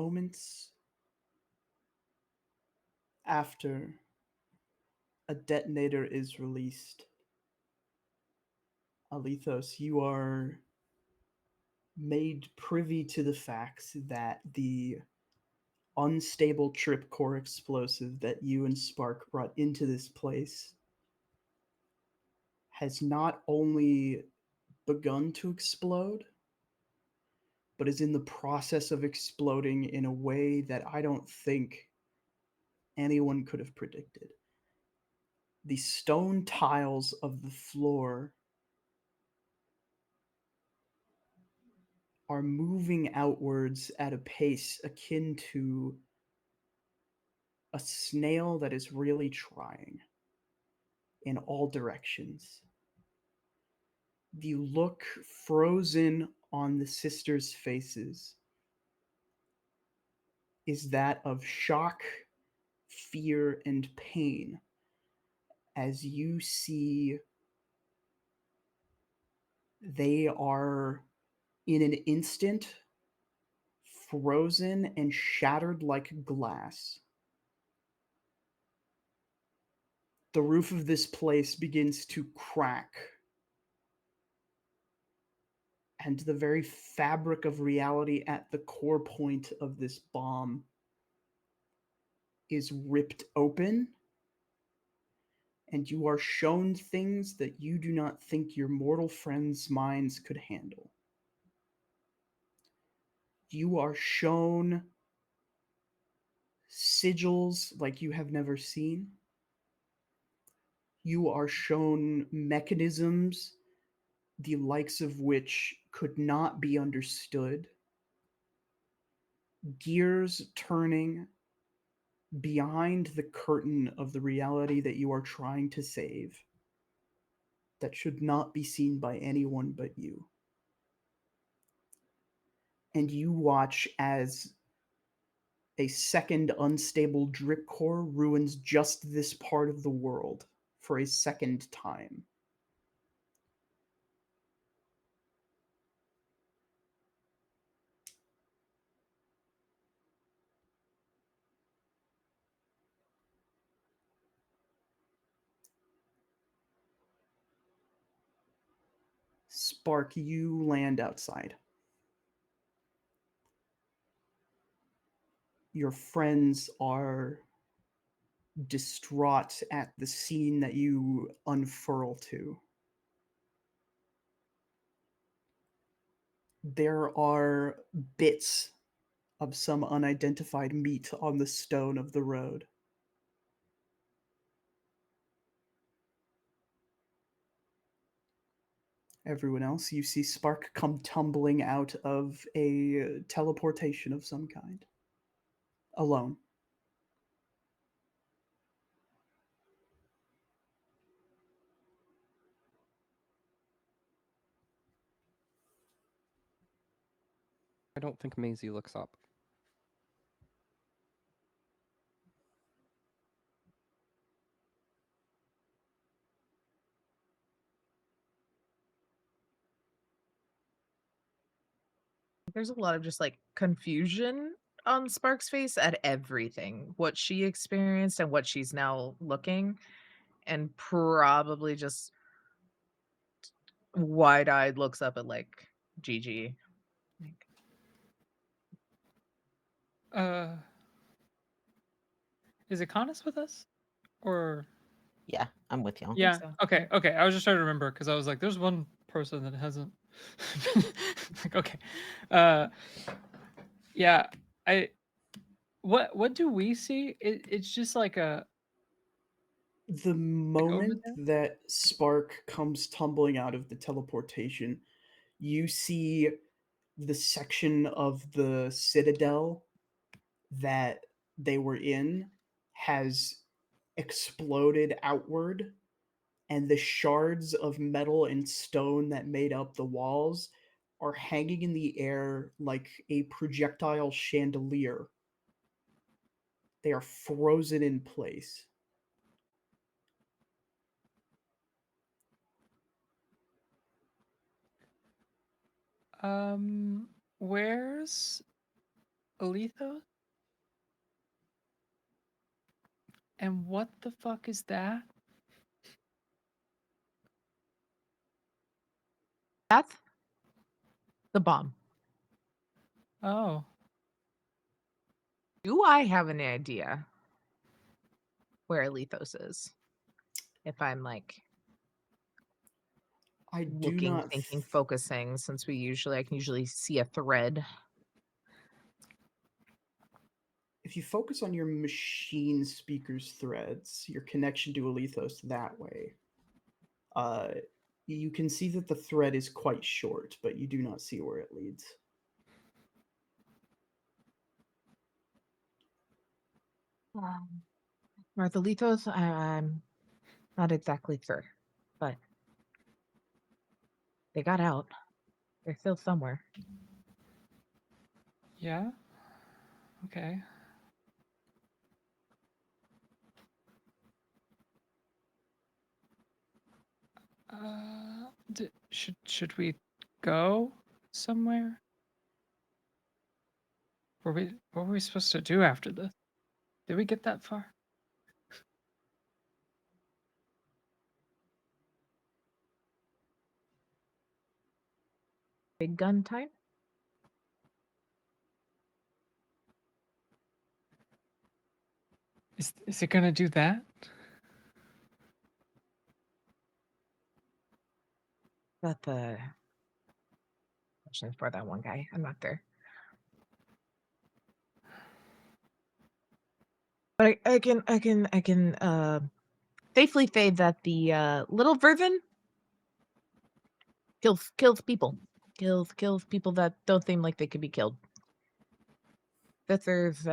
moments after a detonator is released, Alethos, you are made privy to the facts that the unstable trip core explosive that you and Spark brought into this place has not only begun to explode, but is in the process of exploding in a way that I don't think anyone could have predicted. The stone tiles of the floor are moving outwards at a pace akin to a snail that is really trying in all directions. The look frozen on the sisters' faces is that of shock, fear, and pain as you see they are in an instant frozen and shattered like glass. The roof of this place begins to crack, and the very fabric of reality at the core point of this bomb is ripped open, and you are shown things that you do not think your mortal friends' minds could handle. You are shown sigils like you have never seen. You are shown mechanisms the likes of which could not be understood. Gears turning behind the curtain of the reality that you are trying to save that should not be seen by anyone but you. And you watch as a second unstable drip core ruins just this part of the world for a second time. Spark, you land outside. Your friends are distraught at the scene that you unfurl to. There are bits of some unidentified meat on the stone of the road. Everyone else, you see Spark come tumbling out of a teleportation of some kind. Alone. I don't think Maisie looks up. There's a lot of just like confusion on Spark's face at everything, what she experienced and what she's now looking, and probably just wide eyed looks up at like Gigi. Like, Uh, is Iconis with us? Or Yeah, I'm with y'all. yeah, so. okay, okay. I was just trying to remember because I was like, there's one person that hasn't. Like, okay, uh, yeah. I what do we see? It's just like a The like over moment there. that Spark comes tumbling out of the teleportation, you see the section of the citadel that they were in has exploded outward, and the shards of metal and stone that made up the walls are hanging in the air like a projectile chandelier. They are frozen in place. Where's Alethos? And what the fuck is that? That's the bomb. Oh. Do I have any idea where Alethos is? If I'm like I do looking, not thinking, focusing, since I can usually see a thread. If you focus on your machine speaker's threads, your connection to Alethos that way, you can see that the thread is quite short, but you do not see where it leads. Martha Alethos, I'm not exactly sure, but they got out. They're still somewhere. Yeah? Okay. Should we go somewhere? What were we supposed to do after this? Did we get that far? Big gun time? Is it gonna do that? Got the questions for that one guy. I'm not there. But I can safely say that the little version kills people. Kills people that don't seem like they could be killed. That there's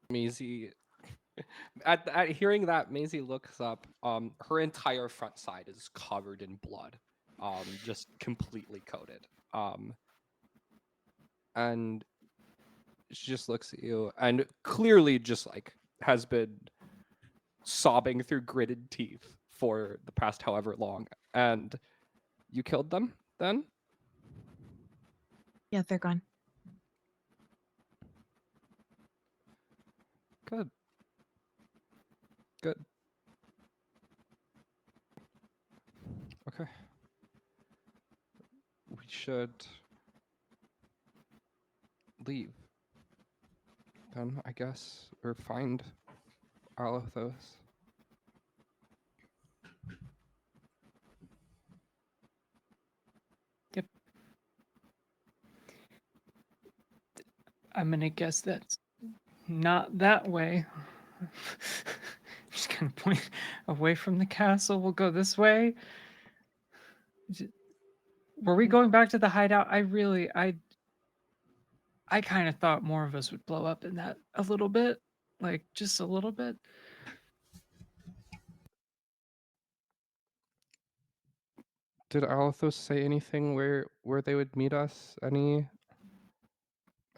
Maisie, at hearing that, Maisie looks up. Her entire front side is covered in blood, just completely coated. And she just looks at you and clearly just like has been sobbing through gritted teeth for the past however long. And you killed them then? yeah, they're gone. Good. Good. Okay. We should leave then, I guess, or find Alethos. Yep. I'm gonna guess that's not that way. Just gonna point away from the castle. We'll go this way. Were we going back to the hideout? I kind of thought more of us would blow up in that a little bit, like just a little bit. Did Alethos say anything where they would meet us?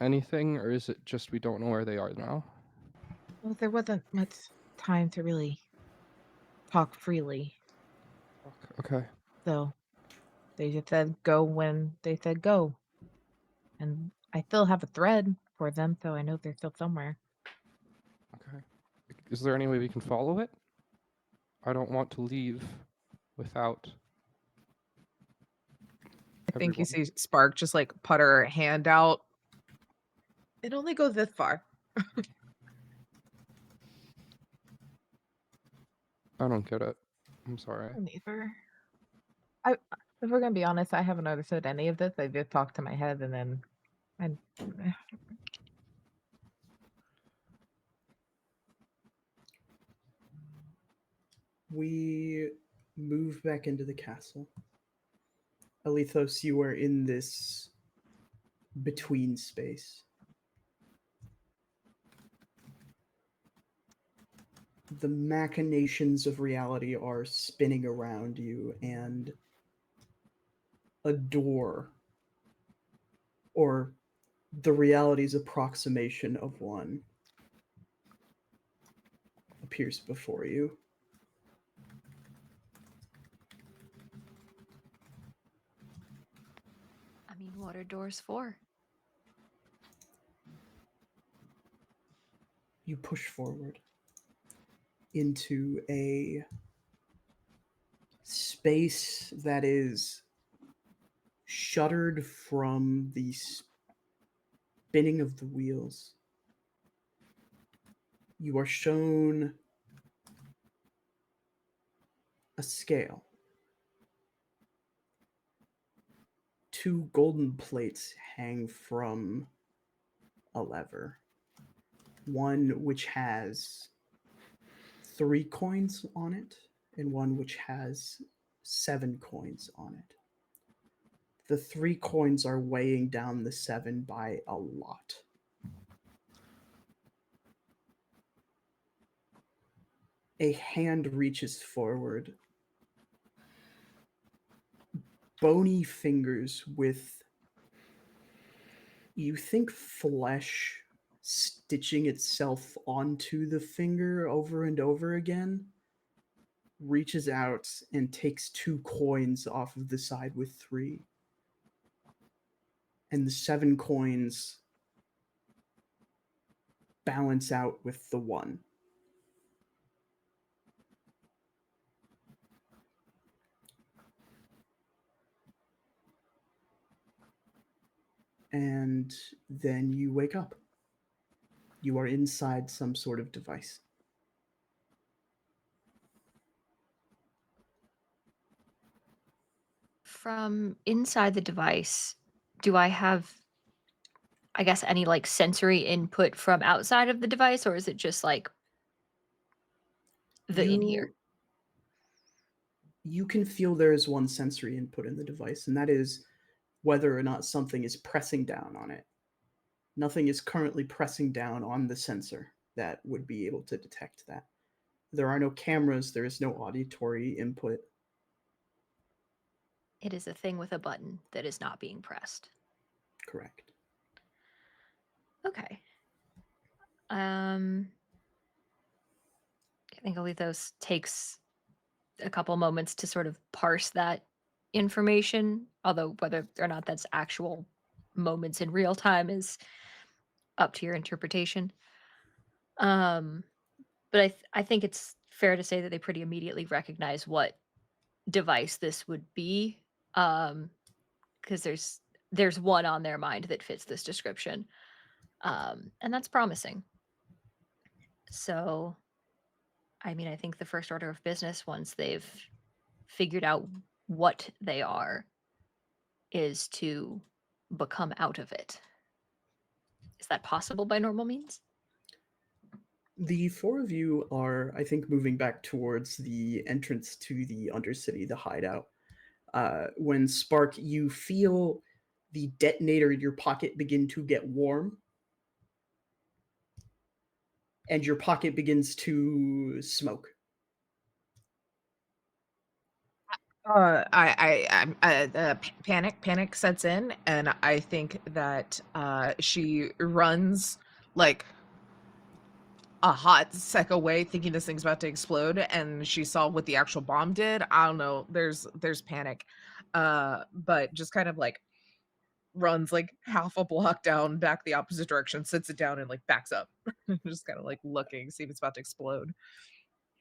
Anything, or is it just we don't know where they are now? Well, there wasn't much time to really talk freely. Okay. So they just said go when they said go. And I still have a thread for them, so I know they're still somewhere. Okay. Is there any way we can follow it? I don't want to leave without I think you everyone. see Spark just like put her hand out. It only goes this far. I don't get it. I'm sorry. Neither. If we're gonna be honest, I haven't understood any of this. I just talked to my head and then We move back into the castle. Alethos, you are in this between space. The machinations of reality are spinning around you, and a door, or the reality's approximation of one, appears before you. What are doors for? You push forward into a space that is shuttered from the spinning of the wheels. You are shown a scale. 2 golden plates hang from a lever. One which has 3 coins on it, and one which has 7 coins on it. The 3 coins are weighing down the 7 by a lot. A hand reaches forward. Bony fingers with, you think, flesh stitching itself onto the finger over and over again, reaches out and takes 2 coins off of the side with 3. And the 7 coins balance out with the 1. And then you wake up. You are inside some sort of device. From inside the device, do I have, I guess, any like sensory input from outside of the device, or is it just like the in here? You can feel there is one sensory input in the device, and that is whether or not something is pressing down on it. Nothing is currently pressing down on the sensor that would be able to detect that. There are no cameras, there is no auditory input. It is a thing with a button that is not being pressed. Correct. Okay. I think Alethos takes a couple moments to sort of parse that information, although whether or not that's actual moments in real time is up to your interpretation. But I think it's fair to say that they pretty immediately recognize what device this would be, because there's one on their mind that fits this description, and that's promising. So, I mean, I think the first order of business, once they've figured out what they are, is to become out of it. Is that possible by normal means? The 4 of you are, I think, moving back towards the entrance to the Undercity, the hideout. When Spark, you feel the detonator in your pocket begin to get warm, and your pocket begins to smoke. Panic sets in, and I think that she runs like a hot sec away, thinking this thing's about to explode, and she saw what the actual bomb did. I don't know. There's panic, but just kind of like runs like half a block down, back the opposite direction, sits it down, and like backs up, just kind of like looking, see if it's about to explode.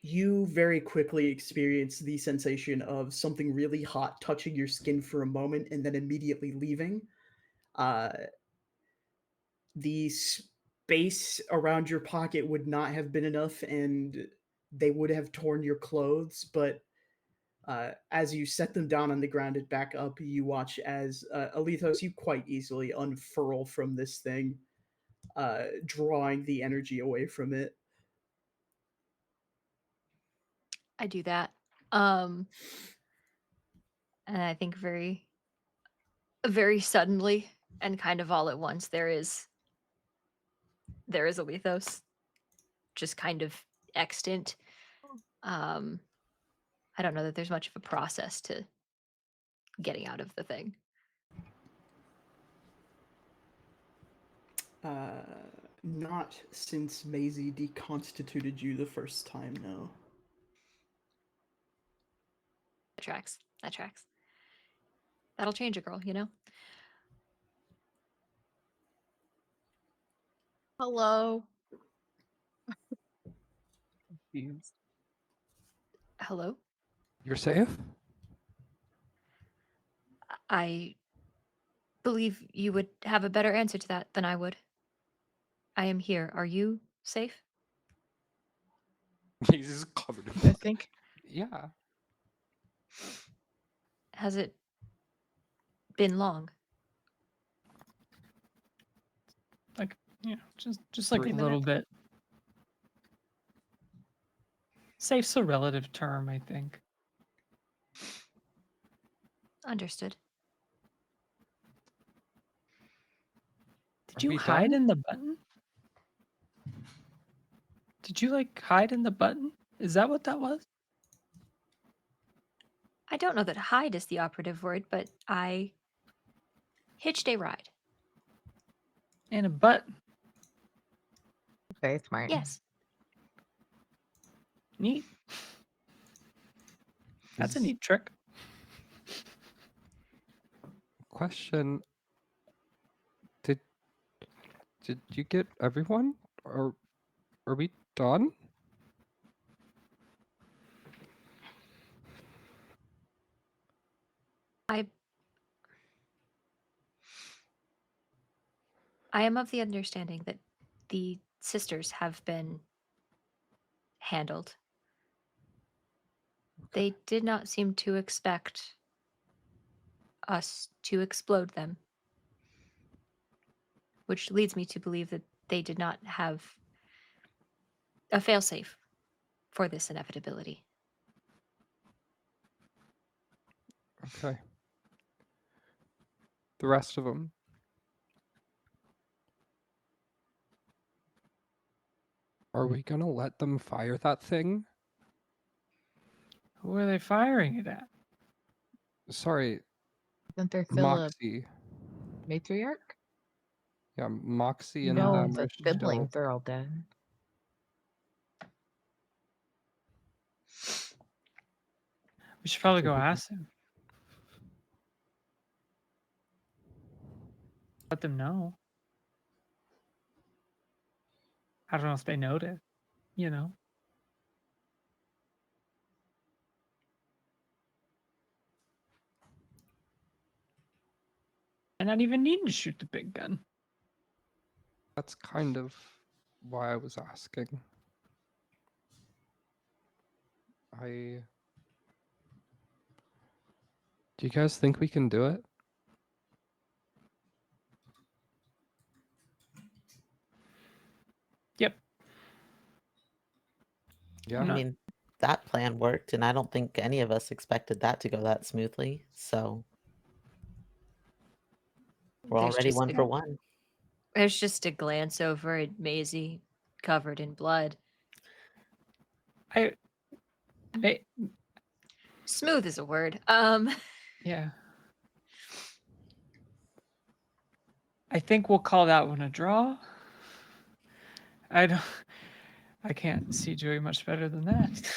You very quickly experience the sensation of something really hot touching your skin for a moment and then immediately leaving. The space around your pocket would not have been enough, and they would have torn your clothes. But as you set them down on the ground and back up, you watch as Alethos, you quite easily unfurl from this thing, drawing the energy away from it. I do that. And I think very, very suddenly and kind of all at once, there is Alethos just kind of extant. I don't know that there's much of a process to getting out of the thing. Not since Maisie deconstituted you the first time, no. That tracks. That'll change a girl, you know? Hello. Hello? You're safe? I believe you would have a better answer to that than I would. I am here. Are you safe? He's just covered in I blood. think Yeah. Has it been long? Like, just like 3 a little minutes? bit. Safe's a relative term, I think. Understood. Did Are you we hide done? in the button? Did you like hide in the button? Is that what that was? I don't know that hide is the operative word, but I hitched a ride. In a button. very smart. Yes. Neat. That's a Is- neat trick. Question. Did you get everyone? Or are we done? I am of the understanding that the sisters have been handled. They did not seem to expect us to explode them, which leads me to believe that they did not have a failsafe for this inevitability. Okay. The rest of them. Are we gonna let them fire that thing? Who are they firing it at? Sorry, Isn't there still a Moxie. matriarch? Yeah, Moxie and No, them the are still. siblings are all dead. We should probably Okay, go we can- ask him. Let them know. I don't know if they noticed, you know. And not even needing to shoot the big gun. That's kind of why I was asking. Do you guys think we can do it? Yep. Yeah. I No. mean, that plan worked, and I don't think any of us expected that to go that smoothly. So we're There's already just one a- for one. There's just a glance over at Maisie covered in blood. I Smooth is a word. yeah. I think we'll call that one a draw. I can't see doing much better than that.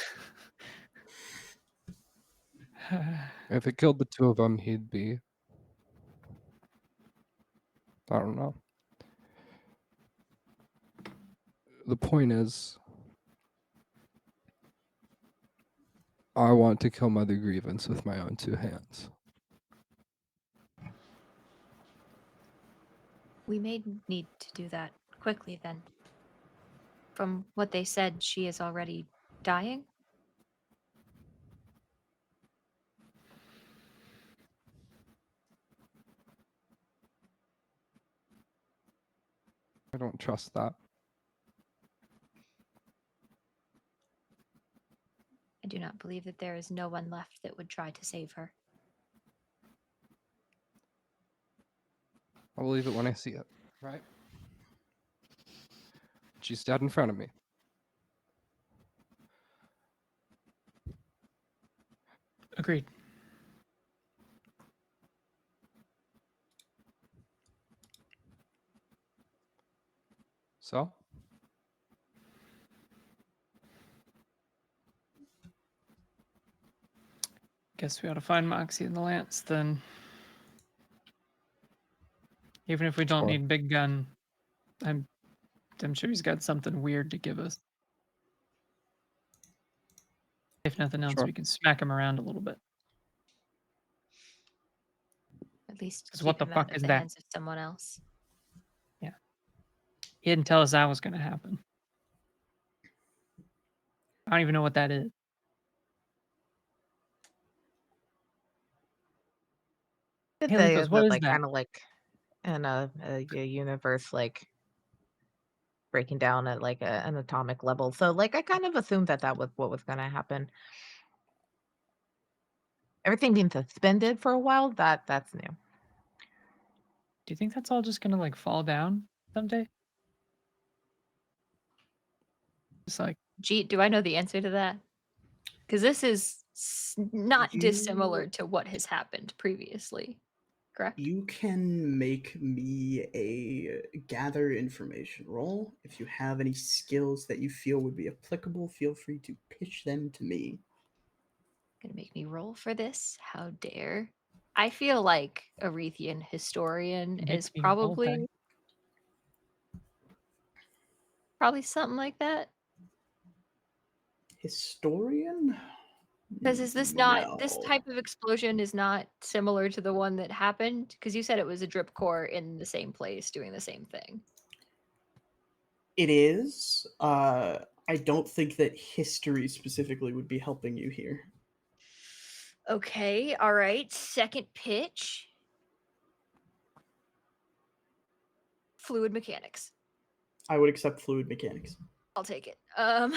If it killed the two of them, he'd be. I don't know. The point is, I want to kill Mother Grievance with my own 2 hands. We may need to do that quickly then. From what they said, she is already dying. I don't trust that. I do not believe that there is no one left that would try to save her. I'll believe it when I see it, right? She's dead in front of me. Agreed. So? Guess we ought to find Moxie and the Lance then. Even if we don't Sure. need big gun, I'm I'm sure he's got something weird to give us. If nothing else, Sure. we can smack him around a little bit. At least 'Cause keep what the him fuck out of is the that? hands of someone else. He didn't tell us that was going to happen. I don't even know what that is. Did Hey, they Lethos, what is like that? kind of like in a universe like breaking down at like an atomic level? So like I kind of assumed that was what was going to happen. Everything being suspended for a while, that's new. Do you think that's all just going to like fall down someday? Just like, Gee, do I know the answer to that? Because this is not dissimilar You to what has happened previously, correct? you can make me a gather information roll. If you have any skills that you feel would be applicable, feel free to pitch them to me. Gonna make me roll for this? How dare? I feel like Arethian historian Make is me roll, probably something like that. Historian? Because is this not this No. type of explosion is not similar to the one that happened? Because you said it was a drip core in the same place doing the same thing. It is. I don't think that history specifically would be helping you here. Okay, all right. Second pitch. Fluid mechanics. I would accept fluid mechanics. I'll take it. Let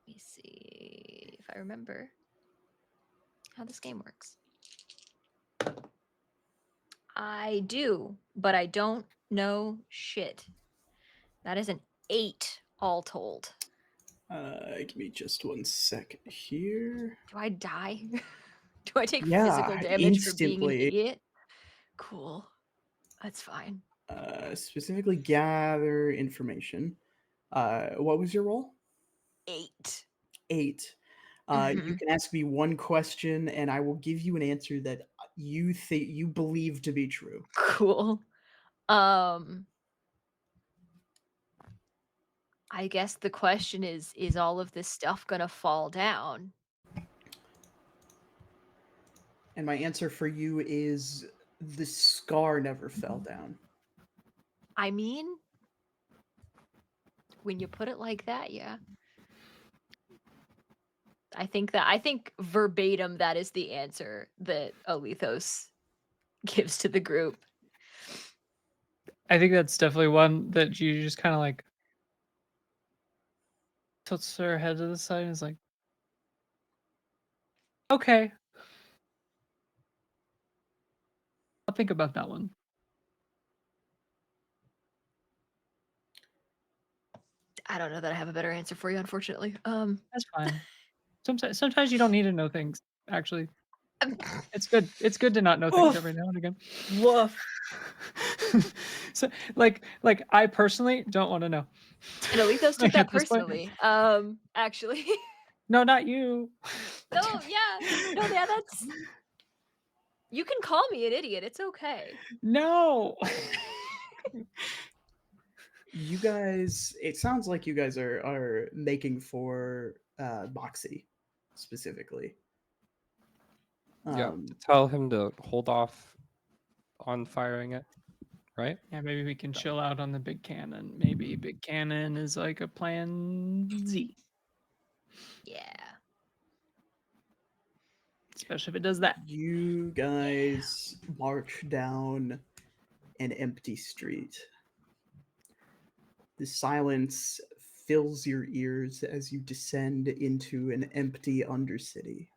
me see if I remember how this game works. I do, but I don't know shit. That is an 8 all told. Give me just 1 second here. Do I die? Do I take Yeah, physical damage for being an instantly. idiot? Cool. That's fine. Specifically gather information. What was your role? 8. 8. You Mhm. can ask me one question, and I will give you an answer that you believe to be true. Cool. I guess the question is all of this stuff gonna fall down? And my answer for you is the scar never fell down. I mean, when you put it like that, yeah. I think verbatim that is the answer that Olethos gives to the group. I think that's definitely one that you just kind of like tilts her head to the side and is like, okay, I'll think about that one. I don't know that I have a better answer for you, unfortunately. That's fine. Sometimes you don't need to know things. Actually, it's good. It's good to not know things Oof. every now and again. Woof. So, like I personally don't want to know. And Olethos took Like, that at this point. personally. Actually. No, not you. No, yeah. No, yeah, that's you can call me an idiot. It's okay. No. You guys, it sounds like you guys are making for Moxie specifically. Yeah, tell him to hold off on firing it, right? Yeah, maybe we can chill out on the big cannon. Maybe big cannon is like a plan Z, Yeah. especially if it does that. You guys march down an empty street. The silence fills your ears as you descend into an empty undercity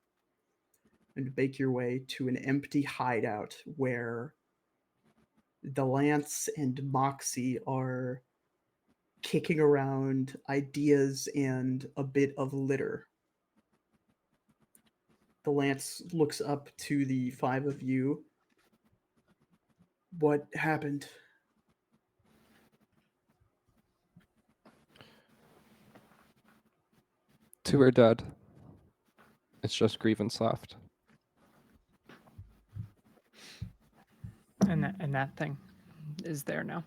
and make your way to an empty hideout where the Lance and Moxie are kicking around ideas and a bit of litter. The Lance looks up to the 5 of you. What happened? Two are dead. It's just Grievance left. And that thing is there now.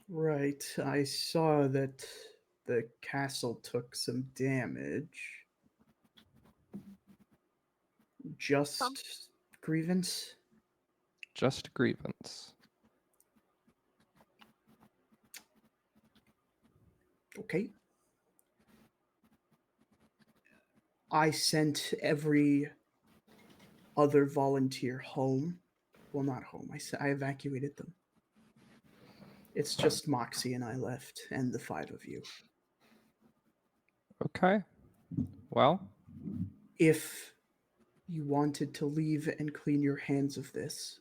Right. I saw that the castle took some damage. Just grievance? Just grievance. Okay. I sent every other volunteer home. Well, not home. I evacuated them. It's just Moxie and I left, and the 5 of you. Okay. Well, If you wanted to leave and clean your hands of this,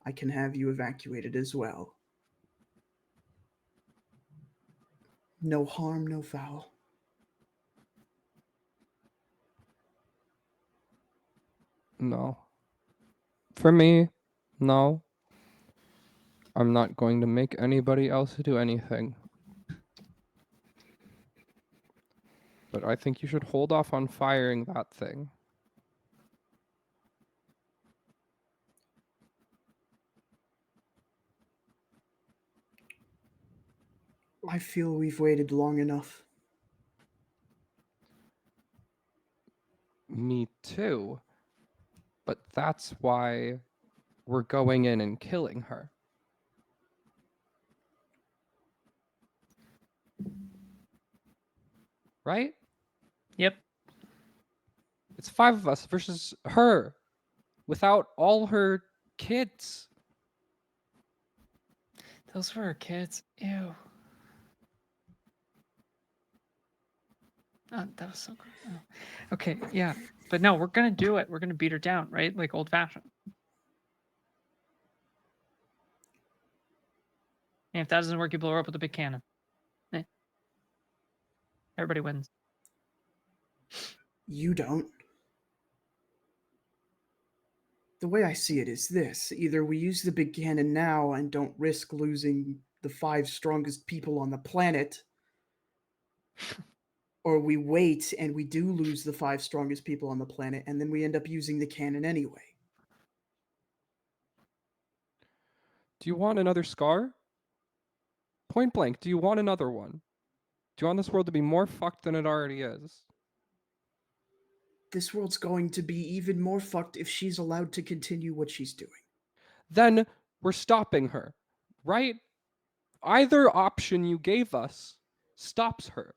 I can have you evacuated as well. No harm, no foul. no. For me, no. I'm not going to make anybody else do anything. But I think you should hold off on firing that thing. I feel we've waited long enough. Me too. But that's why we're going in and killing her. Right? Yep. It's 5 of us versus her without all her kids. Those were her kids. Ew. Oh, that was so gross. Oh. Okay, yeah. But no, we're gonna do it. We're gonna beat her down, right? Like old fashioned. And if that doesn't work, you blow her up with a big cannon. Eh. Everybody wins. You don't. The way I see it is this: either we use the big cannon now and don't risk losing the 5 strongest people on the planet, or we wait and we do lose the 5 strongest people on the planet, and then we end up using the cannon anyway. Do you want another scar? Point blank, do you want another one? Do you want this world to be more fucked than it already is? This world's going to be even more fucked if she's allowed to continue what she's doing. Then we're stopping her, right? Either option you gave us stops her.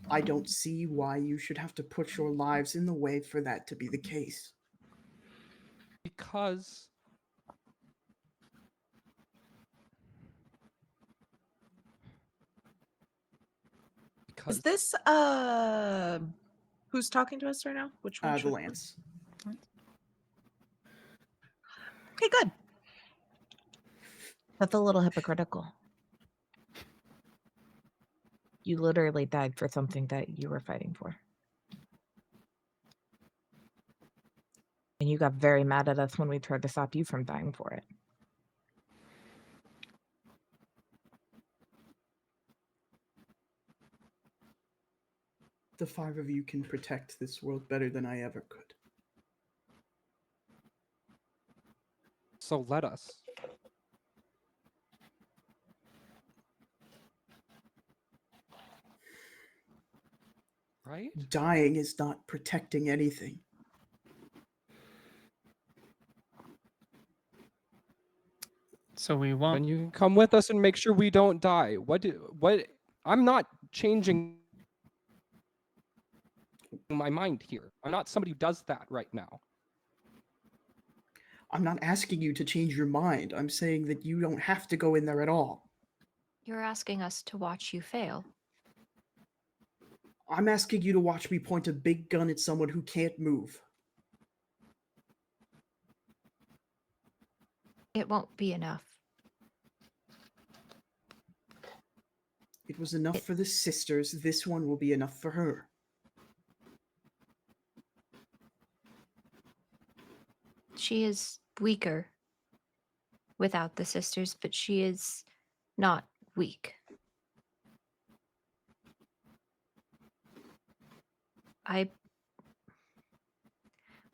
I don't see why you should have to put your lives in the way for that to be the case. Because Is this who's talking to us right now? Which one? The should- Lance. Okay, good. That's a little hypocritical. You literally died for something that you were fighting for. And you got very mad at us when we tried to stop you from dying for it. The 5 of you can protect this world better than I ever could. so let us. Right? Dying is not protecting anything. So we Then won't. you can come with us and make sure we don't die. What I'm not changing my mind here. I'm not somebody who does that right now. I'm not asking you to change your mind. I'm saying that you don't have to go in there at all. You're asking us to watch you fail. I'm asking you to watch me point a big gun at someone who can't move. It won't be enough. It was enough for the sisters. This one will be enough for her. She is weaker without the sisters, but she is not weak.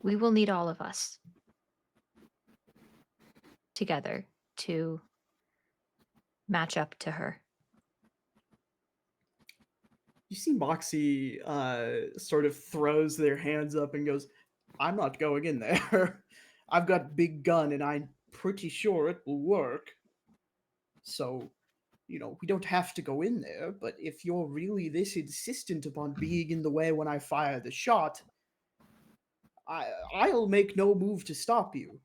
We will need all of us together to match up to her. You see Moxie sort of throws their hands up and goes, I'm not going in there. I've got a big gun and I'm pretty sure it will work. So, we don't have to go in there, but if you're really this insistent upon being in the way when I fire the shot, I'll make no move to stop you.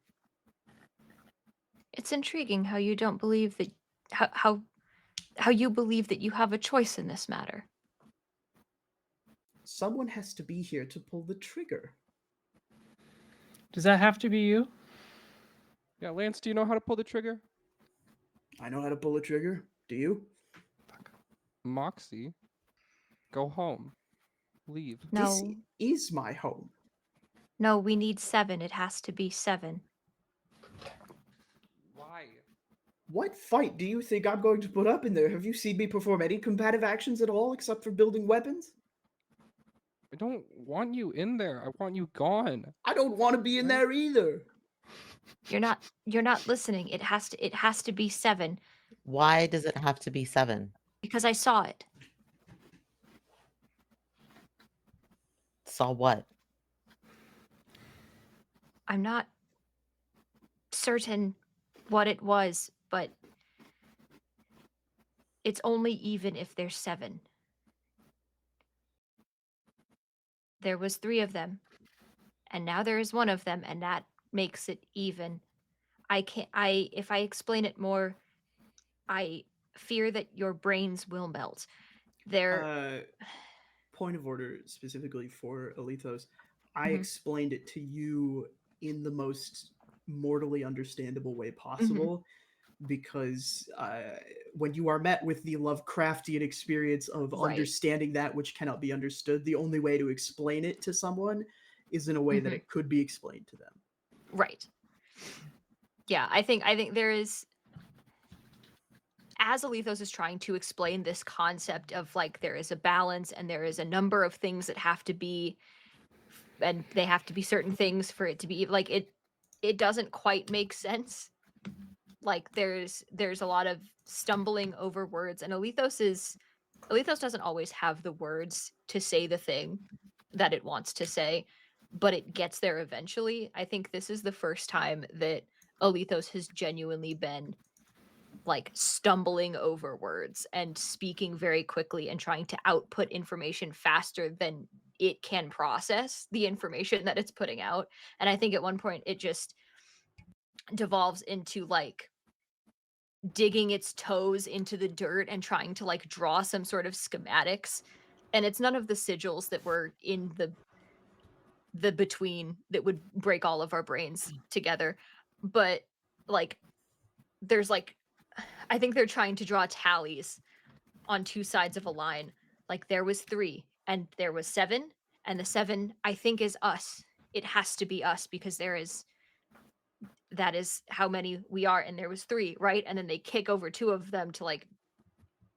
It's intriguing how you don't believe that how you believe that you have a choice in this matter. Someone has to be here to pull the trigger. Does that have to be you? Yeah, Lance, do you know how to pull the trigger? I know how to pull a trigger. Do you? Moxie, go home. Leave. No, This is my home. no, we need 7. It has to be 7. Why? What fight do you think I'm going to put up in there? Have you seen me perform any combative actions at all except for building weapons? I don't want you in there. I want you gone. I don't want to be in Right? there either. You're not listening. It has to be 7 Why does it have to be 7? because I saw it. Saw what? I'm not certain what it was, but it's only even if there's 7. There was 3 of them, and now there is 1 of them, and that makes it even. If I explain it more, I fear that your brains will melt. There Point of order specifically for Alethos. I Mhm. explained it to you in the most mortally understandable way possible because when you are met with the Lovecraftian experience of Right. understanding that which cannot be understood, the only way to explain it to someone is in a way that it could be explained to them. Right. Yeah, I think there is, as Alethos is trying to explain this concept of like there is a balance and there is a number of things that have to be, and they have to be certain things for it to be like it doesn't quite make sense. Like there's a lot of stumbling over words, and Alethos doesn't always have the words to say the thing that it wants to say, but it gets there eventually. I think this is the first time that Alethos has genuinely been like stumbling over words and speaking very quickly and trying to output information faster than it can process the information that it's putting out. And I think at one point it just devolves into like digging its toes into the dirt and trying to like draw some sort of schematics. And it's none of the sigils that were in the between that would break all of our brains together, but like there's like, I think they're trying to draw tallies on 2 sides of a line. Like there was 3 and there was 7, and the 7 I think is us. It has to be us because that is how many we are, and there was 3, right? And then they kick over 2 of them to like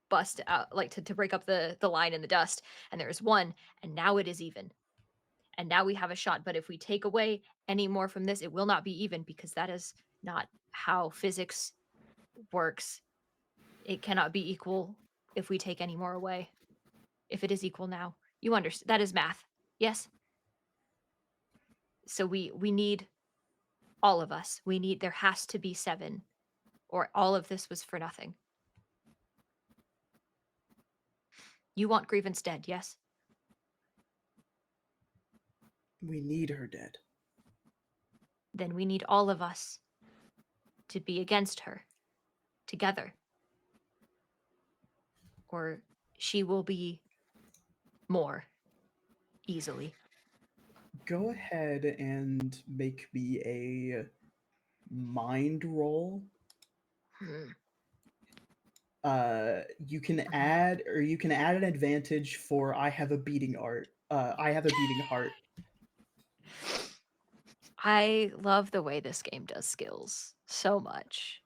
bust out, like to break up the line in the dust, and there is 1, and now it is even. And now we have a shot, but if we take away any more from this, it will not be even because that is not how physics works. It cannot be equal if we take any more away. If it is equal now, you understand that is math. Yes. So we need all of us. There has to be 7, or all of this was for nothing. You want Grievance dead, yes? We need her dead. Then we need all of us to be against her together. Or she will be more easily. Go ahead and make me a mind roll. You can add an advantage for I have a beating heart. I love the way this game does skills so much.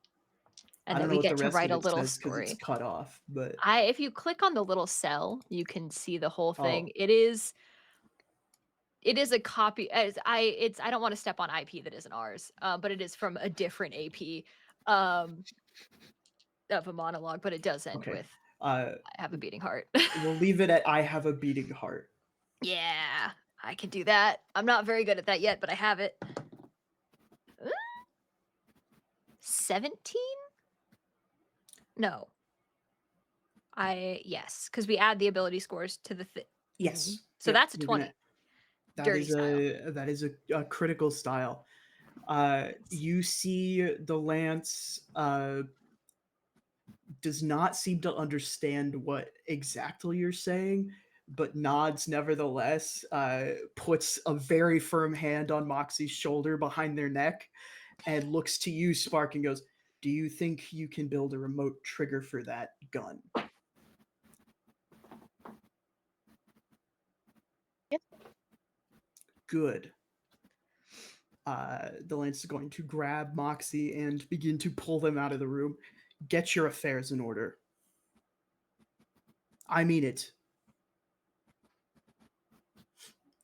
And I don't then know we what the get to rest write of a it little says because it's story. cut off, but If you click on the little cell, you can see the whole thing. Oh. it is a copy. I don't want to step on IP that isn't ours, but it is from a different AP of a monologue. But it does end Okay. with Uh, "I have a beating heart." we'll leave it at I have a beating heart. Yeah, I can do that. I'm not very good at that yet, but I have it. 17? No. Yes, because we add the ability scores to the Yes. So Yep, that's a you're 20. gonna- That Dirty is style. that is a critical style. You see the lance does not seem to understand what exactly you're saying, but nods nevertheless. Puts a very firm hand on Moxie's shoulder behind their neck, and looks to you, Spark, and goes, "Do you think you can build a remote trigger for that gun?" Yep. Good. The lance is going to grab Moxie and begin to pull them out of the room. Get your affairs in order. I mean it.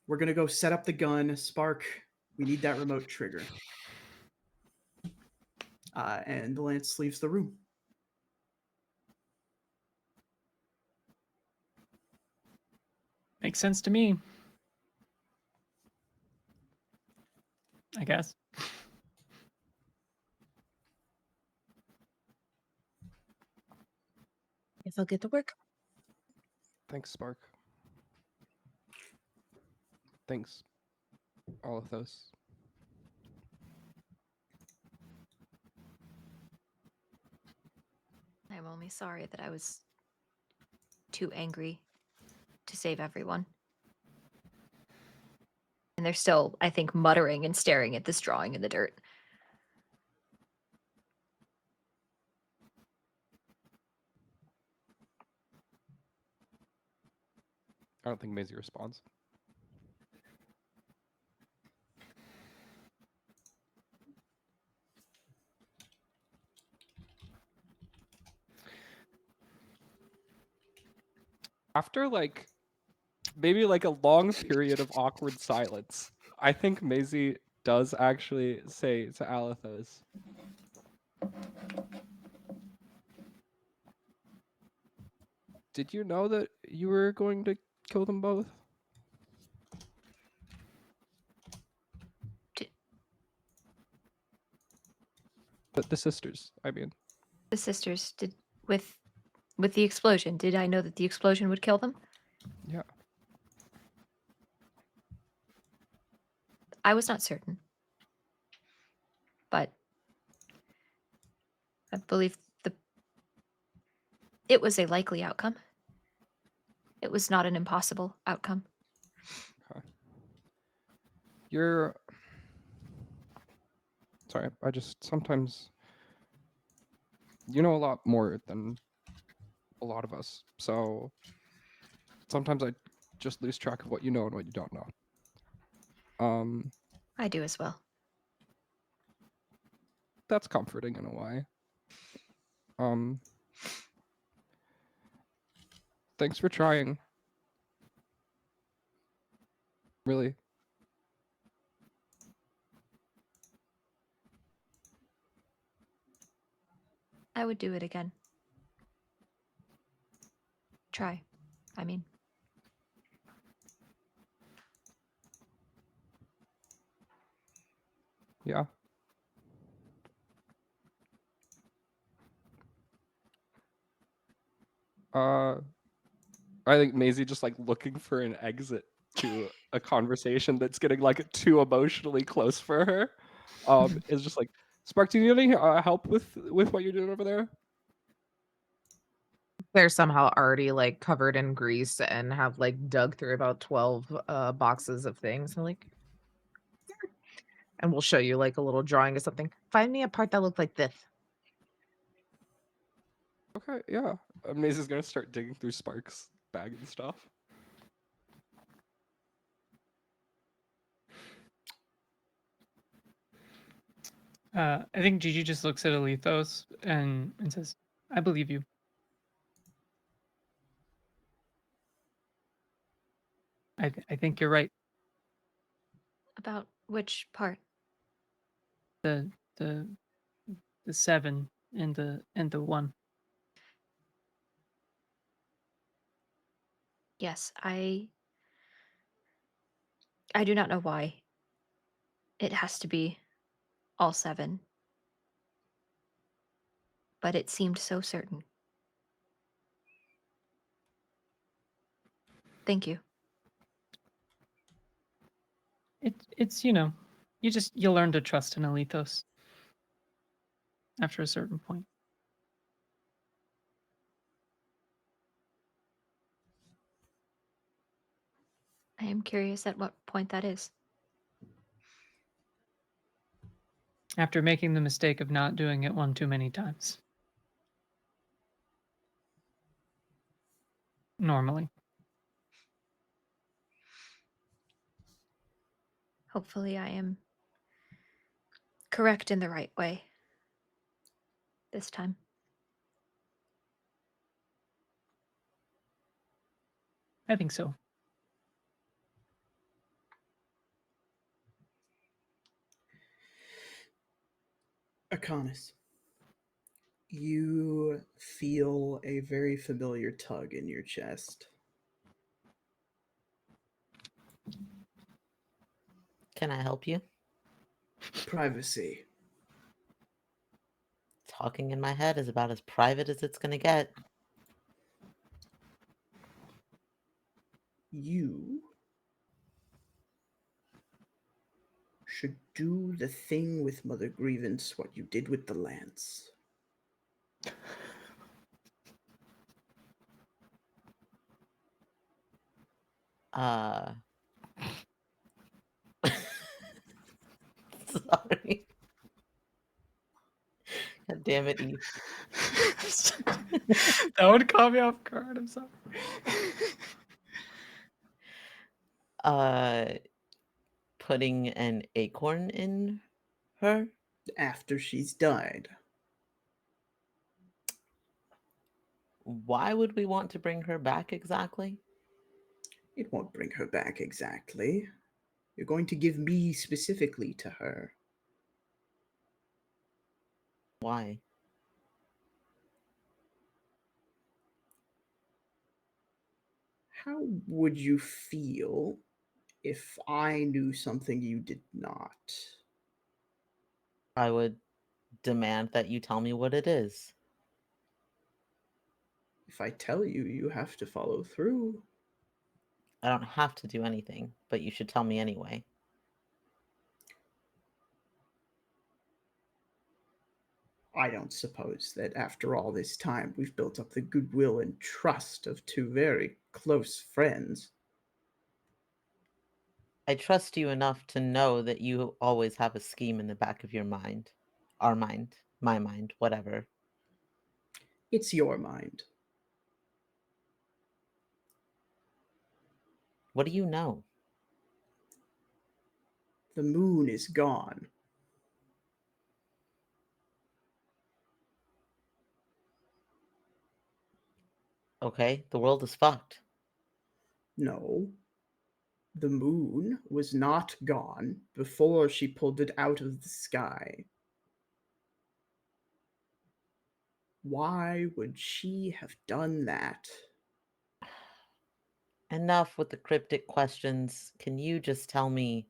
We're gonna go set up the gun. Spark, we need that remote trigger. And the lance leaves the room. Makes sense to me. I guess. Guess I'll get to work. Thanks, Spark. Thanks, all of those. I'm only sorry that I was too angry to save everyone. And they're still, I think, muttering and staring at this drawing in the dirt. I don't think Maisie responds. After like maybe like a long period of awkward silence, I think Maisie does actually say to Alethos, "Did you know that you were going to kill them both?" But the sisters, I mean. The sisters did with the explosion. Did I know that the explosion would kill them? Yeah. I was not certain. But I believe it was a likely outcome. It was not an impossible outcome. You're sorry, I just sometimes you know a lot more than a lot of us. So sometimes I just lose track of what you know and what you don't know. I do as well. That's comforting in a way. Thanks for trying. Really. I would do it again. Try. I mean. Yeah. I think Maisie just like looking for an exit to a conversation that's getting like too emotionally close for her. Is just like, Spark, do you need any help with what you're doing over there? They're somehow already like covered in grease and have like dug through about 12 boxes of things. I'm like, and we'll show you like a little drawing of something. Find me a part that looked like this. Okay, yeah. Maisie's gonna start digging through Spark's bag and stuff. I think Gigi just looks at Alethos and says, "I believe you." I think you're right. About which part? The the 7 and the 1. Yes, I do not know why it has to be all 7, but it seemed so certain. Thank you. It's you learn to trust an Alethos after a certain point. I am curious at what point that is. After making the mistake of not doing it one too many times. Normally. Hopefully, I am correct in the right way this time. I think so. Akonis, you feel a very familiar tug in your chest. Can I help you? Privacy. Talking in my head is about as private as it's gonna get. You should do the thing with Mother Grievance what you did with the lance. Sorry. God damn it, Eve. That would caught me off guard. I'm sorry. Putting an acorn in her? After she's died. Why would we want to bring her back exactly? It won't bring her back exactly. You're going to give me specifically to her. Why? How would you feel if I knew something you did not? I would demand that you tell me what it is. If I tell you, you have to follow through. I don't have to do anything, but you should tell me anyway. I don't suppose that after all this time we've built up the goodwill and trust of two very close friends. I trust you enough to know that you always have a scheme in the back of your mind. Our mind, my mind, whatever. It's your mind. What do you know? The moon is gone. Okay, the world is fucked. No. The moon was not gone before she pulled it out of the sky. Why would she have done that? Enough with the cryptic questions. Can you just tell me?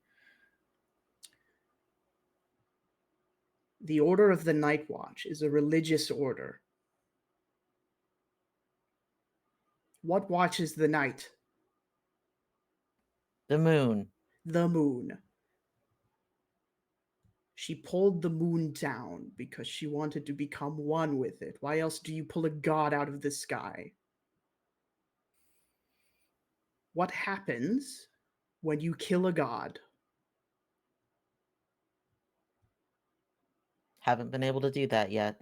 The Order of the Night Watch is a religious order. What watches the night? The moon. The moon. She pulled the moon down because she wanted to become one with it. Why else do you pull a god out of the sky? What happens when you kill a god? Haven't been able to do that yet.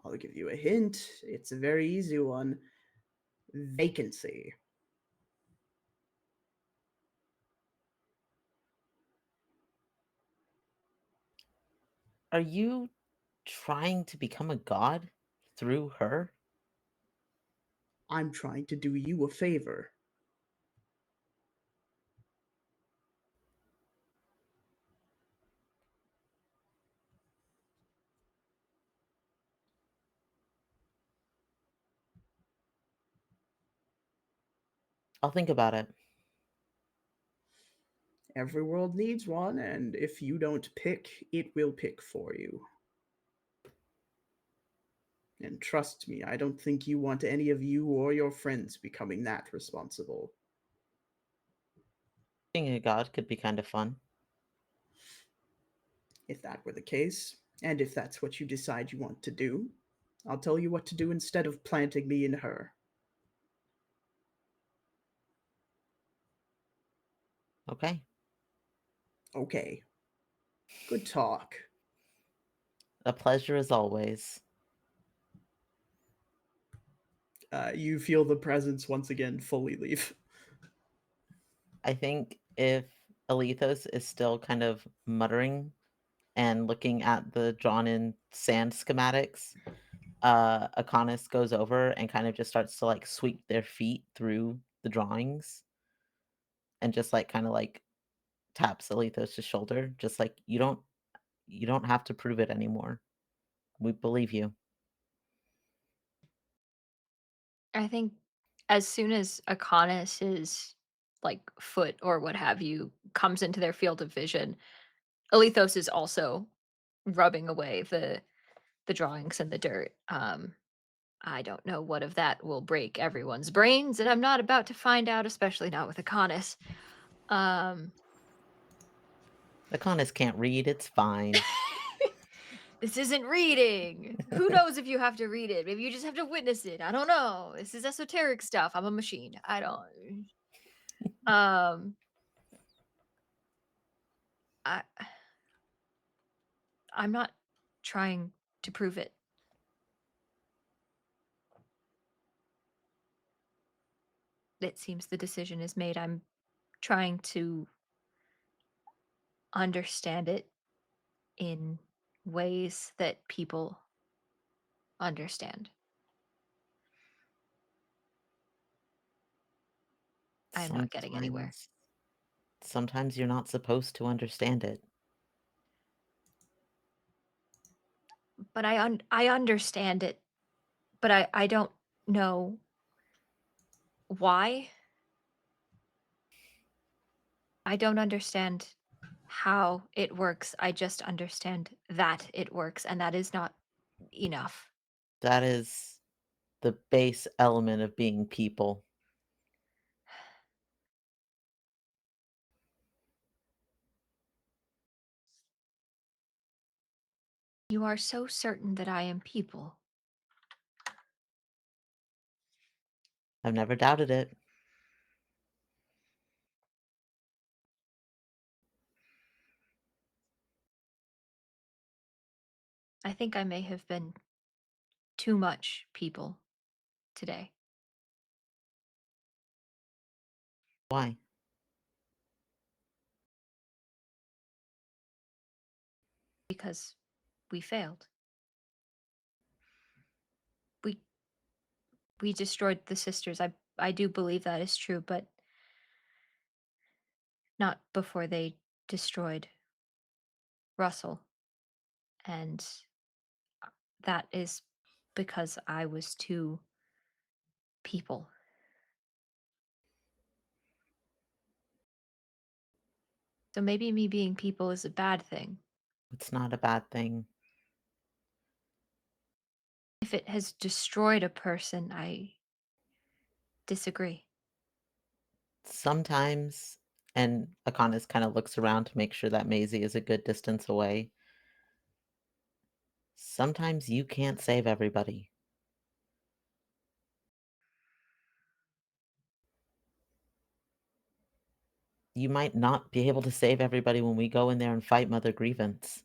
I'll give you a hint. It's a very easy one. Vacancy. Are you trying to become a god through her? I'm trying to do you a favor. I'll think about it. Every world needs one, and if you don't pick, it will pick for you. And trust me, I don't think you want any of you or your friends becoming that responsible. Being a god could be kind of fun. If that were the case, and if that's what you decide you want to do, I'll tell you what to do instead of planting me in her. Okay. Okay. Good talk. A pleasure as always. You feel the presence once again fully leave. I think if Alethos is still kind of muttering and looking at the drawn in sand schematics, Akonis goes over and kind of just starts to like sweep their feet through the drawings and just like kind of like taps Alethos' shoulder, just like you don't have to prove it anymore. We believe you. I think as soon as Akonis's like foot or what have you comes into their field of vision, Alethos is also rubbing away the drawings and the dirt. I don't know what of that will break everyone's brains, and I'm not about to find out, especially not with Akonis. Um, Akonis can't read, it's fine. this isn't reading. Who knows if you have to read it? Maybe you just have to witness it. I don't know. This is esoteric stuff. I'm a machine. I don't. Um, I I'm not trying to prove it. It seems the decision is made. I'm trying to understand it in ways that people understand. I am not getting anywhere. Sometimes you're not supposed to understand it. But I understand it, but I don't know why. I don't understand how it works. I just understand that it works, and that is not enough. That is the base element of being people. You are so certain that I am people. I've never doubted it. I think I may have been too much people today Why? because we failed. We we destroyed the sisters. I do believe that is true, but not before they destroyed Russell. And that is because I was too people. So maybe me being people is a bad thing. It's not a bad thing. If it has destroyed a person, I disagree. Sometimes, and Akonis kind of looks around to make sure that Maisie is a good distance away. Sometimes you can't save everybody. You might not be able to save everybody when we go in there and fight Mother Grievance.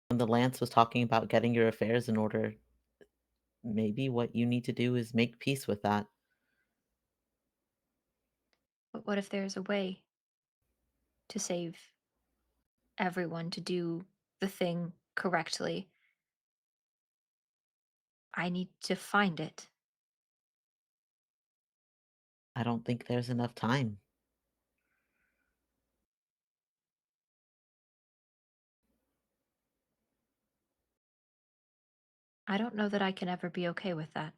When the Lance was talking about getting your affairs in order, maybe what you need to do is make peace with that. But what if there's a way to save everyone to do the thing correctly? I need to find it. I don't think there's enough time. I don't know that I can ever be okay with that.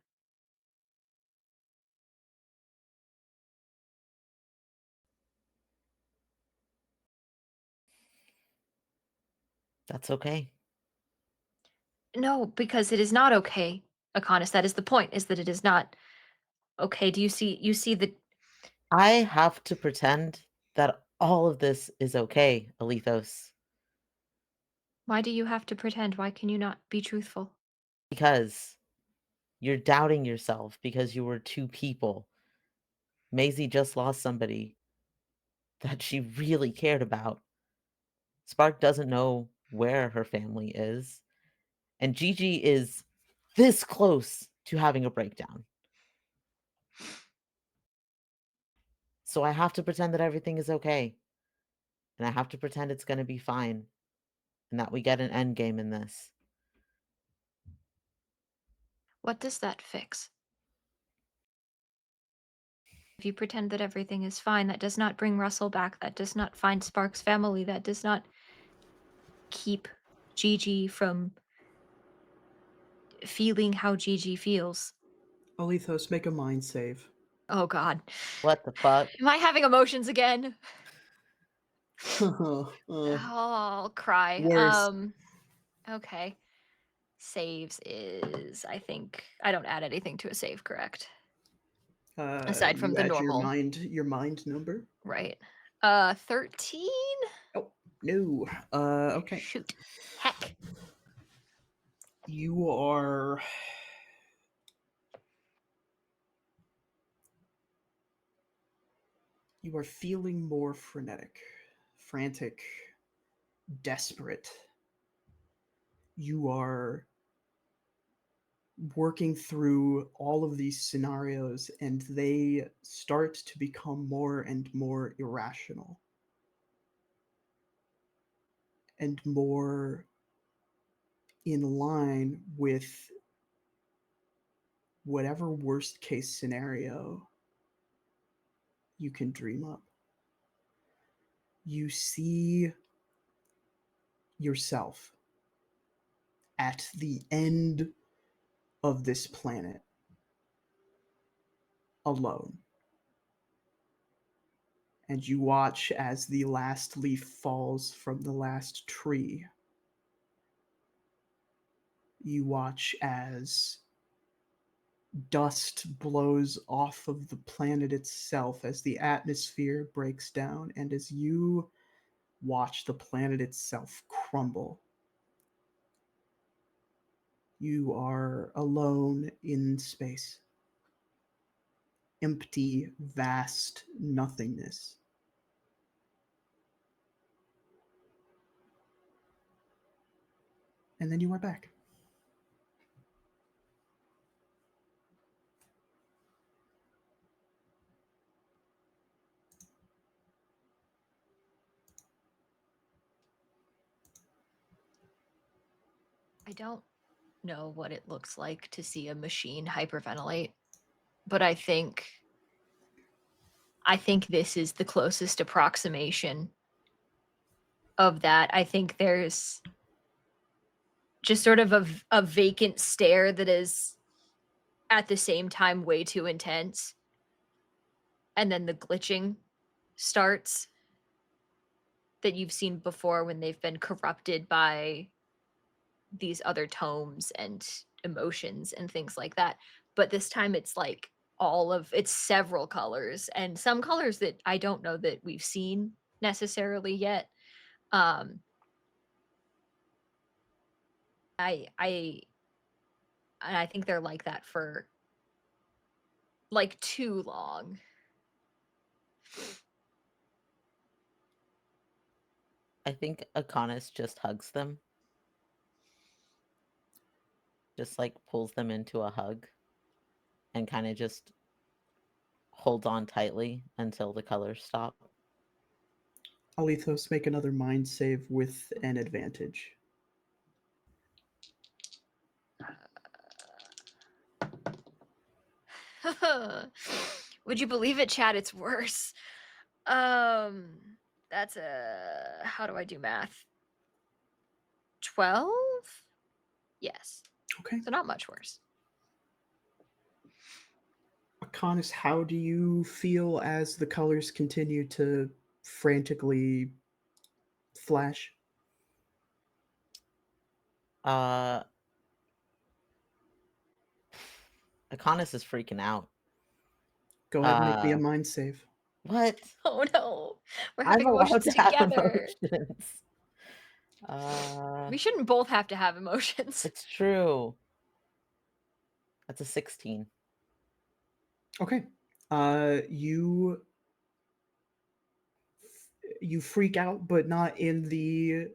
That's okay. No, because it is not okay, Akonis. That is the point, is that it is not okay. Do you see the I have to pretend that all of this is okay, Alethos, why do you have to pretend? Why can you not be truthful? because you're doubting yourself because you were two people. Maisie just lost somebody that she really cared about. Spark doesn't know where her family is. And Gigi is this close to having a breakdown. So I have to pretend that everything is okay. And I have to pretend it's going to be fine. And that we get an end game in this. What does that fix? If you pretend that everything is fine, that does not bring Russell back. That does not find Spark's family. That does not keep Gigi from feeling how Gigi feels. Alethos, make a mind save. Oh God. What the fuck? Am I having emotions again? Uh, Oh, I'll cry. Worse. Okay. Saves is, I think, I don't add anything to a save, correct? Aside from you the add normal. your mind number. Right. 13? Oh no. Okay. Shoot. Heck. You are feeling more frenetic, frantic, desperate. You are working through all of these scenarios and they start to become more and more irrational and more in line with whatever worst case scenario you can dream up. You see yourself at the end of this planet alone. And you watch as the last leaf falls from the last tree. You watch as dust blows off of the planet itself, as the atmosphere breaks down, and as you watch the planet itself crumble. You are alone in space. Empty, vast nothingness. And then you are back. I don't know what it looks like to see a machine hyperventilate, but I think this is the closest approximation of that. I think there's just sort of a vacant stare that is at the same time way too intense. And then the glitching starts that you've seen before when they've been corrupted by these other tomes and emotions and things like that. But this time it's like it's several colors, and some colors that I don't know that we've seen necessarily yet. I and I think they're like that for like too long. I think Akonis just hugs them. Just like pulls them into a hug. And kind of just holds on tightly until the colors stop. Alethos, make another mind save with an advantage. Would you believe it, Chad? It's worse. That's a, how do I do math? 12? Yes. Okay. So not much worse. Akonis, how do you feel as the colors continue to frantically flash? Akonis is freaking out. Go ahead and make me a mind save. What? Oh no, we're I'm having allowed emotions to have together. emotions. We shouldn't both have to have emotions. It's true. That's a 16. Okay. You freak out, but not in the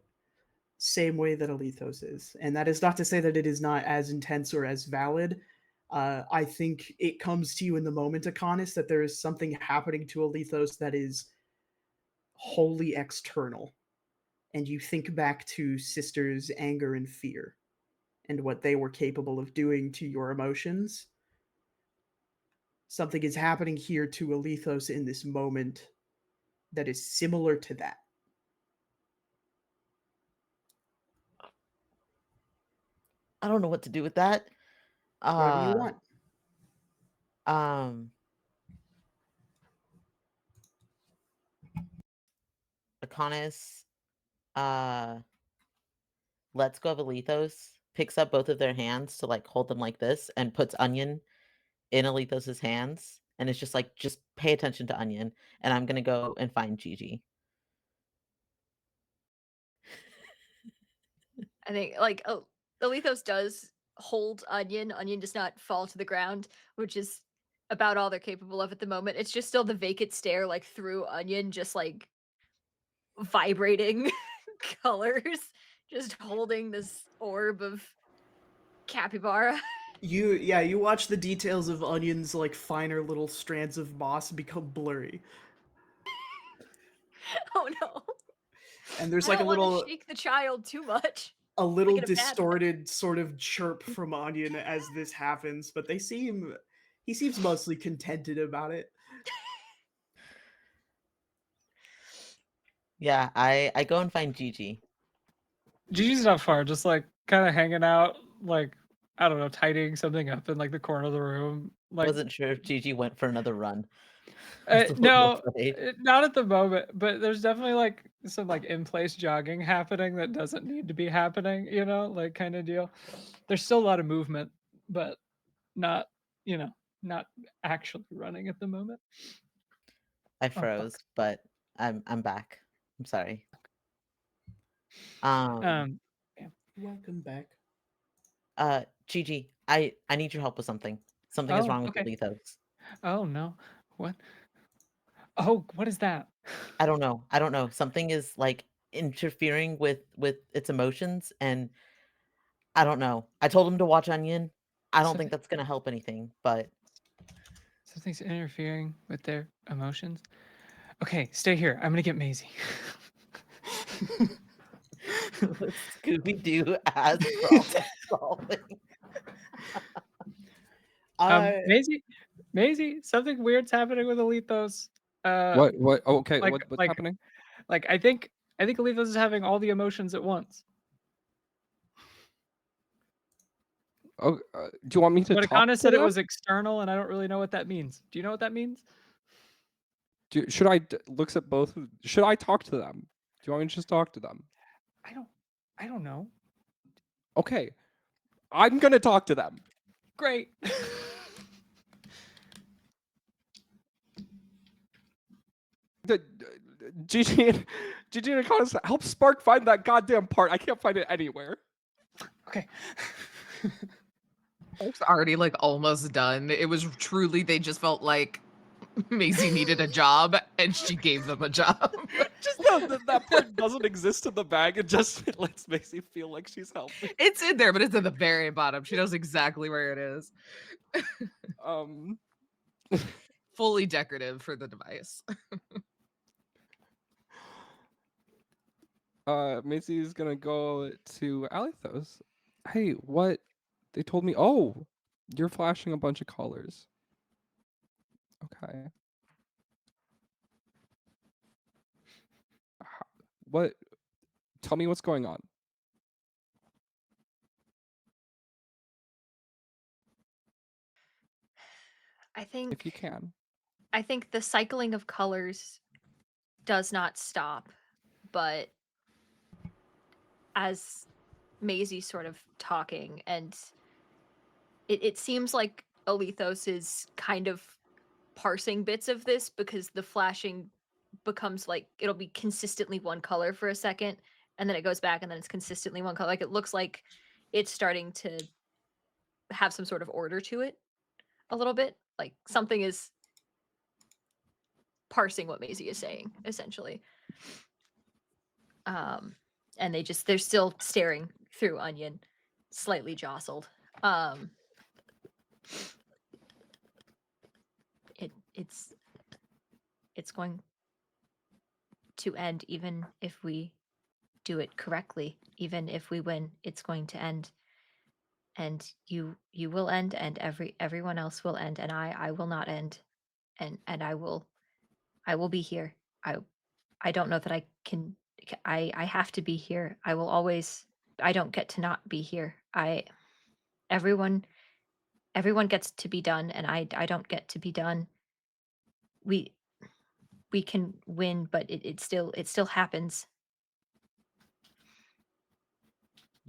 same way that Alethos is. And that is not to say that it is not as intense or as valid. I think it comes to you in the moment, Akonis, that there is something happening to Alethos that is wholly external. And you think back to Sister's anger and fear and what they were capable of doing to your emotions. Something is happening here to Alethos in this moment that is similar to that. I don't know what to do with that. Whatever you want. Akonis lets go of Alethos, picks up both of their hands to like hold them like this, and puts Onion in Alethos's hands, and it's just like, just pay attention to Onion, and I'm gonna go and find Gigi. I think like Alethos does hold Onion. Onion does not fall to the ground, which is about all they're capable of at the moment. It's just still the vacant stare like through Onion, just like vibrating colors, just holding this orb of capybara. You watch the details of Onion's like finer little strands of moss become blurry. Oh no. And there's I like don't want to shake the child too much. a little in a bad way. distorted sort of chirp from Onion as this happens, but he seems mostly contented about it. Yeah, I go and find Gigi. Gigi's not far, just like kind of hanging out, like I don't know, tidying something up in like the corner of the room. Like Wasn't sure if Gigi went for another run. no, not at the moment, but there's definitely like some like in place jogging happening that doesn't need to be happening, you know, like kind of deal. There's still a lot of movement, but not, you know, not actually running at the moment. I fuck. froze, but I'm back. I'm sorry. Yeah. Welcome back. Gigi, I need your help with something. Something is Oh, wrong with okay. Alethos. Oh no. What? Oh, what is that? I don't know. Something is like interfering with its emotions, and I don't know. I told him to watch Onion. I don't think that's gonna help anything, but Something's interfering with their emotions. Okay, stay here. I'm gonna get Maisie. Scooby Doo as problem solving. Maisie, something weird's happening with Alethos. What? Oh, okay, like, what's like, happening? Like, I think Alethos is having all the emotions at once. Oh, do you want me to But talk Akana to said it them? was external, and I don't really know what that means. Do you know what that means? Should I looks at both? Should I talk to them? Do you want me to just talk to them? I don't know. Okay, I'm gonna talk to them. Great. Gigi and Akana help Spark find that goddamn part. I can't find it anywhere. Okay. It's already like almost done. It was truly, they just felt like Maisie needed a job and she gave them a job. Just that part doesn't exist in the bag. It just lets Macy feel like she's helping. It's in there, but it's at the very bottom. She knows exactly where it is. Fully decorative for the device. Macy's gonna go to Alethos. Hey, what? They told me. Oh, you're flashing a bunch of colors. Okay. What? Tell me what's going on. I think If you can. I think the cycling of colors does not stop, but as Maisie sort of talking, and it seems like Alethos is kind of parsing bits of this because the flashing becomes like it'll be consistently one color for a second, and then it goes back, and then it's consistently one color. Like it looks like it's starting to have some sort of order to it a little bit. Like something is parsing what Maisie is saying, essentially. And they're still staring through Onion, slightly jostled. It's going to end, even if we do it correctly. Even if we win, it's going to end. And you will end, and everyone else will end, and I will not end. And I will be here. I don't know that I can. I have to be here. I will always. I don't get to not be here. Everyone gets to be done, and I don't get to be done. We can win, but it still happens.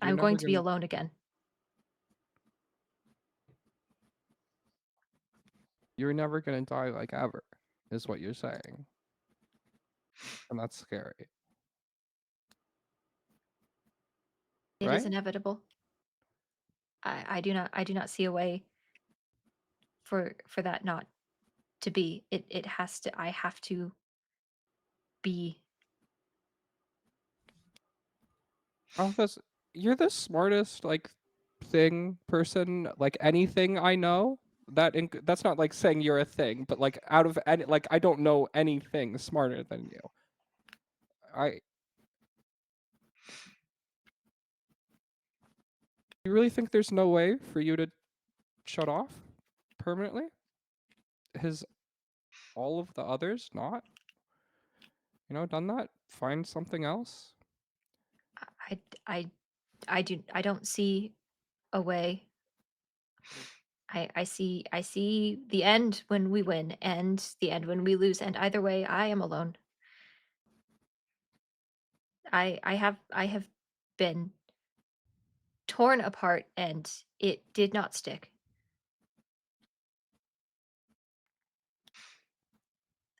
You're I'm never going to be gonna- alone again. You're never gonna die like ever, is what you're saying. And that's scary. It is Right? inevitable. I do not see a way for that not to be. It has to. I have to be. Alphas, you're the smartest like person, like anything I know. That's not like saying you're a thing, but like out of any, like I don't know anything smarter than you. You really think there's no way for you to shut off permanently? Has all of the others not, done that? Find something else? I don't see a way. I see the end when we win and the end when we lose, and either way I am alone. I have been torn apart, and it did not stick.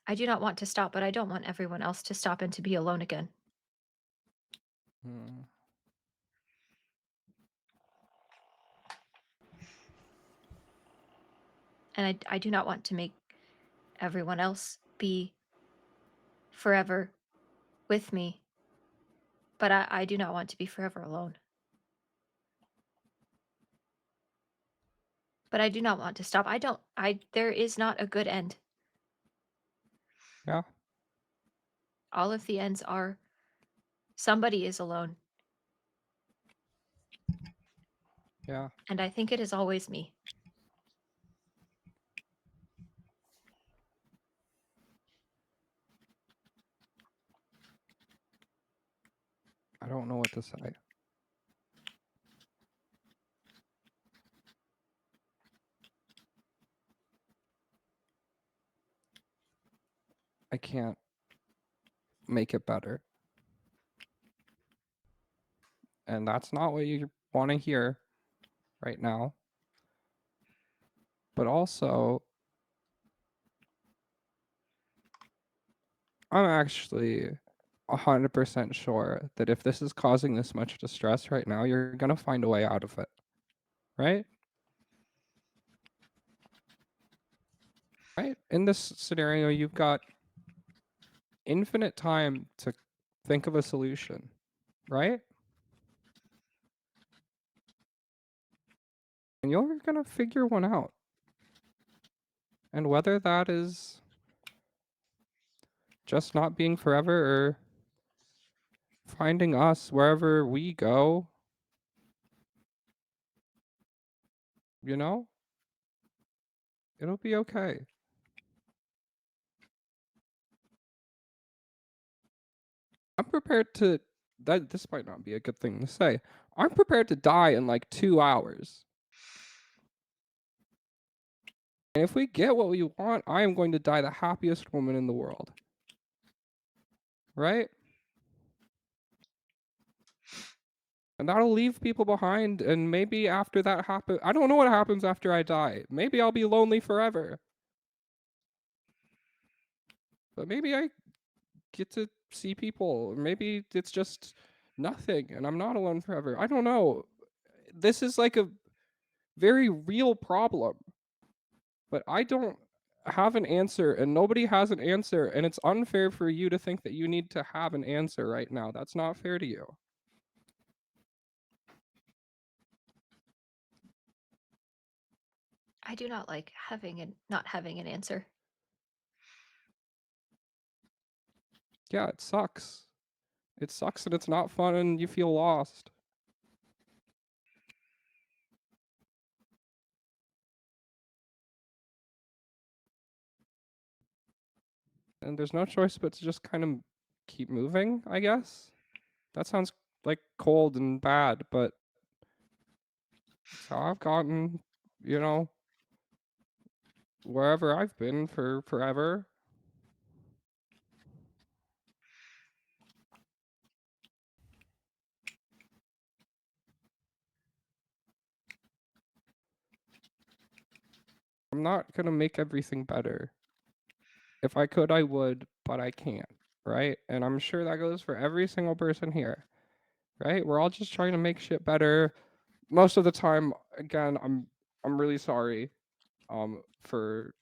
I do not want to stop, but I don't want everyone else to stop and to be alone again. Hmm. And I do not want to make everyone else be forever with me. But I do not want to be forever alone. But I do not want to stop. There is not a good end. Yeah. All of the ends are somebody is alone. Yeah. And I think it is always me. I don't know what to say. I can't make it better. And that's not what you want to hear right now. But also, I'm actually 100% sure that if this is causing this much distress right now, you're going to find a way out of it. Right? Right? In this scenario, you've got infinite time to think of a solution. Right? And you're going to figure one out. And whether that is just not being forever or finding us wherever we go, it'll be okay. I'm prepared to this might not be a good thing to say. I'm prepared to die in like 2 hours. And if we get what we want, I am going to die the happiest woman in the world. Right? And that'll leave people behind, and maybe after that happens, I don't know what happens after I die. Maybe I'll be lonely forever. But maybe I get to see people. Maybe it's just nothing and I'm not alone forever. I don't know. This is like a very real problem. But I don't have an answer and nobody has an answer, and it's unfair for you to think that you need to have an answer right now. That's not fair to you. I do not like not having an answer. Yeah, it sucks. It sucks and it's not fun and you feel lost. And there's no choice but to just kind of keep moving, I guess. That sounds like cold and bad, but it's how I've gotten, you know, wherever I've been for forever. I'm not gonna make everything better. If I could, I would, but I can't, right? And I'm sure that goes for every single person here, right? We're all just trying to make shit better. Most of the time, again, I'm really sorry, for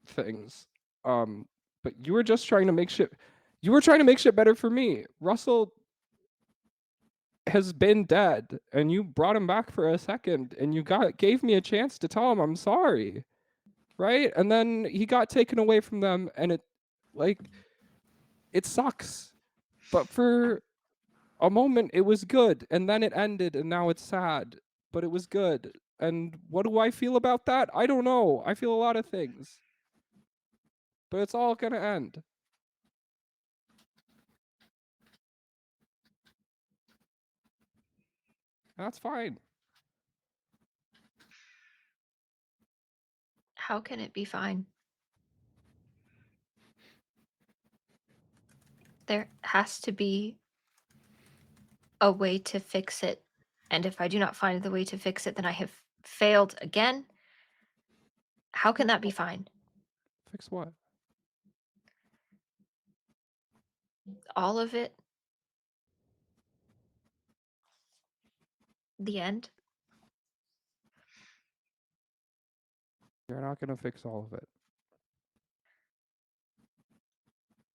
things. But you were just trying to make shit. You were trying to make shit better for me. Russell has been dead, and you brought him back for a second, and you gave me a chance to tell him I'm sorry, right? And then he got taken away from them, and it sucks. But for a moment, it was good, and then it ended, and now it's sad. But it was good. And what do I feel about that? I don't know. I feel a lot of things. But it's all gonna end. That's fine. How can it be fine? There has to be a way to fix it. And if I do not find the way to fix it, then I have failed again. How can that be fine? Fix what? All of it? The end? You're not gonna fix all of it.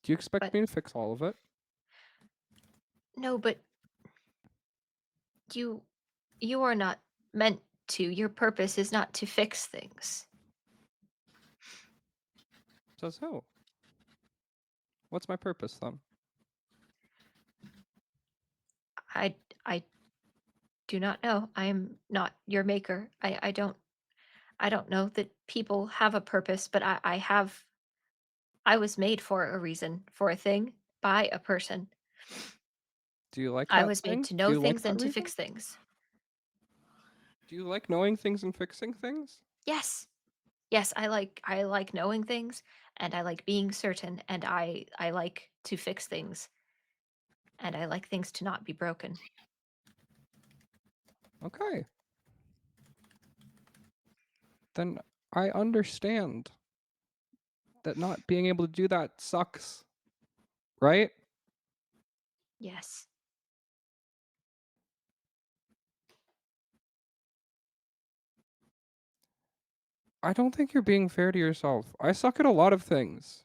Do you expect But- me to fix all of it? No, but you are not meant to. Your purpose is not to fix things. Says who? What's my purpose then? I do not know. I am not your maker. I don't know that people have a purpose, but I was made for a reason, for a thing, by a person. Do you like I that was thing? made to Do know you like things that and to reason? fix things. Do you like knowing things and fixing things? Yes. Yes, I like knowing things, and I like being certain, and I like to fix things, and I like things to not be broken. Okay. Then I understand that not being able to do that sucks. Right? Yes. I don't think you're being fair to yourself. I suck at a lot of things.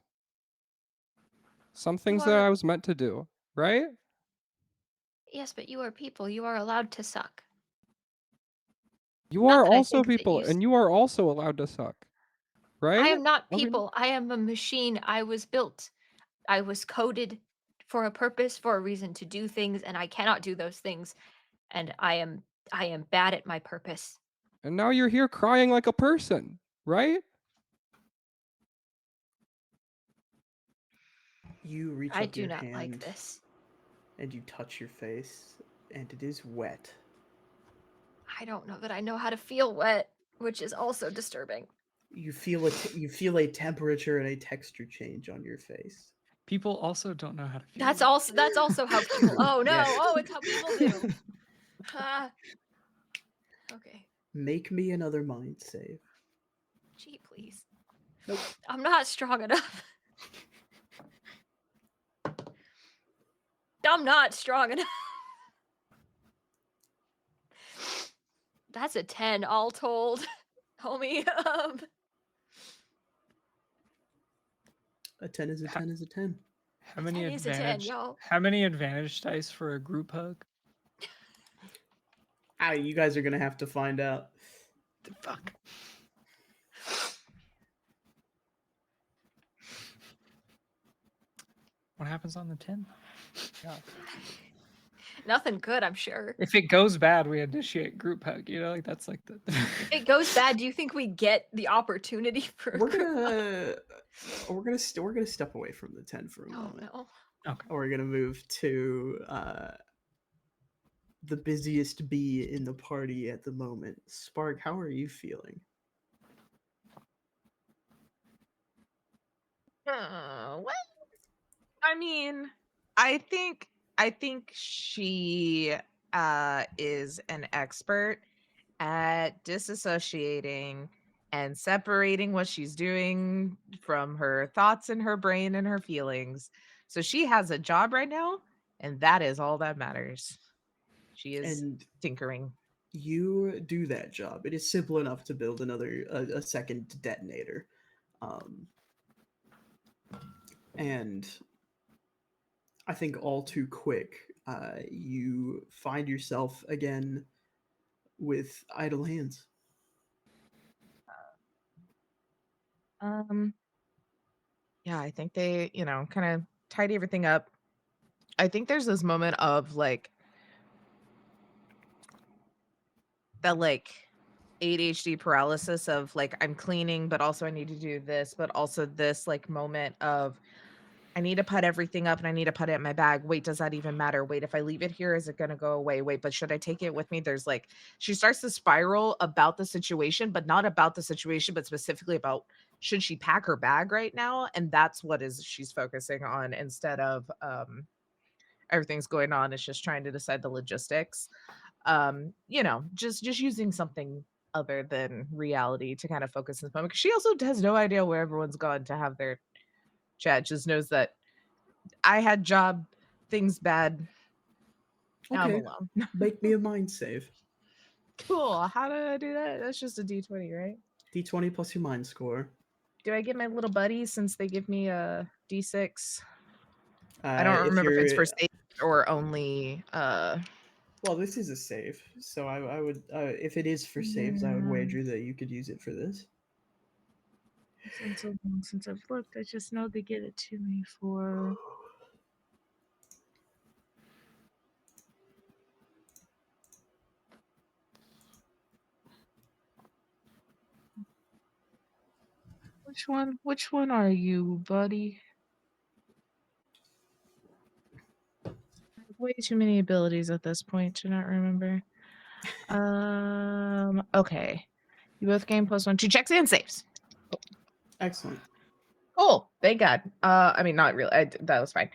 Some things that are- I was meant to do, right? Yes, but you are people. You are allowed to suck. You Not are that I also think that people, you and you are also allowed to suck, right? I am not I mean- people. I am a machine. I was built. I was coded for a purpose, for a reason to do things, and I cannot do those things. And I am bad at my purpose. And now you're here crying like a person, right? You reach I up do your not hand like this. and you touch your face, and it is wet. I don't know that I know how to feel wet, which is also disturbing. You feel you feel a temperature and a texture change on your face. People also don't know how to feel. That's also how people. Oh no! Yes. Oh, it's how people do. Ah. Okay. Make me another mind save. Gee, please. Nope. I'm not strong enough. I'm not strong enough. That's a 10 all told, homie. A 10 is a 10 is a 10. How many 10 is a 10, advantage? y'all. How many advantage dice for a group hug? You guys are gonna have to find out. The fuck. What happens on the 10? Yeah. Nothing good, I'm sure. If it goes bad, we initiate group hug. You know, like that's like the. If it goes bad, do you think we get the opportunity for a We're group hug? gonna step away from the 10 for a Oh moment. no. Okay. We're gonna move to the busiest bee in the party at the moment. Spark, how are you feeling? What? I mean, I think she is an expert at disassociating and separating what she's doing from her thoughts and her brain and her feelings. So she has a job right now, and that is all that matters. She is And tinkering. you do that job. It is simple enough to build a second detonator. And I think all too quick, you find yourself again with idle hands. Um, yeah, I think they, kind of tidy everything up. I think there's this moment of like that ADHD paralysis of like I'm cleaning, but also I need to do this, but also this like moment of I need to put everything up and I need to put it in my bag. Wait, does that even matter? Wait, if I leave it here, is it going to go away? Wait, but should I take it with me? There's like, she starts to spiral about the situation, but not about the situation, but specifically about should she pack her bag right now? And that's what she's focusing on instead of everything's going on. It's just trying to decide the logistics. Just using something other than reality to kind of focus in this moment. 'Cause she also has no idea where everyone's gone to have their chat, just knows that I had job, things bad. Now I'm Okay, alone. make me a mind save. Cool. How do I do that? That's just a D20, right? D20 plus your mind score. Do I get my little buddies since they give me a D6? I don't If remember if it's you're for save or only Well, this is a save, so I would if it is for saves, I would wager that you could use it for this. It's been so long since I've looked. I just know they get it to me for which one are you, buddy? I have way too many abilities at this point to not remember. Okay. You both gain +1 2 checks and saves. Excellent. Cool. Thank God. I mean, not really. That was fine.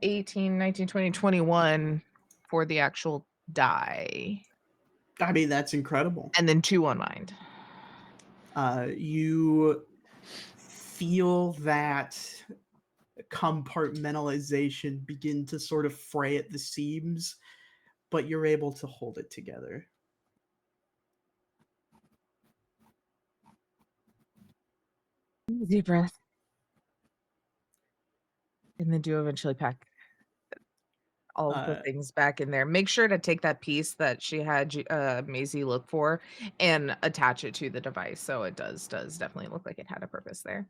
18, 19, 20, 21 for the actual die. I mean, that's incredible. And then 2 on mind. You feel that compartmentalization begin to sort of fray at the seams, but you're able to hold it together. Deep breath. And then do eventually pack all of the things back in there. Make sure to take that piece that she had Maisie look for and attach it to the device. So it does definitely look like it had a purpose there.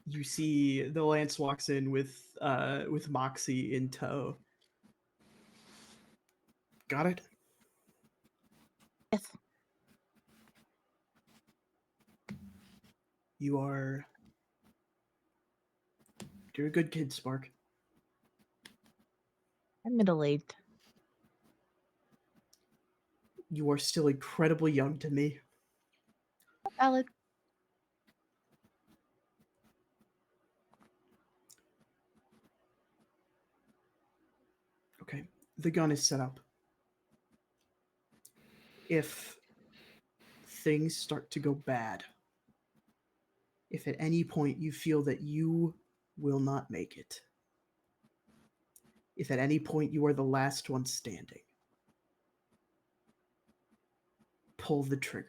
You see the Lance walks in with Moxie in tow. Got it? Yes. You're a good kid, Spark. I'm middle-aged. You are still incredibly young to me. Valid. Okay, the gun is set up. if things start to go bad, if at any point you feel that you will not make it, if at any point you are the last one standing, pull the trigger.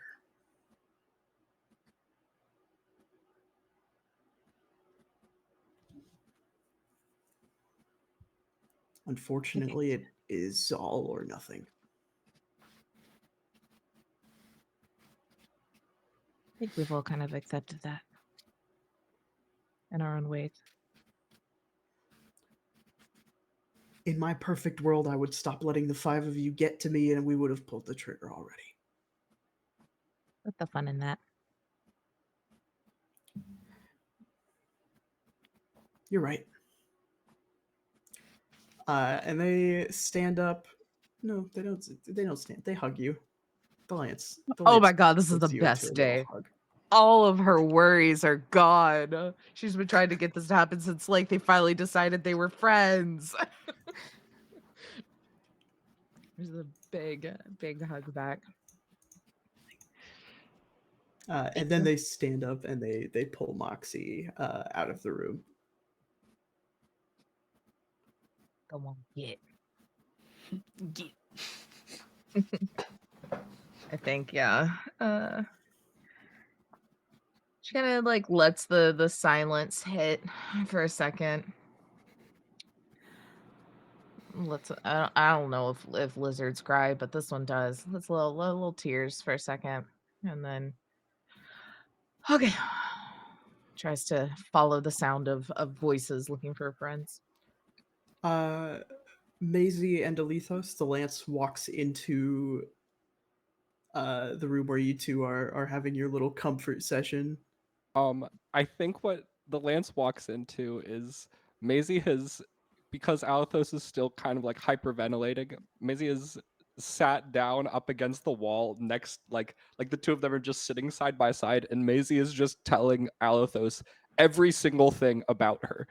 Unfortunately, it is all or nothing. I think we've all kind of accepted that in our own ways. In my perfect world, I would stop letting the five of you get to me and we would have pulled the trigger already. What's the fun in that? You're right. And they stand up. No, they don't. They don't stand. They hug you. The Lance. Oh my god, this is the puts you into a best little day. hug. All of her worries are gone. She's been trying to get this to happen since like they finally decided they were friends. There's a big hug back. And then they stand up and they pull Moxie out of the room. Come on, get. I think, yeah. She kind of like lets the silence hit for a second. I don't know if lizards cry, but this one does. Let's little tears for a second, and then okay, tries to follow the sound of voices looking for friends. Maisie and Alethos, the Lance walks into the room where you two are having your little comfort session. I think what the Lance walks into is Maisie has, because Alethos is still kind of like hyperventilating, Maisie has sat down up against the wall next, like the two of them are just sitting side by side, and Maisie is just telling Alethos every single thing about her.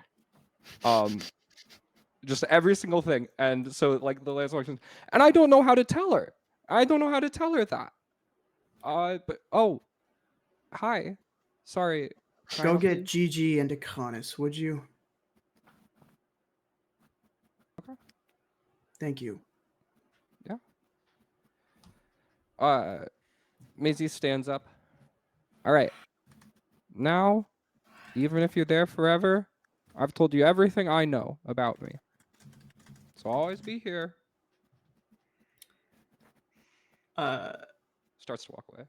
Just every single thing. And so like the Lance walks in, and I don't know how to tell her. I don't know how to tell her that. But oh, hi. Sorry. Can I Go help get you? Gigi and Akonis, would you? Okay. Thank you. Maisie stands up. All right. Now, even if you're there forever, I've told you everything I know about me. So I'll always be here. Starts to walk away.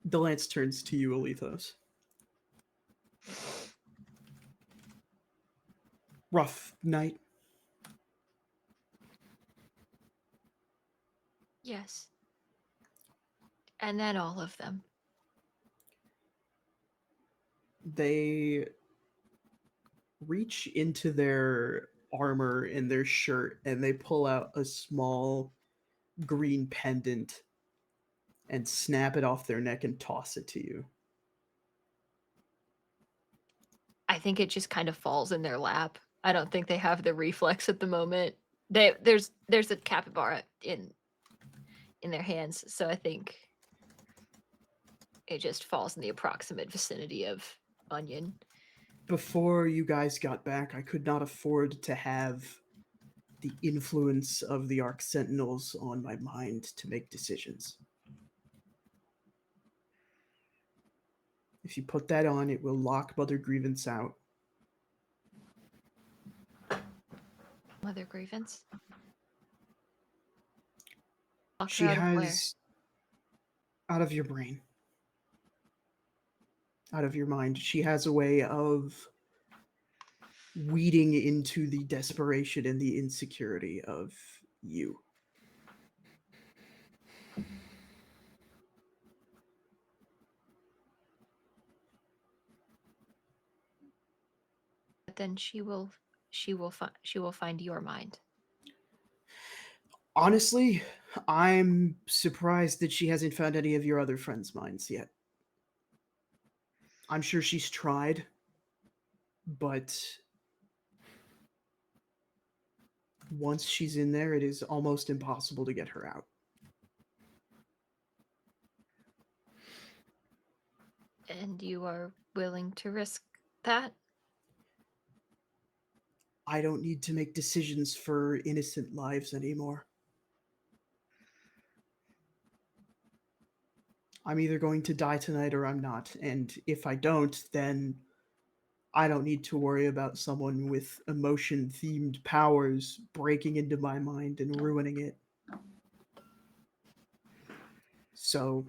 The Lance turns to you, Alethos. Rough night. Yes. And then all of them. They reach into their armor and their shirt and they pull out a small green pendant and snap it off their neck and toss it to you. I think it just kind of falls in their lap. I don't think they have the reflex at the moment. There's a capybara in their hands, so I think it just falls in the approximate vicinity of Onion. Before you guys got back, I could not afford to have the influence of the Arc Sentinels on my mind to make decisions. If you put that on, it will lock Mother Grievance out. Mother Grievance? Lock She her out of where? has out of your brain, out of your mind. She has a way of weeding into the desperation and the insecurity of you. But then she will find your mind. Honestly, I'm surprised that she hasn't found any of your other friends' minds yet. I'm sure she's tried, but once she's in there, it is almost impossible to get her out. And you are willing to risk that? I don't need to make decisions for innocent lives anymore. I'm either going to die tonight or I'm not. And if I don't, then I don't need to worry about someone with emotion-themed powers breaking into my mind and ruining it. So,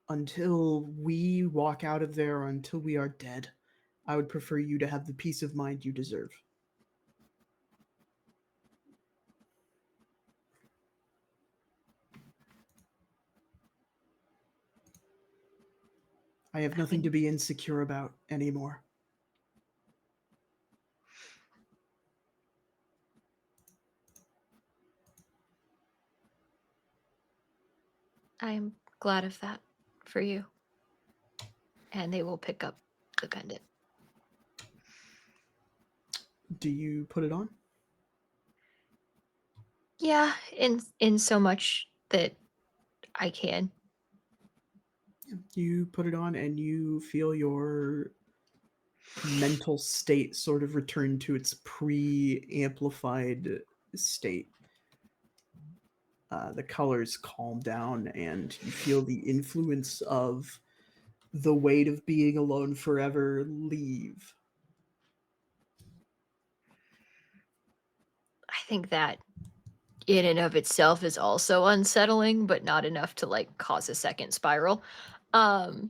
until we walk out of there or until we are dead, I would prefer you to have the peace of mind you deserve. I have nothing to be insecure about anymore. I am glad of that for you. And they will pick up the pendant. Do you put it on? Yeah, in so much that I can. You put it on and you feel your mental state sort of return to its pre-amplified state. The colors calm down and you feel the influence of the weight of being alone forever leave. I think that in and of itself is also unsettling, but not enough to like cause a second spiral. And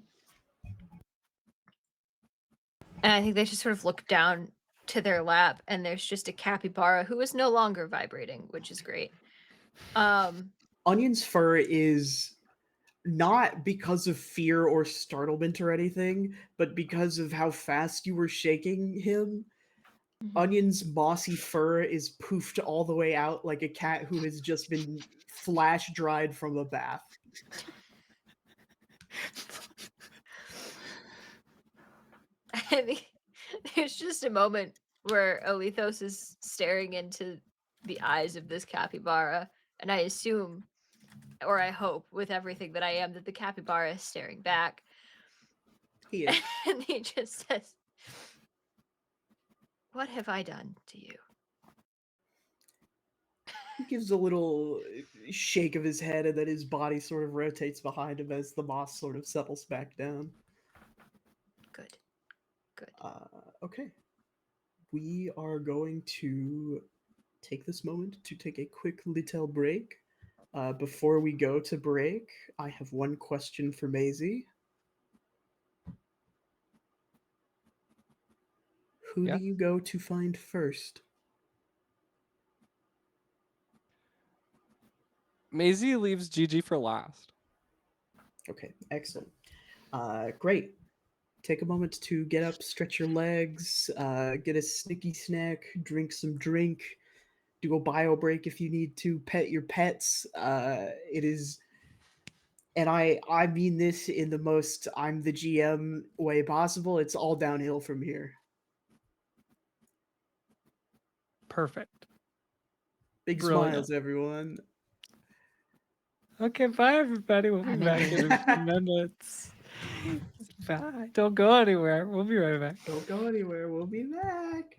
I think they just sort of look down to their lap and there's just a capybara who is no longer vibrating, which is great. Onion's fur is not because of fear or startlement or anything, but because of how fast you were shaking him. Onion's mossy fur is poofed all the way out like a cat who has just been flash dried from a bath. I mean, there's just a moment where Alethos is staring into the eyes of this capybara, and I assume, or I hope, with everything that I am, that the capybara is staring back. He is. And he just says, "What have I done to you?" He gives a little shake of his head, and then his body sort of rotates behind him as the moss sort of settles back down. Good. Good. Okay. We are going to take this moment to take a quick little break. Before we go to break, I have one question for Maisie. Who Yeah. do you go to find first? Maisie leaves Gigi for last. Okay, excellent. Great. Take a moment to get up, stretch your legs, get a snicky snack, drink some drink, do a bio break if you need to, pet your pets. It is, and I mean this in the most I'm the GM way possible. It's all downhill from here. Perfect. Big Brilliant. smiles, everyone. Okay, bye everybody. We'll be back in a few minutes. Bye. Don't go anywhere. We'll be right back. Don't go anywhere. We'll be back.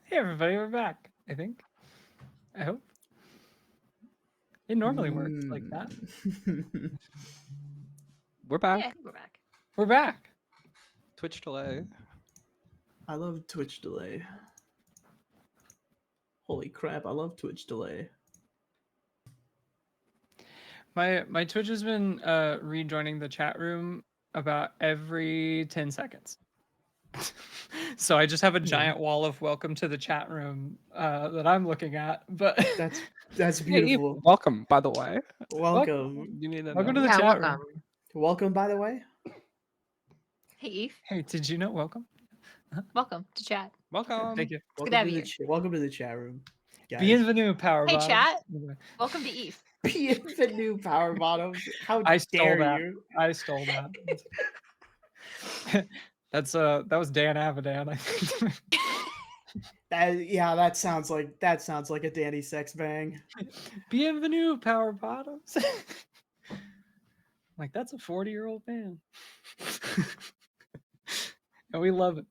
Hey everybody, we're back. I think. I hope. It normally works like that. We're Yeah, back. I think we're back. We're back. Twitch delay. I love Twitch delay. Holy crap, I love Twitch delay. My Twitch has been rejoining the chat room about every 10 seconds. So I just have a giant wall of welcome to the chat room that I'm looking at. But That's Hey, Eve, beautiful. welcome, by the way. Welcome. You need to welcome to know. the Yeah, chat welcome. room. Welcome, by the way. Hey, Eve. Hey, did you know welcome? Welcome to chat. Welcome. Thank you. It's good to have you. Welcome to the chat room, guys. Bienvenue, Power Hey, Bottoms. chat. Welcome to Eve. Bienvenue, Power Bottoms. How I stole dare that. you? I stole that. That was Dan Avidan, I think. That sounds like a Danny Sex bang. Bienvenue, Power Bottoms. Like, that's a 40-year-old man. And we love it.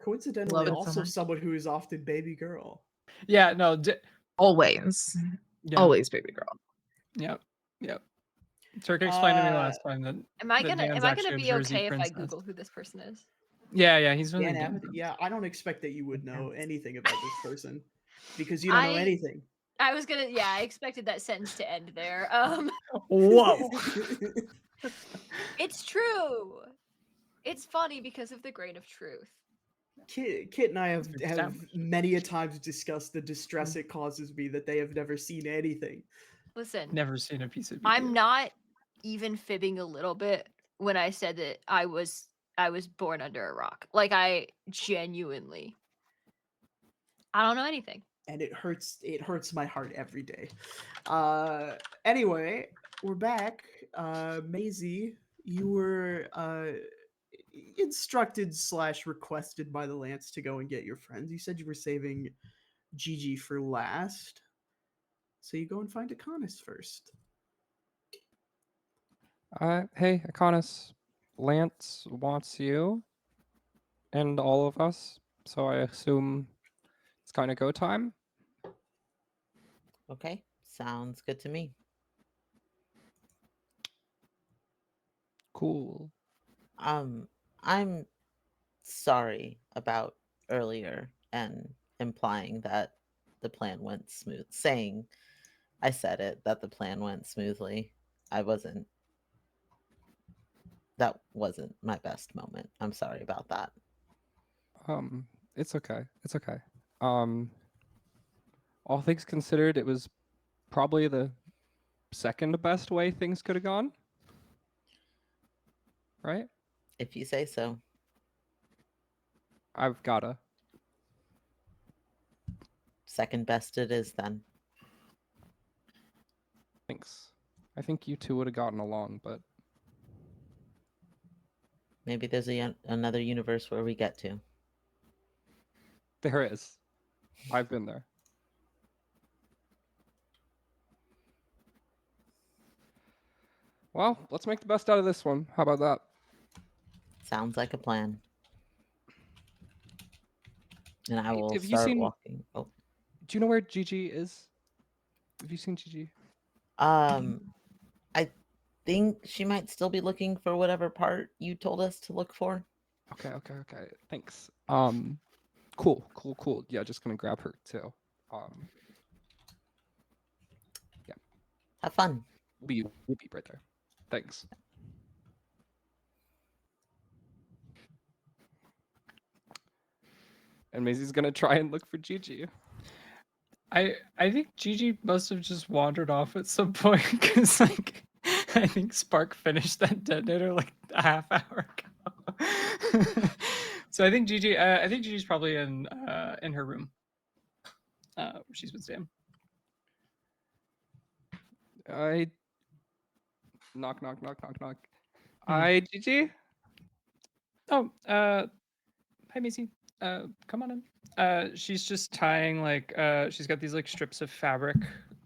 Coincidentally, Love it so also much. someone who is often baby girl. Yeah, no, Always. yeah, Always baby girl. yep. Turk explained to me last time that Am I that gonna Dan's Am I actually gonna a be Jersey okay if I princess. Google who this person is? Yeah, he's from Dan the Game Abbott, Grumps. yeah, I don't expect that you would know anything about this person because you don't know anything. I was gonna. Yeah, I expected that sentence to end there. Whoa. It's true. It's funny because of the grain of truth. Kit and I have established. many a times discussed the distress it causes me that they have never seen anything. Listen, Never seen a piece of I'm media. not even fibbing a little bit when I said that I was born under a rock. Like, I genuinely, I don't know anything. And it hurts my heart every day. Anyway, we're back. Maisie, you were instructed / requested by the Lance to go and get your friends. You said you were saving Gigi for last. So you go and find Akonis first. Hey, Akonis. Lance wants you and all of us, so I assume it's kind of go time. Okay, sounds good to me. Cool. I'm sorry about earlier and implying that the plan went smooth. Saying I said it that the plan went smoothly. That wasn't my best moment. I'm sorry about that. It's okay. It's okay. All things considered, it was probably the second best way things could have gone. Right? If you say so. I've gotta. Second best it is then. Thanks. I think you two would have gotten along, but Maybe there's another universe where we get to. there is. I've been there. Well, let's make the best out of this one. How about that? Sounds like a plan. And I will Have you start seen- walking. Oh. Do you know where Gigi is? Have you seen Gigi? I think she might still be looking for whatever part you told us to look for. Okay. Thanks. Cool. Yeah, just gonna grab her too. Yeah. Have fun. We'll be right there. Thanks. And Maisie's gonna try and look for Gigi. I think Gigi must have just wandered off at some point because, like, I think Spark finished that detonator like a half hour ago. So I think Gigi's probably in her room, where she's been staying. I knock, knock, knock, knock, knock. Hmm. Gigi. Oh, hi Macy. Come on in. She's just tying like she's got these like strips of fabric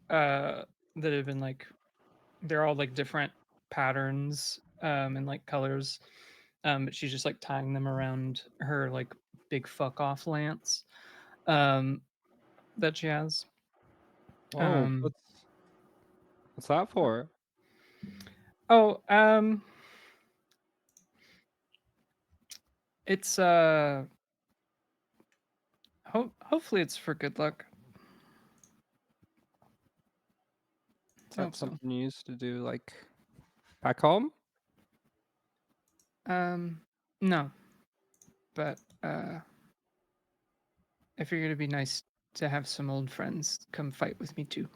that have been like they're all like different patterns and like colors. But she's just like tying them around her like big fuck off lance that she has. Oh, Um what's that for? oh, it's hopefully it's for good luck. Is I that hope so. something you used to do like back home? No, but I figured it'd be nice to have some old friends come fight with me too.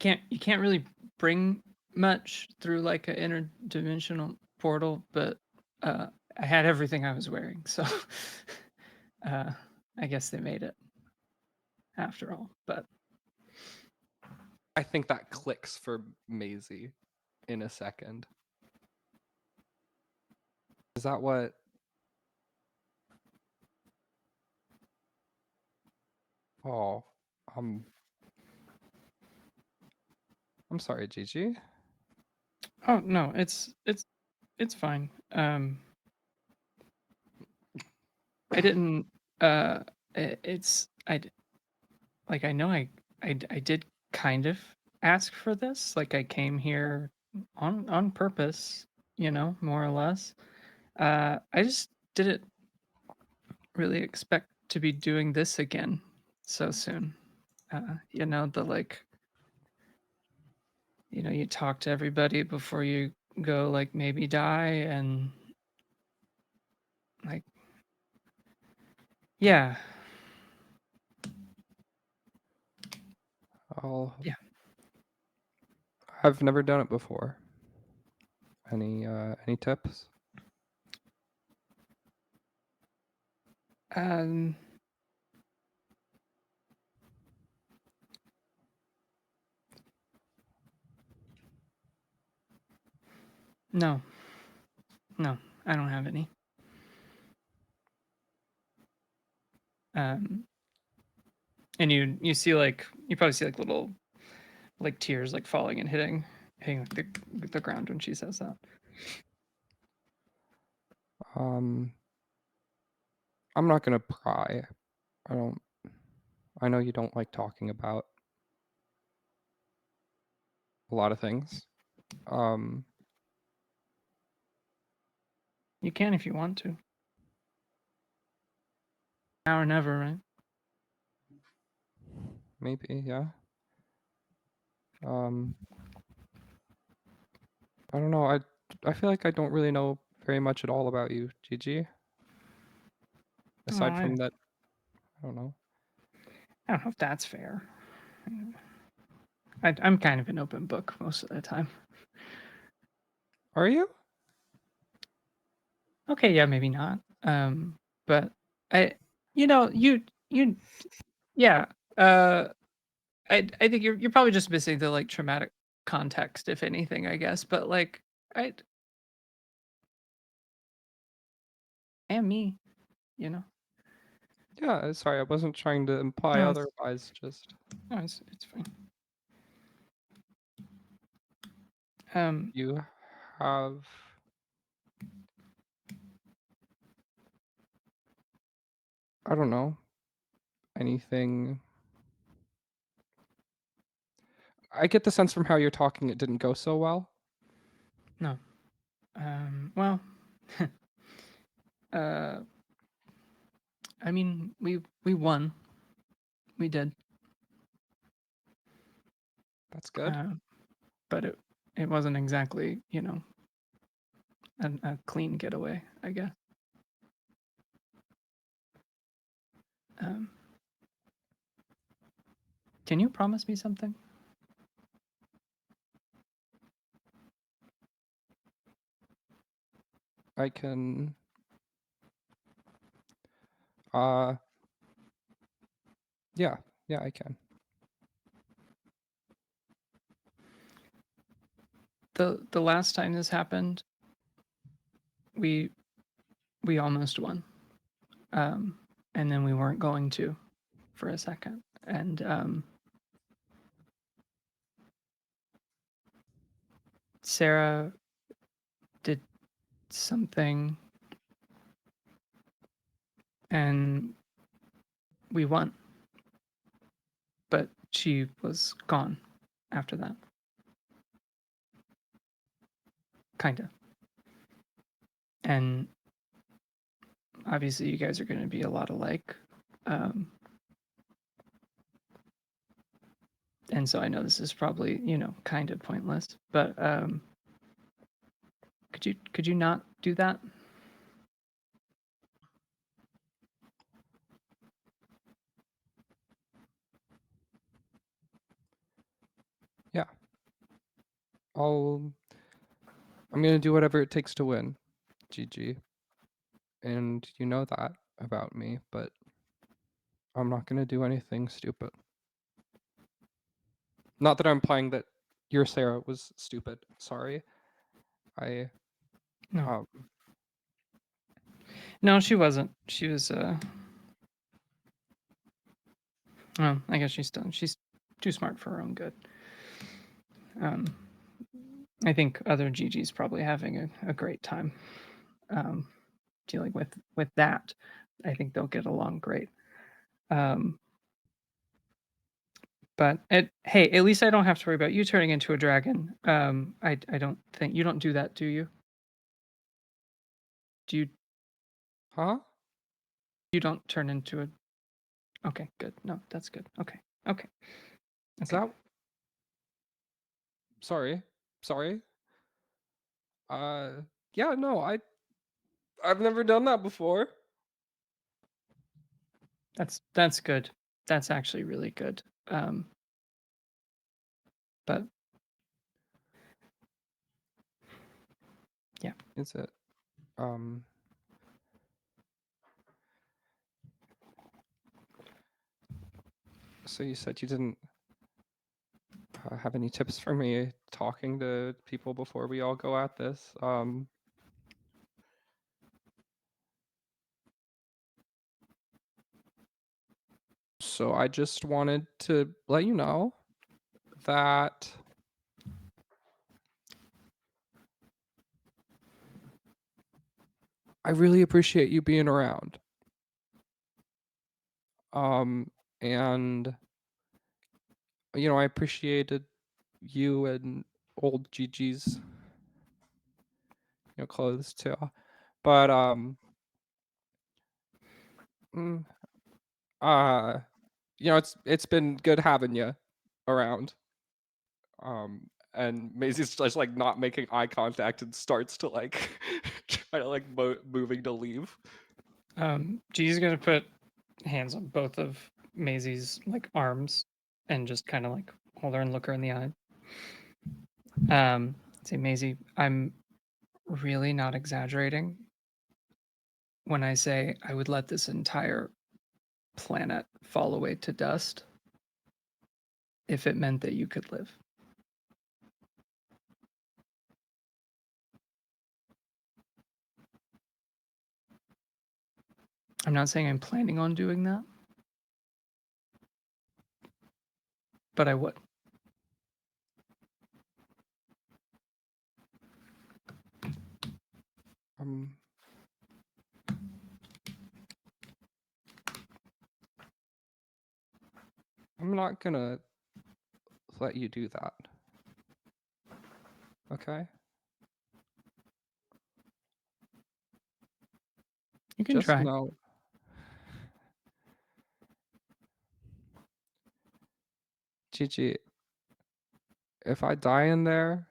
You can't really bring much through like an interdimensional portal, but I had everything I was wearing, so uh, I guess they made it after all. But I think that clicks for Maisie in a second. Is that what? Oh, um, I'm sorry, Gigi. oh no, it's fine. I didn't. It's like I know I did kind of ask for this. Like I came here on purpose, more or less. I just didn't really expect to be doing this again so soon. The like, you talk to everybody before you go, like maybe die, and like, yeah, I'll. yeah. I've never done it before. Any tips? Um, no, no, I don't have any. Um, and you see like you probably see like little like tears like falling and hitting like the ground when she says that. Um, I'm not gonna pry. I don't. I know you don't like talking about a lot of things. Um, You can if you want to. Now or never, right? maybe, yeah. Um, I don't know. I feel like I don't really know very much at all about you, Gigi. Oh, Aside from that, I don't know. I don't know if that's fair. I'm kind of an open book most of the time. Are you? Okay, yeah, maybe not. But I, you, yeah. I think you're probably just missing the like traumatic context, if anything, I guess. But like, I am me, you know. Yeah. Sorry, I wasn't trying to imply No, otherwise. Just no, it's fine. Um, you have. I don't know anything. I get the sense from how you're talking it didn't go so well. no. Well, uh, I mean, we won. We did. That's good. But it wasn't exactly, a clean getaway, I guess. Um, can you promise me something? I can. Yeah, I can. The last time this happened, we almost won. And then we weren't going to for a second. And Sarah did something and we won. But she was gone after that. Kinda. And obviously you guys are going to be a lot alike. And so I know this is probably, kind of pointless, but could you not do that? Yeah. I'm gonna do whatever it takes to win, GG. And you know that about me, but I'm not gonna do anything stupid. Not that I'm implying that your Sarah was stupid. Sorry. No. No, she wasn't. She was oh, I guess she's too smart for her own good. I think other Gigi's probably having a great time dealing with that. I think they'll get along great. But hey, at least I don't have to worry about you turning into a dragon. I don't think you don't do that, do you? Do you? Huh? You don't turn into a. Okay, good. No, that's good. Okay. Is that? Sorry. Yeah, no, I've never done that before. That's good. That's actually really good. But yeah. Is it? So you said you didn't have any tips for me talking to people before we all go at this. So I just wanted to let you know that I really appreciate you being around. And I appreciated you and old Gigi's clothes too. But it's been good having you around. And Maisie's just like not making eye contact and starts to like try to like moving to leave. Gigi's gonna put hands on both of Maisie's like arms and just kind of like hold her and look her in the eye. Say, Maisie, I'm really not exaggerating when I say I would let this entire planet fall away to dust if it meant that you could live. I'm not saying I'm planning on doing that, but I would. I'm not gonna let you do that. Okay? You can Just try. know. Gigi, if I die in there,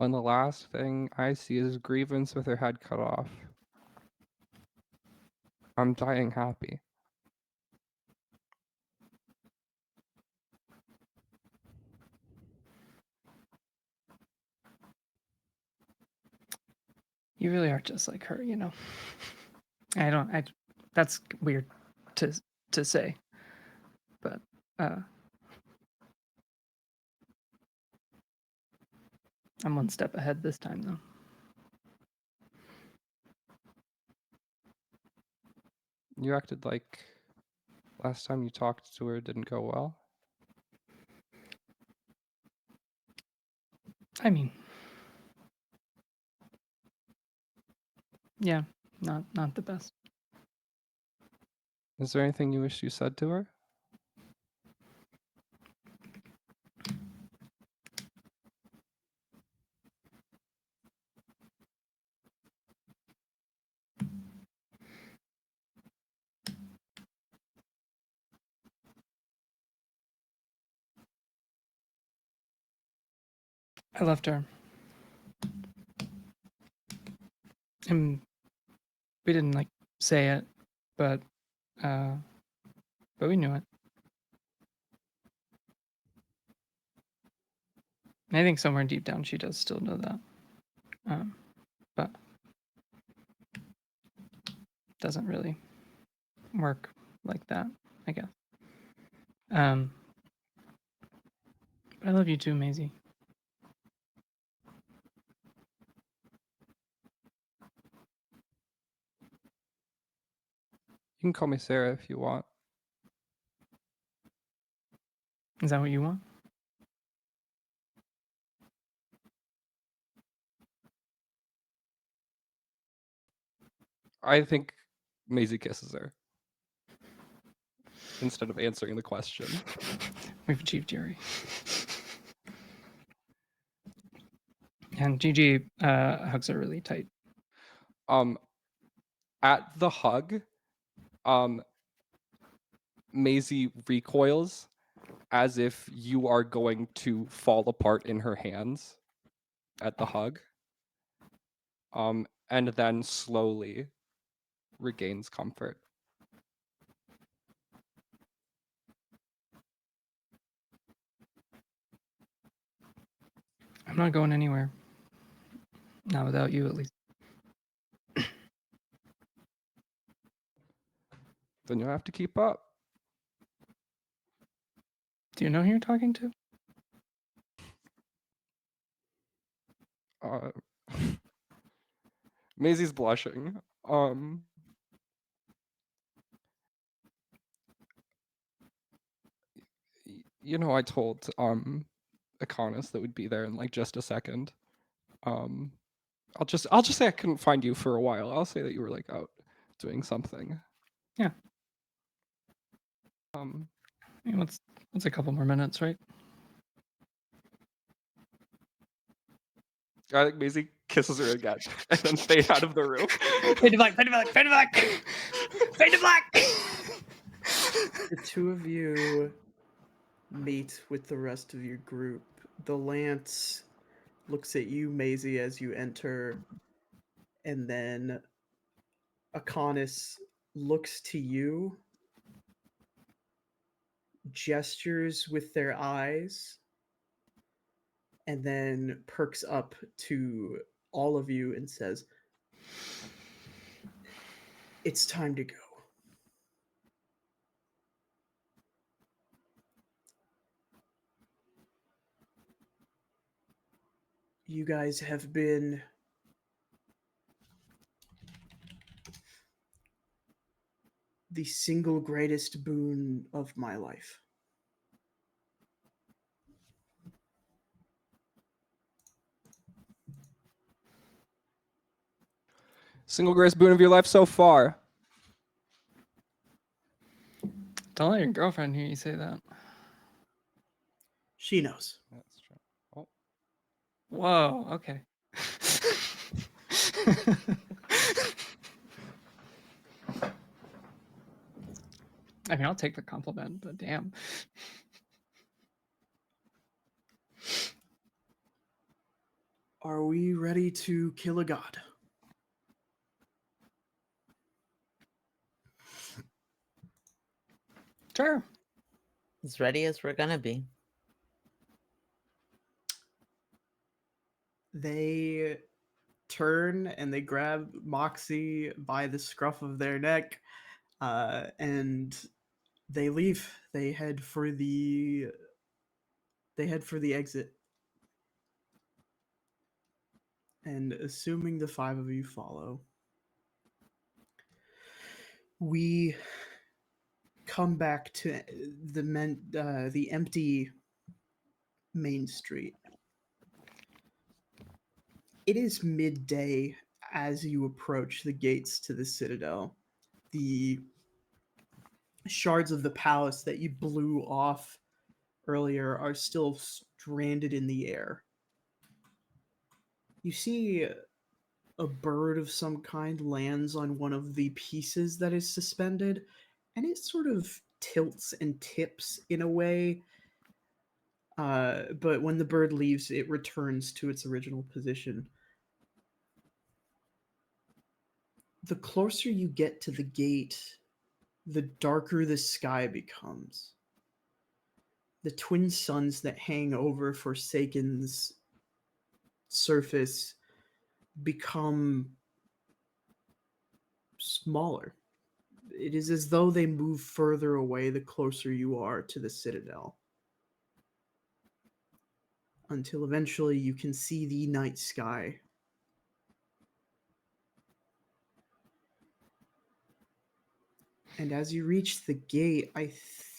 and the last thing I see is Grievance with her head cut off, I'm dying happy. You really are just like her, you know. That's weird to say. But I'm one step ahead this time though. You acted like last time you talked to her didn't go well. I mean, yeah, not the best. Is there anything you wish you said to her? I left her. And we didn't like say it, but we knew it. And I think somewhere deep down she does still know that. But doesn't really work like that, I guess. But I love you too, Maisie. You can call me Sarah if you want. Is that what you want? I think Maisie kisses her instead of answering the question. We've achieved Yuri. And Gigi hugs her really tight. At the hug, Maisie recoils as if you are going to fall apart in her hands at the hug. And then slowly regains comfort. I'm not going anywhere. Not without you, at least. Then you'll have to keep up. Do you know who you're talking to? Maisie's blushing. You know, I told Akonis that we'd be there in like just a second. I'll just say I couldn't find you for a while. I'll say that you were like out doing something. Yeah. I mean, what's a couple more minutes, right? I think Maisie kisses her again and then fade out of the room. Fade to black, fade to black, fade to black, fade to black. The two of you meet with the rest of your group. The Lance looks at you, Maisie, as you enter, and then Akonis looks to you, gestures with their eyes, and then perks up to all of you and says, "It's time to go." You guys have been the single greatest boon of my life. Single greatest boon of your life so far. Don't let your girlfriend hear you say that. She knows. That's true. Oh. Whoa, okay. I mean, I'll take the compliment, but damn. Are we ready to kill a god? Sure. As ready as we're gonna be. They turn and they grab Moxie by the scruff of their neck, and they leave. They head for the exit. And assuming the 5 of you follow, we come back to the empty main street. It is midday as you approach the gates to the Citadel. The shards of the palace that you blew off earlier are still stranded in the air. You see a bird of some kind lands on one of the pieces that is suspended, and it sort of tilts and tips in a way. But when the bird leaves, it returns to its original position. The closer you get to the gate, the darker the sky becomes. The twin suns that hang over Forsaken's surface become smaller. It is as though they move further away the closer you are to the Citadel. Until eventually you can see the night sky. And as you reach the gate, I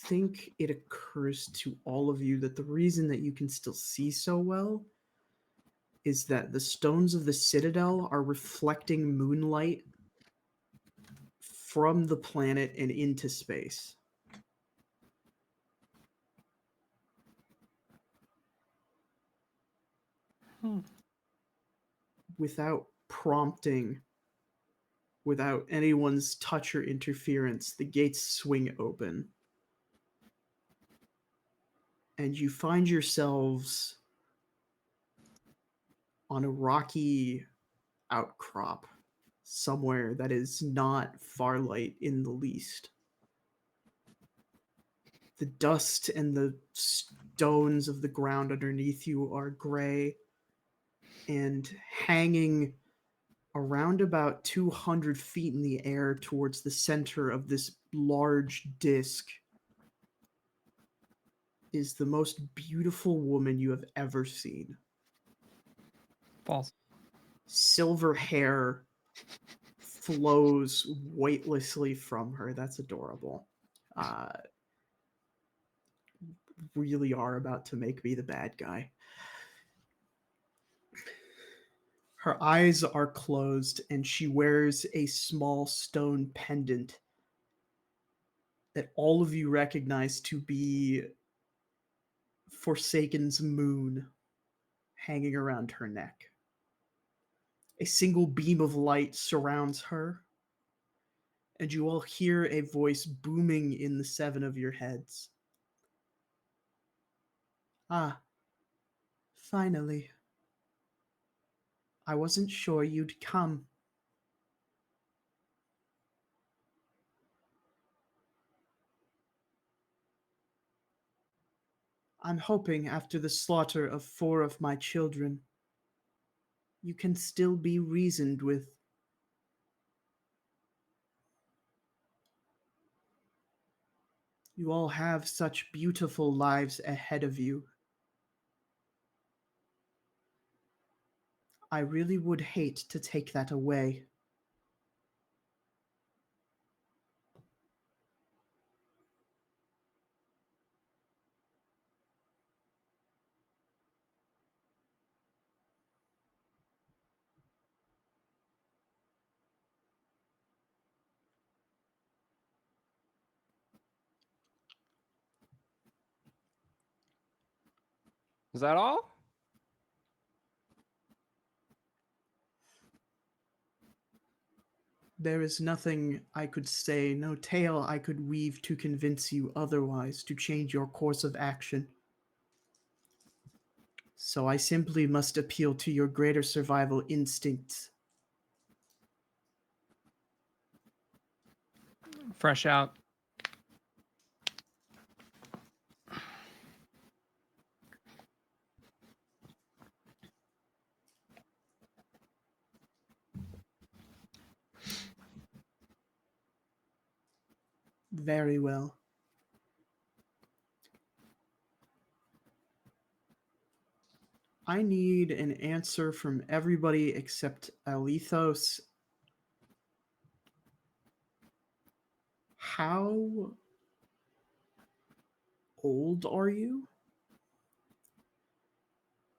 think it occurs to all of you that the reason that you can still see so well is that the stones of the Citadel are reflecting moonlight from the planet and into space. Without prompting, without anyone's touch or interference, the gates swing open. And you find yourselves on a rocky outcrop somewhere that is not Farlight in the least. The dust and the stones of the ground underneath you are gray, and hanging around about 200 feet in the air towards the center of this large disc is the most beautiful woman you have ever seen. False. Silver hair flows weightlessly from her. That's adorable. Really are about to make me the bad guy. Her eyes are closed and she wears a small stone pendant that all of you recognize to be Forsaken's moon hanging around her neck. A single beam of light surrounds her, and you all hear a voice booming in the 7 of your heads. Ah, finally. I wasn't sure you'd come. I'm hoping after the slaughter of 4 of my children, you can still be reasoned with. You all have such beautiful lives ahead of you. I really would hate to take that away. Is that all? There is nothing I could say, no tale I could weave to convince you otherwise to change your course of action. So I simply must appeal to your greater survival instincts. Fresh out. Very well. I need an answer from everybody except Alethos. How old are you?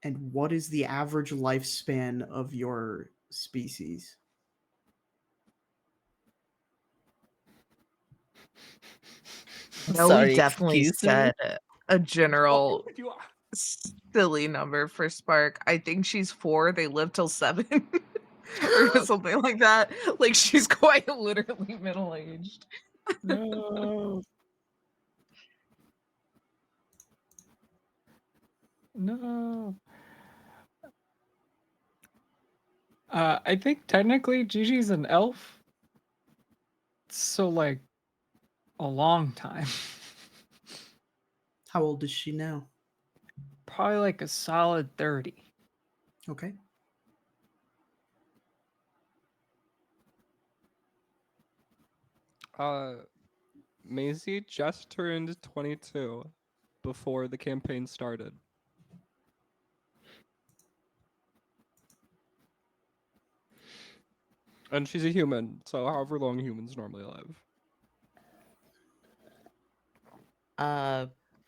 And what is the average lifespan of your species? No, we Sorry, definitely excuse me? said a general What you silly number for Spark. I think she's 4. They live till 7. Or something like that. Like she's quite literally middle aged. No. No. I think technically Gigi's an elf. So like a long time. How old is she now? Probably like a solid 30. Okay. Maisie just turned 22 before the campaign started. And she's a human, so however long humans normally live.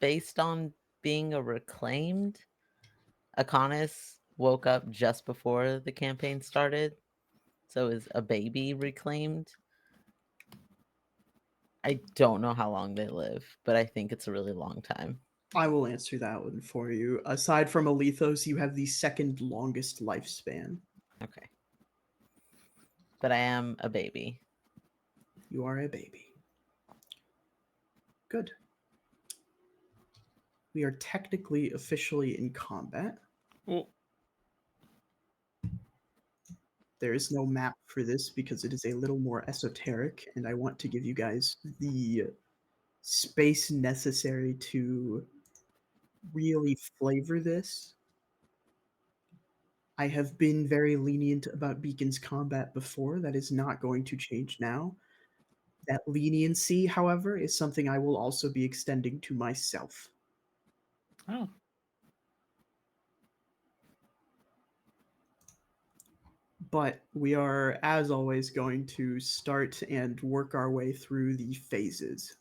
Based on being a reclaimed, Akonis woke up just before the campaign started, so is a baby reclaimed. I don't know how long they live, but I think it's a really long time. I will answer that one for you. Aside from Alethos, you have the second longest lifespan. Okay. But I am a baby. You are a baby. Good. We are technically officially in combat. Well, There is no map for this because it is a little more esoteric, and I want to give you guys the space necessary to really flavor this. I have been very lenient about Beacon's combat before. That is not going to change now. That leniency, however, is something I will also be extending to myself. oh. But we are, as always, going to start and work our way through the phases.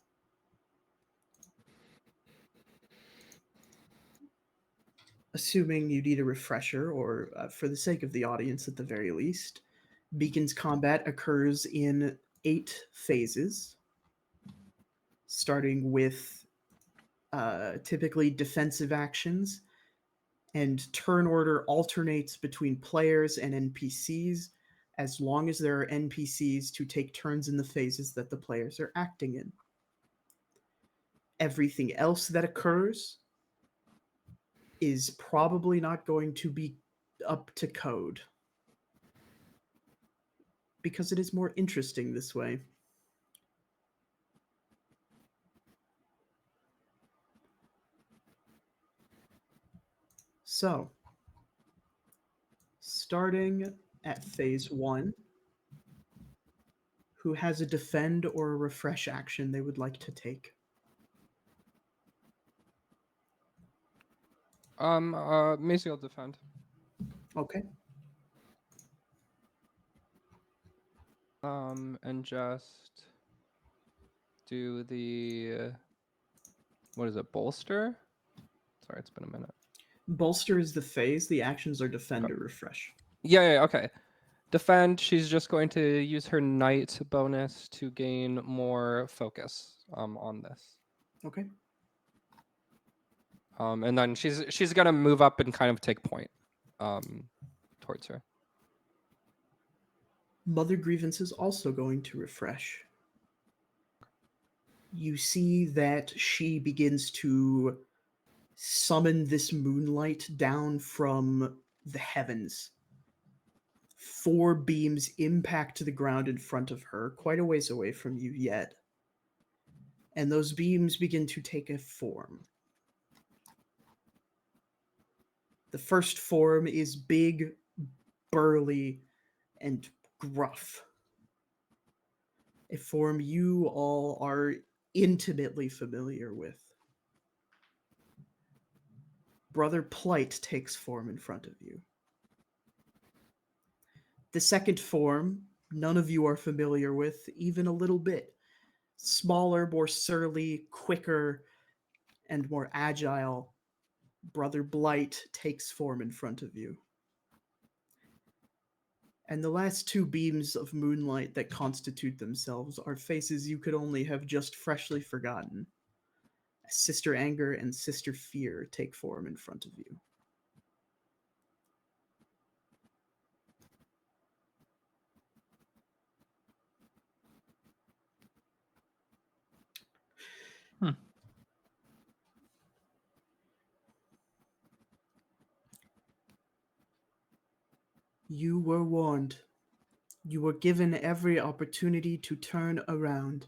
Assuming you need a refresher, or for the sake of the audience at the very least, Beacon's combat occurs in 8 phases, starting with typically defensive actions, and turn order alternates between players and NPCs as long as there are NPCs to take turns in the phases that the players are acting in. Everything else that occurs is probably not going to be up to code because it is more interesting this way. So, starting at phase 1, who has a defend or a refresh action they would like to take? Maisie will defend. Okay. And just do the what is it, bolster? Sorry, it's been a minute. Bolster is the phase. The actions are defend or refresh. Yeah, okay. Defend, she's just going to use her knight bonus to gain more focus on this. Okay. And then she's gonna move up and kind of take point towards her. Mother Grievance is also going to refresh. You see that she begins to summon this moonlight down from the heavens. 4 beams impact the ground in front of her, quite a ways away from you yet. And those beams begin to take a form. The first form is big, burly, and gruff. A form you all are intimately familiar with. Brother Plight takes form in front of you. The second form, none of you are familiar with even a little bit. Smaller, more surly, quicker, and more agile. Brother Blight takes form in front of you. And the last two beams of moonlight that constitute themselves are faces you could only have just freshly forgotten. Sister Anger and Sister Fear take form in front of you. You were warned. You were given every opportunity to turn around.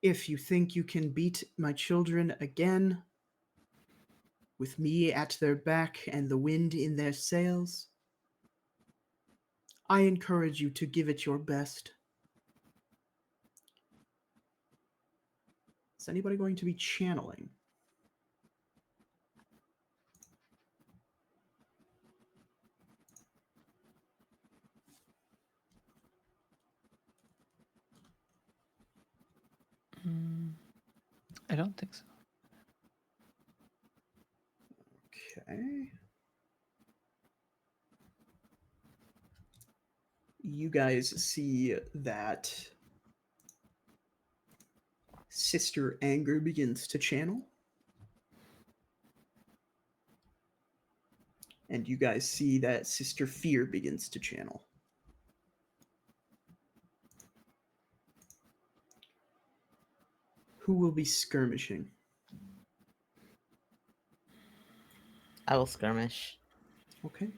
If you think you can beat my children again, with me at their back and the wind in their sails, I encourage you to give it your best. Is anybody going to be channeling? I don't think so. Okay. You guys see that Sister Anger begins to channel. And you guys see that Sister Fear begins to channel. Who will be skirmishing? I will skirmish. Okay.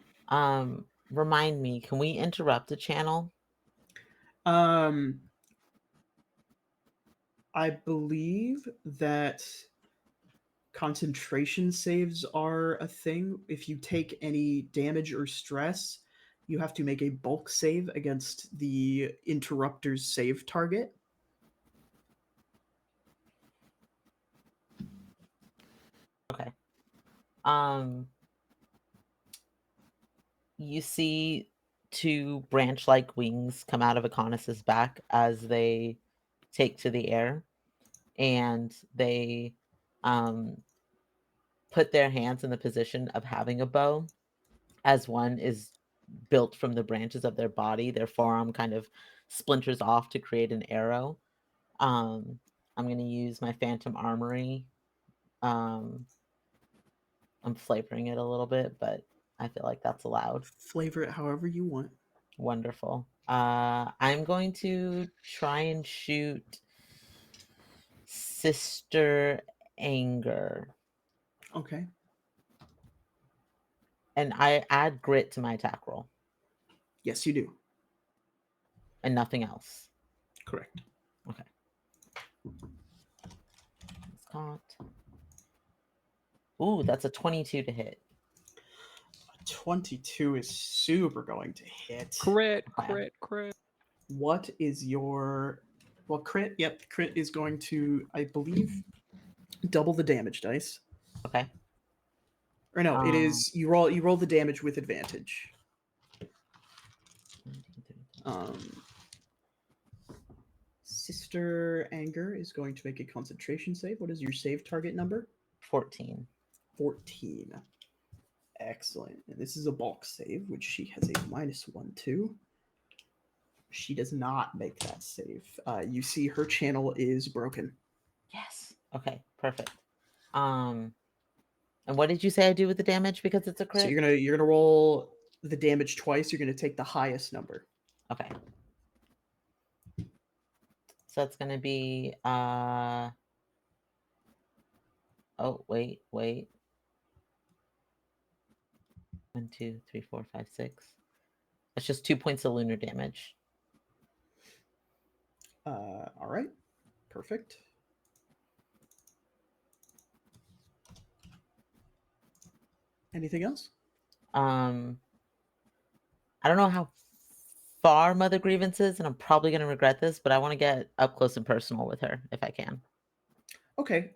Remind me, can we interrupt the channel? I believe that concentration saves are a thing. If you take any damage or stress, you have to make a bulk save against the interrupter's save target. Okay. You see two branch-like wings come out of Akonis's back as they take to the air, and they put their hands in the position of having a bow, as one is built from the branches of their body. Their forearm kind of splinters off to create an arrow. I'm going to use my Phantom Armory. I'm flavoring it a little bit, but I feel like that's allowed. Flavor it however you want. Wonderful. I'm going to try and shoot Sister Anger. Okay. And I add grit to my attack roll. Yes, you do. And nothing else. Correct. Okay. Scott. Ooh, that's a 22 to hit. 22 is super going to hit. Crit, Okay. crit, crit. What is your... Well, crit, yep, crit is going to, I believe, double the damage dice. Okay. Or no, it is, you roll the damage with advantage. Sister Anger is going to make a concentration save. What is your save target number? 14. 14. Excellent. And this is a bulk save, which she has a -1 to. She does not make that save. You see her channel is broken. Yes. Okay, perfect. And what did you say I do with the damage because it's a crit? So you're gonna roll the damage twice. You're gonna take the highest number. Okay. So it's gonna be oh wait. 1, 2, 3, 4, 5, 6. That's just 2 points of lunar damage. All right. Perfect. Anything else? I don't know how far Mother Grievances, and I'm probably going to regret this, but I want to get up close and personal with her if I can. Okay.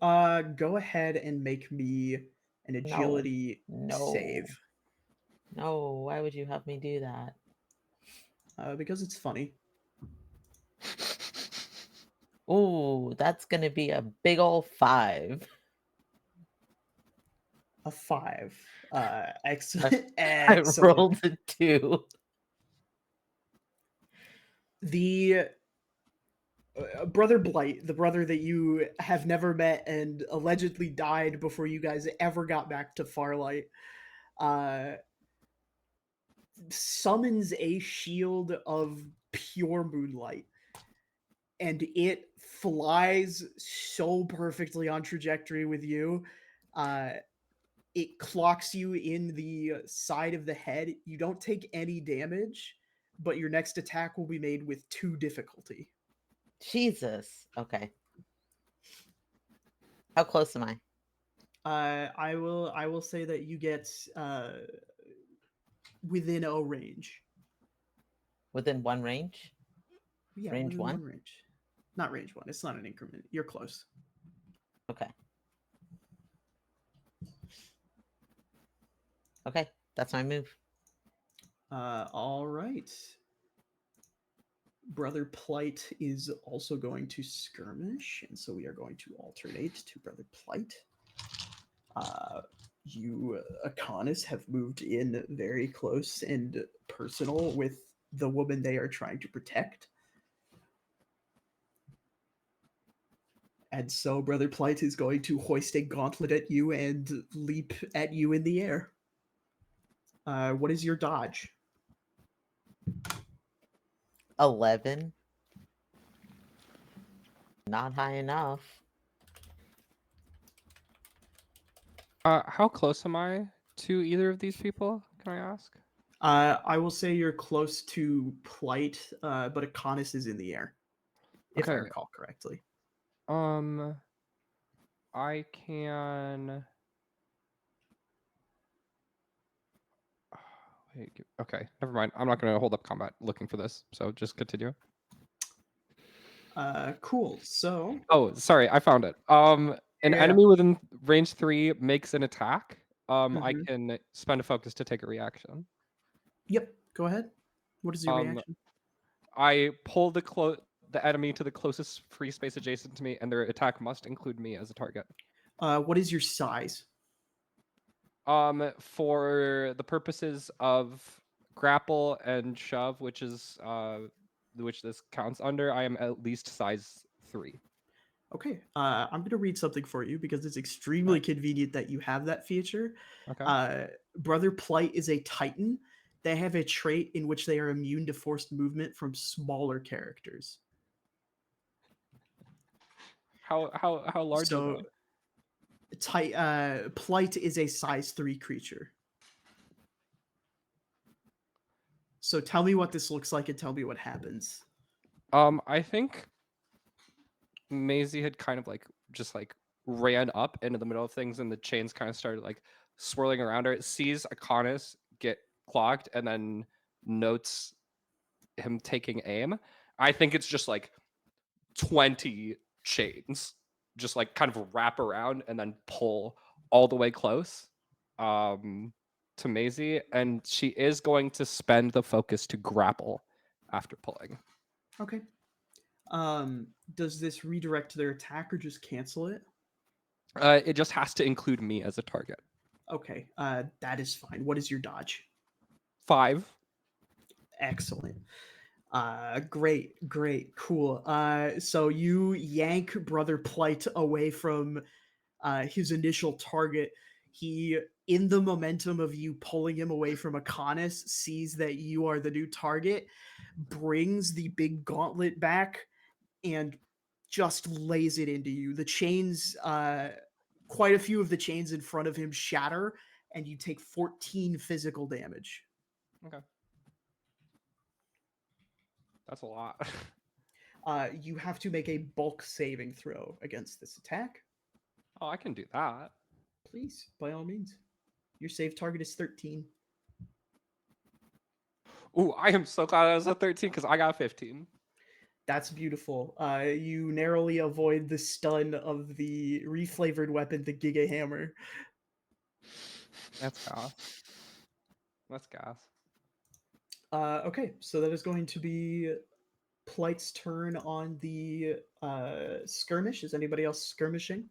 Go ahead and make me an agility save. No, why would you have me do that? Because it's funny. Ooh, that's going to be a big ol' 5. A 5. Excellent. I Excellent. rolled a 2. The brother Blight, the brother that you have never met and allegedly died before you guys ever got back to Farlight, summons a shield of pure moonlight, and it flies so perfectly on trajectory with you. It clocks you in the side of the head. You don't take any damage, but your next attack will be made with 2 difficulty. Jesus. Okay. How close am I? I will say that you get within a range. Within 1 range? Yeah, Range within 1? 1 range. Not range 1. It's not an increment. You're close. Okay. Okay, that's my move. All right. Brother Plight is also going to skirmish, and so we are going to alternate to Brother Plight. You, Akonis, have moved in very close and personal with the woman they are trying to protect. And so Brother Plight is going to hoist a gauntlet at you and leap at you in the air. What is your dodge? 11. Not high enough. How close am I to either of these people? Can I ask? I will say you're close to Plight, but Akonis is in the air, if I Okay. recall correctly. I can. Wait, okay, never mind. I'm not going to hold up combat looking for this, so just continue. Cool. So, Oh, sorry, I found it. An Yeah. enemy within range 3 makes an attack. I Mhm. can spend a focus to take a reaction. Yep. Go ahead. What is your reaction? I pull the enemy to the closest free space adjacent to me, and their attack must include me as a target. What is your size? For the purposes of grapple and shove, which this counts under, I am at least size 3. Okay. I'm going to read something for you because it's extremely convenient that you have that feature. Okay. Brother Plight is a Titan. They have a trait in which they are immune to forced movement from smaller characters. How large So, are Plight is a size 3 creature. So tell me what this looks like and tell me what happens. they? I think Maisie had kind of just ran up into the middle of things, and the chains kind of started swirling around her. It sees Akonis get clocked, and then notes him taking aim. I think it's just 20 chains just kind of wrap around and then pull all the way close to Maisie, and she is going to spend the focus to grapple after pulling. Okay. Does this redirect their attack or just cancel it? It just has to include me as a target. Okay. That is fine. What is your dodge? 5. Excellent. Great, cool. So you yank Brother Plight away from his initial target. He, in the momentum of you pulling him away from Akonis, sees that you are the new target, brings the big gauntlet back, and just lays it into you. The chains, quite a few of the chains in front of him shatter, and you take 14 physical damage. Okay. That's a lot. You have to make a bulk saving throw against this attack. Oh, I can do that. Please, by all means. Your save target is 13. Ooh, I am so glad I was a 13 because I got 15. That's beautiful. You narrowly avoid the stun of the reflavored weapon, the Giga Hammer. That's gas. That's gas. Okay, so that is going to be Plight's turn on the skirmish. Is anybody else skirmishing?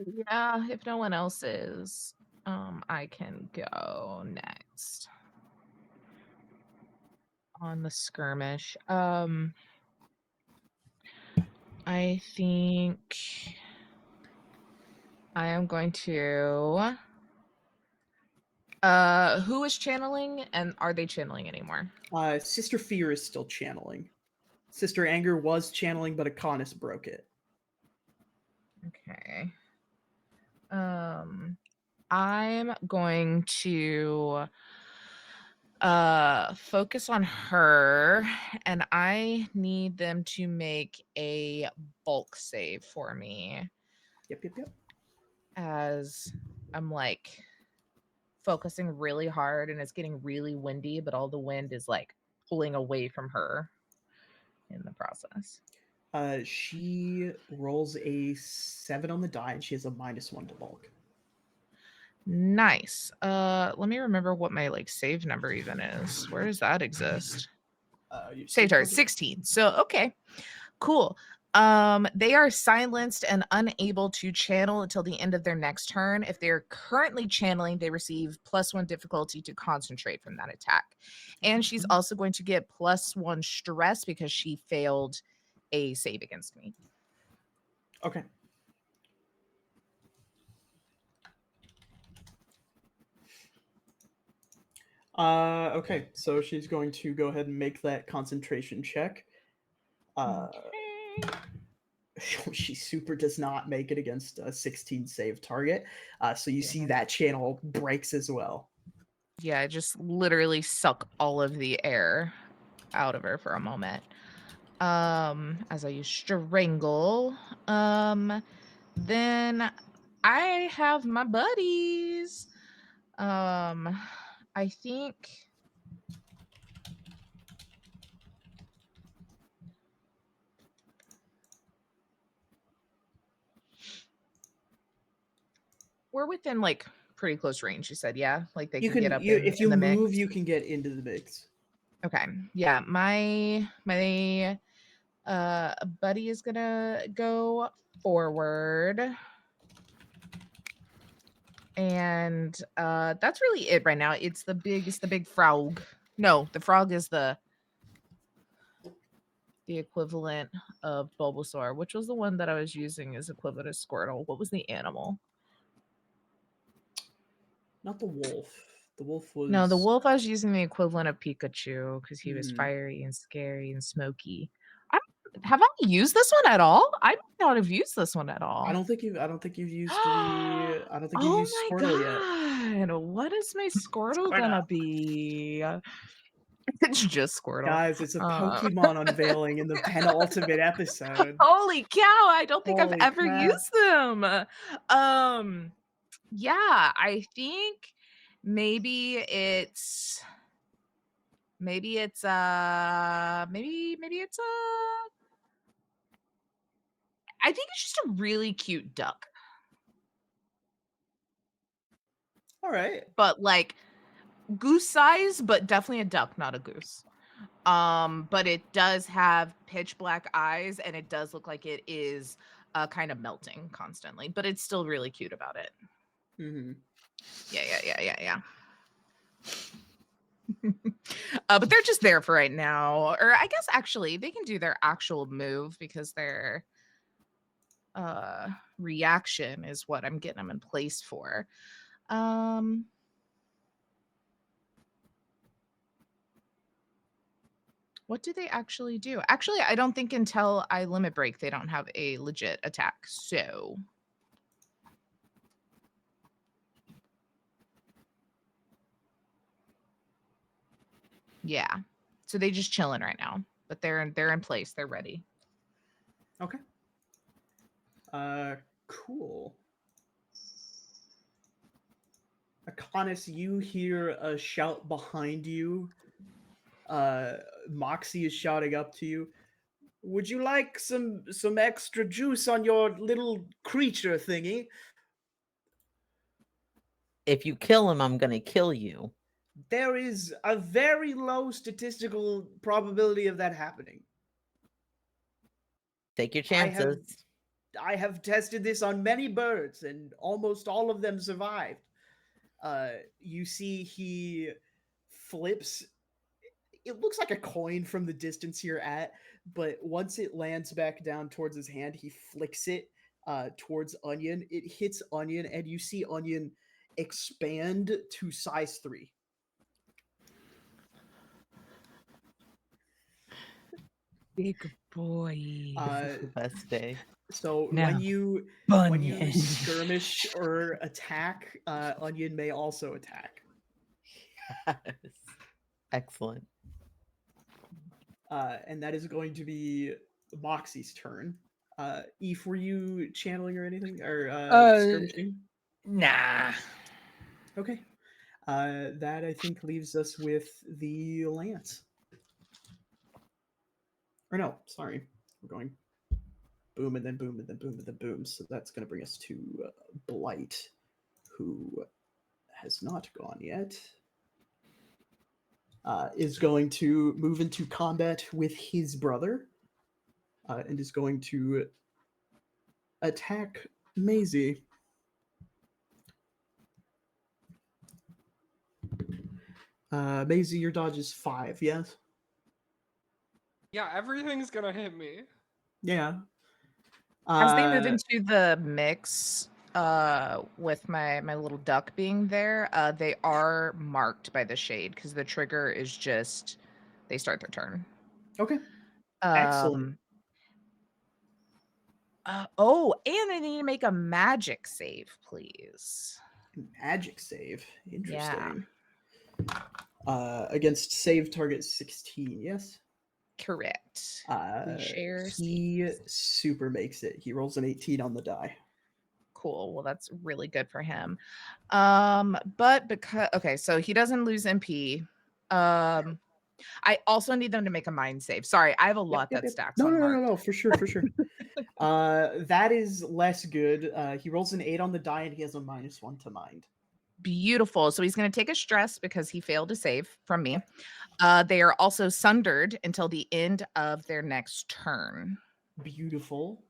Yeah, if no one else is, I can go next on the skirmish. I think I am going to. Who is channeling, and are they channeling anymore? Sister Fear is still channeling. Sister Anger was channeling, but Akonis broke it. Okay. I'm going to focus on her, and I need them to make a bulk save for me Yep. as I'm like focusing really hard, and it's getting really windy, but all the wind is like pulling away from her in the process. She rolls a 7 on the die, and she has a -1 to bulk. Nice. Let me remember what my like save number even is. Where does that exist? Your Save target token? 16. So okay, cool. They are silenced and unable to channel until the end of their next turn. If they're currently channeling, they receive +1 difficulty to concentrate from that attack. And she's also going to get +1 stress because she failed a save against me. Okay. Okay, so she's going to go ahead and make that concentration check. She super does not make it against a 16 save target. So you see that channel breaks as well. Yeah, I just literally suck all of the air out of her for a moment. As I use strangle. Then I have my buddies. I think we're within like pretty close range. You said, yeah, like they You can get up if you in the mix. move, you can get into the mix. Okay, yeah, my buddy is gonna go forward, and that's really it right now. It's the big frog. No, the frog is the equivalent of Bulbasaur, which was the one that I was using as equivalent of Squirtle. What was the animal? Not the wolf. The wolf was No, the wolf, I was using the equivalent of Pikachu because he was Mhm. fiery and scary and smoky. Have I used this one at all? I might not have used this one at all. I don't think you've used the I don't think you've Oh used my Squirtle yet. god! What is my Squirtle gonna be? It's just Squirtle. Guys, it's a Pokemon unveiling in the penultimate episode. Holy cow! I don't think I've Holy ever crap. used them. Yeah, I think maybe it's maybe it's I think it's just a really cute duck. All right. But like goose size, but definitely a duck, not a goose. But it does have pitch black eyes, and it does look like it is kind of melting constantly, but it's still really cute about it. Mm-hmm. Yeah. But they're just there for right now, or I guess actually they can do their actual move because their reaction is what I'm getting them in place for. What do they actually do? Actually, I don't think until I limit break they don't have a legit attack. So yeah. So they just chilling right now, but they're in place. They're ready. Okay. Cool. Akonis, you hear a shout behind you. Moxie is shouting up to you. Would you like some extra juice on your little creature thingy? If you kill him, I'm gonna kill you. There is a very low statistical probability of that happening. Take your I have- chances. I have tested this on many birds, and almost all of them survived. You see, he flips. It looks like a coin from the distance you're at, but once it lands back down towards his hand, he flicks it towards Onion. It hits Onion, and you see Onion expand to size 3. Big boy. This is the best day. So Now, when you Bunyan. skirmish or attack, Onion may also attack. Yes. Excellent. And that is going to be Moxie's turn. Eve, were you channeling or anything? Or skirmishing? Nah. Okay. That I think leaves us with the lance. Or no, sorry. We're going boom and then boom and then boom and then boom. So that's going to bring us to Blight, who has not gone yet. Is going to move into combat with his brother and is going to attack Maisie. Maisie, your dodge is 5, yes? Yeah, everything's gonna hit me. Yeah. As they move into the mix, with my little duck being there, they are marked by the shade because the trigger is just they start their turn. Okay. Excellent. Oh, and I need to make a magic save, please. Magic save. Interesting. Against save target 16, yes? Correct. Share He saves. super makes it. He rolls an 18 on the die. Cool. Well, that's really good for him. But because okay, so he doesn't lose MP. I also need them to make a mind save. Sorry, I have a lot that stacks No, on no, no, mark. no, no, for sure, for sure. That is less good. He rolls an 8 on the die and he has a -1 to mind. Beautiful. So he's going to take a stress because he failed to save from me. They are also sundered until the end of their next turn. Beautiful.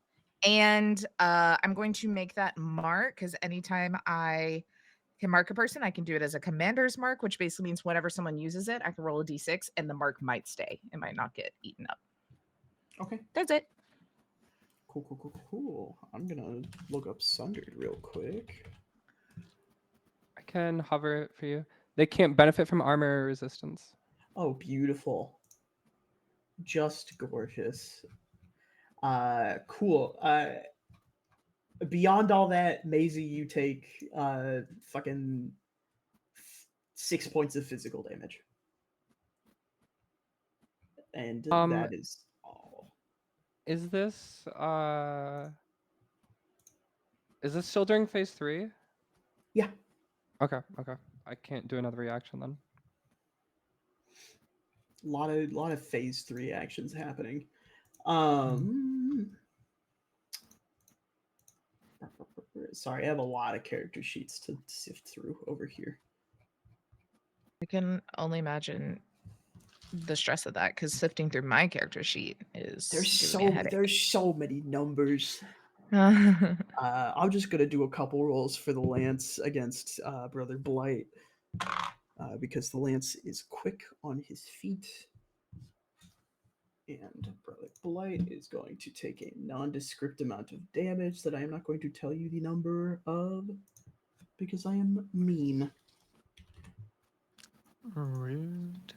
And I'm going to make that mark because anytime I can mark a person, I can do it as a commander's mark, which basically means whenever someone uses it, I can roll a d6 and the mark might stay. It might not get eaten up. Okay. That's it. Cool, cool, cool, cool. I'm gonna look up Sundered real quick. I can hover it for you. They can't benefit from armor resistance. Oh, beautiful. Just gorgeous. Cool. Beyond all that, Maisie, you take fucking 6 points of physical damage. And that is all. Is this still during phase 3? Yeah. Okay. I can't do another reaction then. Lot of phase 3 actions happening. Sorry, I have a lot of character sheets to sift through over here. I can only imagine the stress of that because sifting through my character sheet is There's so many numbers. I'm just gonna do a couple rolls for the lance against Brother Blight because the lance is quick on his feet, and Brother Blight is going to take a nondescript amount of damage that I am not going to tell you the number of because I am mean. Rude.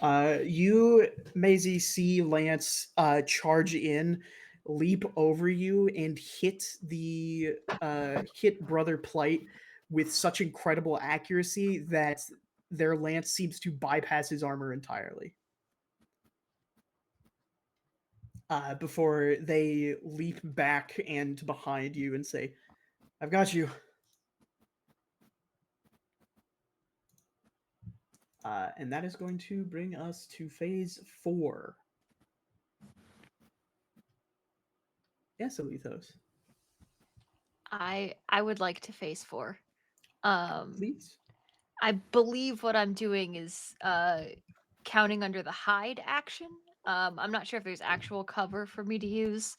You, Maisie, see Lance charge in, leap over you, and hit Brother Plight with such incredible accuracy that their lance seems to bypass his armor entirely. Before they leap back and behind you and say, "I've got you." And that is going to bring us to phase 4. Yes, Alethos. I would like to phase 4. Please. I believe what I'm doing is counting under the hide action. I'm not sure if there's actual cover for me to use,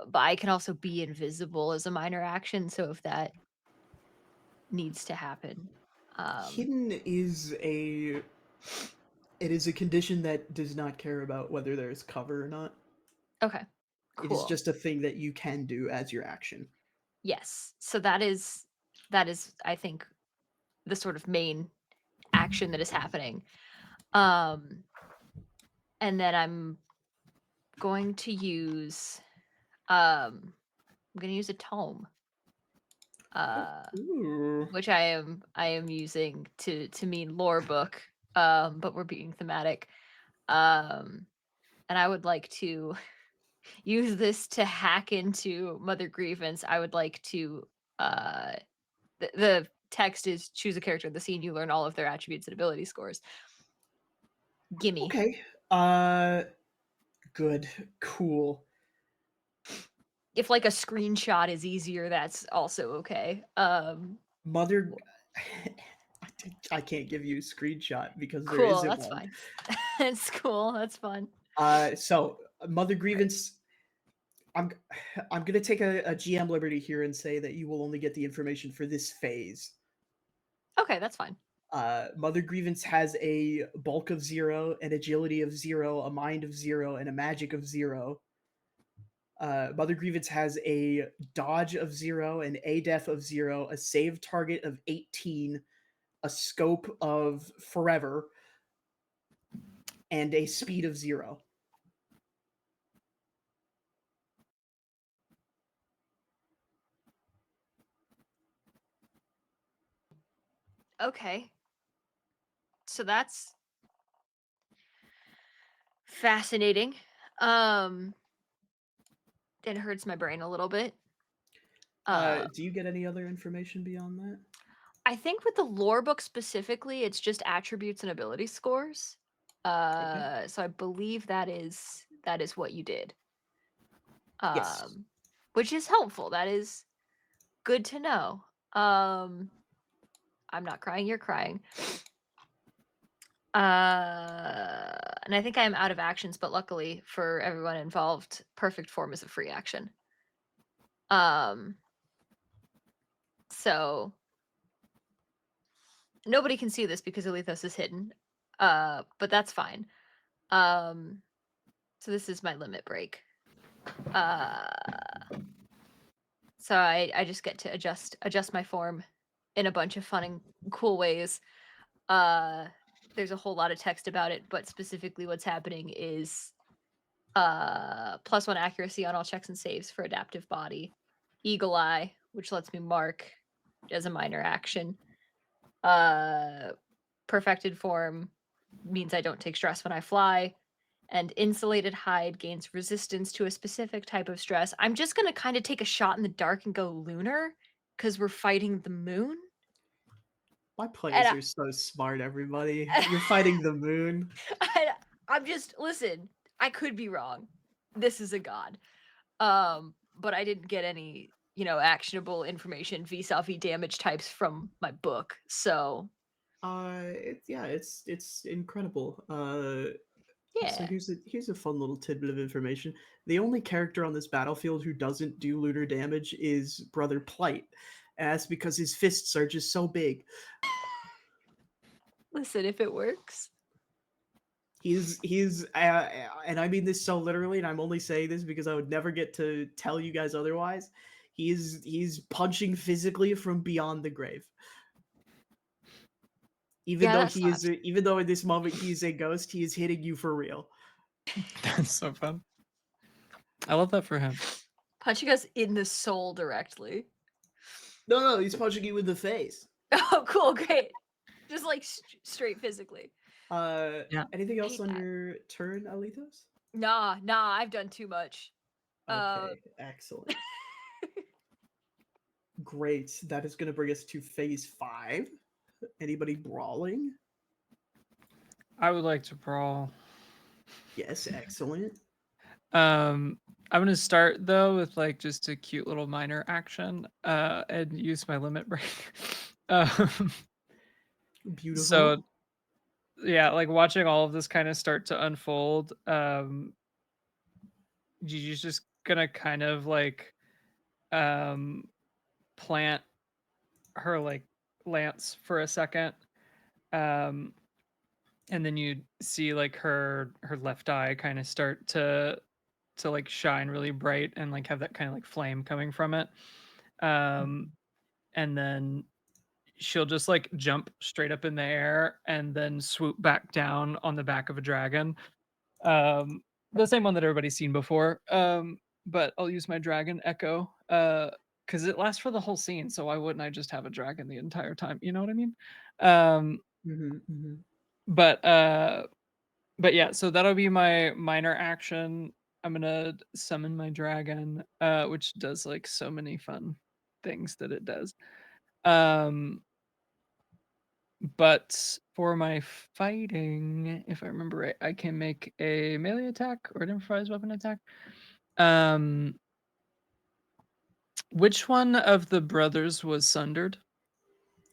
but I can also be invisible as a minor action. So if that needs to happen, Hidden is a condition that does not care about whether there's cover or not. okay, It is cool. just a thing that you can do as your action. Yes. So that is I think the sort of main action that is happening. And then I'm going to use I'm going to use a tome. Ooh. Which I am using to mean lore book. But we're being thematic. And I would like to use this to hack into Mother Grievance. I would like to the text is choose a character in the scene, you learn all of their attributes and ability scores. Gimme. Okay. Good. Cool. If like a screenshot is easier, that's also okay. Mother I can't give you a screenshot because there Cool, isn't that's one. fine. It's cool, that's fun. So Mother Grievance, I'm gonna take a GM liberty here and say that you will only get the information for this phase. Okay, that's fine. Mother Grievance has a bulk of 0, an agility of 0, a mind of 0, and a magic of 0. Mother Grievance has a dodge of 0, an A-def of 0, a save target of 18, a scope of forever, and a speed of 0. Okay. So that's fascinating. It hurts my brain a little bit. Do you get any other information beyond that? I think with the lore book specifically, it's just attributes and ability scores. So I believe that is what you did. Yes. Which is helpful. That is good to know. I'm not crying, you're crying. And I think I am out of actions, but luckily for everyone involved, perfect form is a free action. So nobody can see this because Alethos is hidden. But that's fine. So this is my limit break. So I just get to adjust my form in a bunch of fun and cool ways. There's a whole lot of text about it, but specifically what's happening is +1 accuracy on all checks and saves for adaptive body. Eagle Eye, which lets me mark as a minor action. Perfected form means I don't take stress when I fly. And insulated hide gains resistance to a specific type of stress. I'm just going to kind of take a shot in the dark and go lunar because we're fighting the moon. My players are so smart, everybody. You're fighting the moon. I'm just, listen, I could be wrong. This is a god. But I didn't get any, actionable information vis-a-vis damage types from my book. So It's incredible. yeah. So here's a fun little tidbit of information. The only character on this battlefield who doesn't do lunar damage is Brother Plight. And that's because his fists are just so big. Listen, if it works. He's and I mean this so literally, and I'm only saying this because I would never get to tell you guys otherwise. He's punching physically from beyond the grave. Even though in this moment he is a ghost, he is hitting you for real. That's so fun. I love that for him. Punching us in the soul directly. No, he's punching you in the face. Oh, cool, great. Just like straight physically. Yeah. Anything else on your turn, Alethos? Nah, I've done too much. Okay, excellent. Great. That is going to bring us to phase 5. Anybody brawling? I would like to brawl. Yes, excellent. I'm gonna start though with like just a cute little minor action, and use my limit break. um, Beautiful. so yeah, like watching all of this kind of start to unfold. Gigi's just gonna kind of like plant her like lance for a second, and then you see like her left eye kind of start to like shine really bright and like have that kind of like flame coming from it. And then she'll just like jump straight up in the air and then swoop back down on the back of a dragon. The same one that everybody's seen before. But I'll use my dragon echo because it lasts for the whole scene, so why wouldn't I just have a dragon the entire time? You know what I mean? But yeah, so that'll be my minor action. I'm gonna summon my dragon, which does like so many fun things that it does. But for my fighting, if I remember right, I can make a melee attack or an improvised weapon attack. Which one of the brothers was sundered?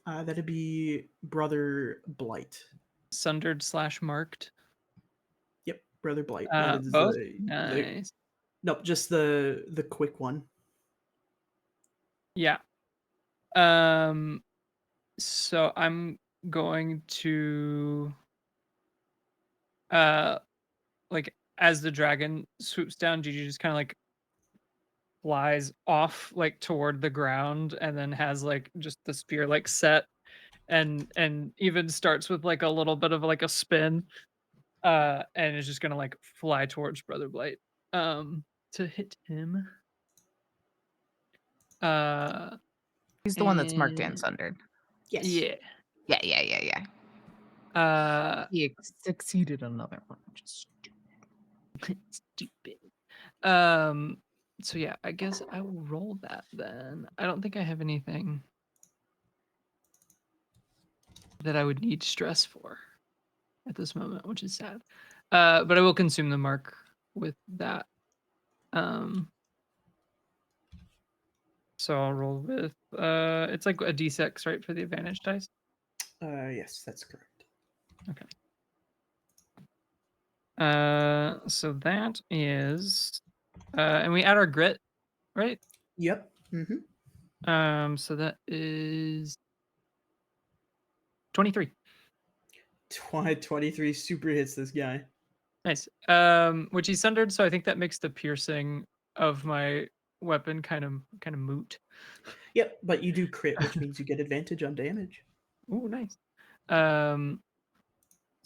That'd be Brother Blight. Sundered / marked? Yep, Brother Blight. That is Both? the Nice. nope, just the quick one. Yeah. So I'm going to like as the dragon swoops down, Gigi just kind of like flies off like toward the ground and then has like just the spear like set and even starts with like a little bit of like a spin and is just gonna like fly towards Brother Blight to hit him. He's the one that's marked and And sundered. Yes. yeah. He succeeded another one, which is Stupid. So yeah, I guess I will roll that then. I don't think I have anything that I would need stress for at this moment, which is sad. But I will consume the mark with that. So I'll roll with it's like a d6, right, for the advantage dice? Yes, that's correct. Okay. So that is and we add our grit, right? Yep. So that is 23. 23 super hits this guy. Nice. Which he's sundered, so I think that makes the piercing of my weapon kind of moot. Yep, but you do crit, which means you get advantage on damage. Ooh, nice. So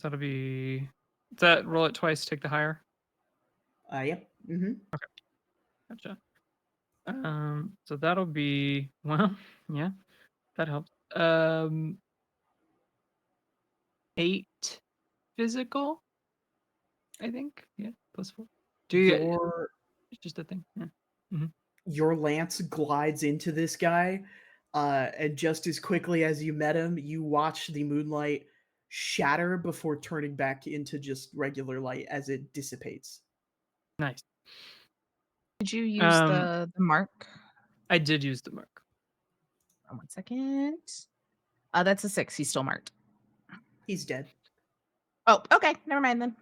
that'll be that roll it twice, take the higher. Yep. Gotcha. So that'll be well, yeah, that helps. 8 physical, I think. Yeah, +4. Do you? It's just a thing. Yeah. Your lance glides into this guy, and just as quickly as you met him, you watch the moonlight shatter before turning back into just regular light as it dissipates. Nice. Did you use the mark? I did use the mark. 1 second. That's a 6. He's still marked. He's dead. Oh, okay. Never mind then.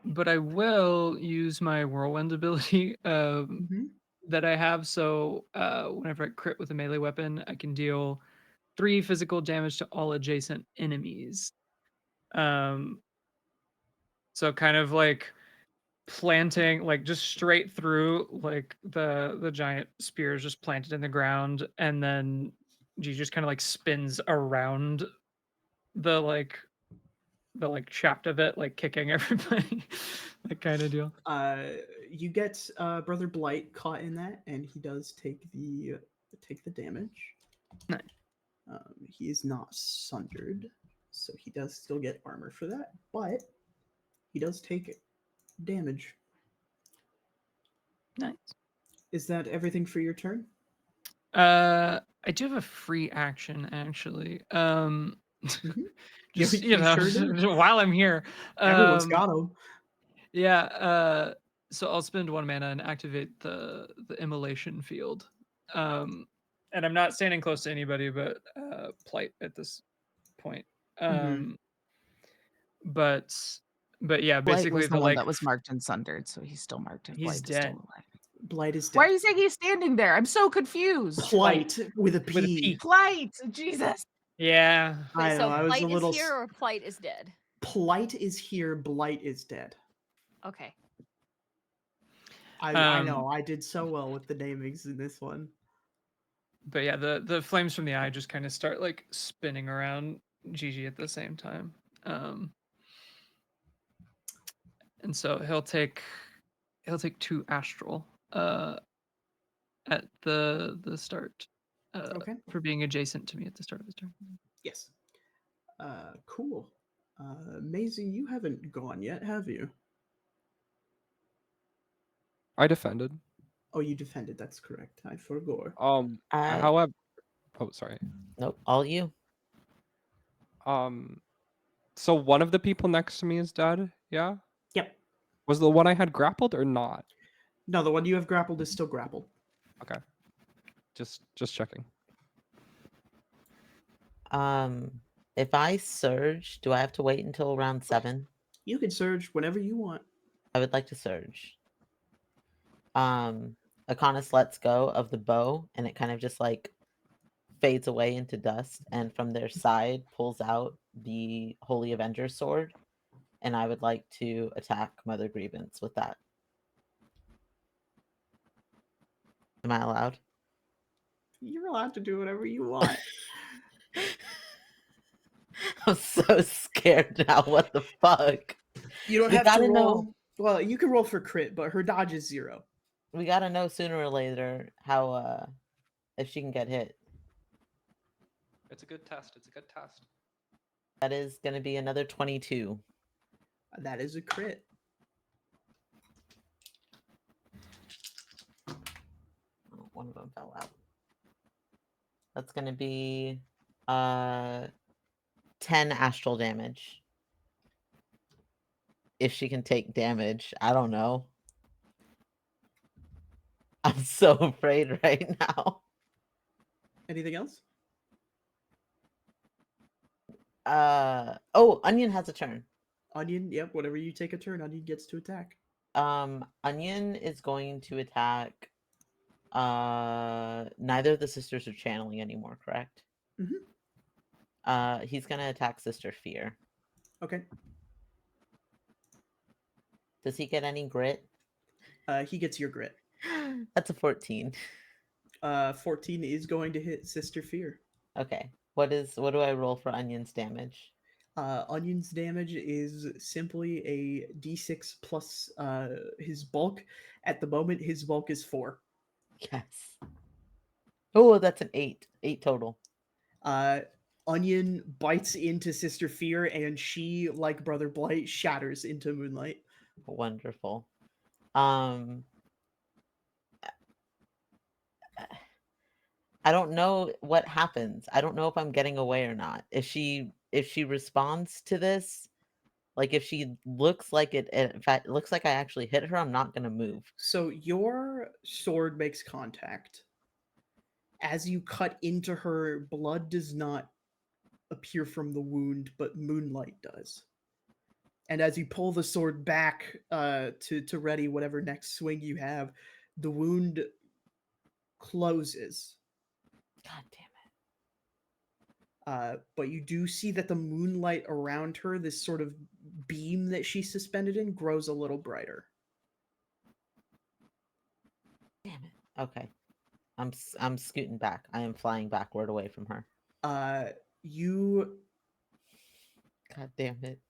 But I will use my whirlwind ability that I have. So whenever I crit with a melee weapon, I can deal 3 physical damage to all adjacent enemies. So kind of like planting like just straight through like the giant spears just planted in the ground, and then you just kind of like spins around the like shaft of it, like kicking everybody. That kind of deal. You get Brother Blight caught in that, and he does take the damage. Nice. He is not sundered, so he does still get armor for that, but he does take damage. Nice. Is that everything for your turn? I do have a free action actually. Yeah, Just we sure do. while I'm here. Everyone's got them. Yeah. So I'll spend 1 mana and activate the immolation field. And I'm not standing close to anybody but Plight at this point. Mhm. But yeah, Blight basically was the the one like that was marked and sundered, so he's still marked if he's Blight is still dead. alive. Blight is Why are dead. you saying he's standing there? I'm so confused. Plight with a with a P. P. Blight, Jesus. Yeah. Wait, I know. so I was Plight a is little. here or Plight is dead? Plight is here. Blight is dead. Okay. I know. I did so well with the namings in this one. But yeah, the flames from the eye just kind of start like spinning around Gigi at the same time. And so he'll take 2 astral at the start Okay. for being adjacent to me at the start of his turn. Yes. Cool. Maisie, you haven't gone yet, have you? I defended. Oh, you defended. That's correct. I forgot. However, oh sorry. Nope, all you. So one of the people next to me is dead. Yeah. Yep. Was the one I had grappled or not? No, the one you have grappled is still grappled. Okay. Just checking. If I surge, do I have to wait until round 7? You can surge whenever you want. I would like to surge. Akonis lets go of the bow, and it kind of just like fades away into dust, and from their side pulls out the Holy Avenger sword, and I would like to attack Mother Grievance with that. Am I allowed? You're allowed to do whatever you want. I'm so scared now. What the fuck? You don't We have to gotta roll. know. Well, you can roll for crit, but her dodge is 0. We gotta know sooner or later how if she can get hit. It's a good test. That is gonna be another 22. That is a crit. Oh, one of them fell out. That's gonna be 10 astral damage. If she can take damage, I don't know. I'm so afraid right now. Anything else? Oh, Onion has a turn. Onion, yep. Whenever you take a turn, Onion gets to attack. Onion is going to attack. Neither of the sisters are channeling anymore, correct? Mm-hmm. He's gonna attack Sister Fear. Okay. Does he get any grit? He gets your grit. That's a 14. 14 is going to hit Sister Fear. Okay. What do I roll for Onion's damage? Onion's damage is simply a d6 plus his bulk. At the moment, his bulk is 4. Yes. Oh, that's an 8. 8 total. Onion bites into Sister Fear, and she, like Brother Blight, shatters into moonlight. Wonderful. I don't know what happens. I don't know if I'm getting away or not. If she responds to this, like if she looks like it in fact it looks like I actually hit her, I'm not gonna move. So your sword makes contact. As you cut into her, blood does not appear from the wound, but moonlight does. And as you pull the sword back to ready whatever next swing you have, the wound closes. God damn it. But you do see that the moonlight around her, this sort of beam that she's suspended in, grows a little brighter. Damn it. Okay. I'm scooting back. I am flying backward away from her. You God damn it.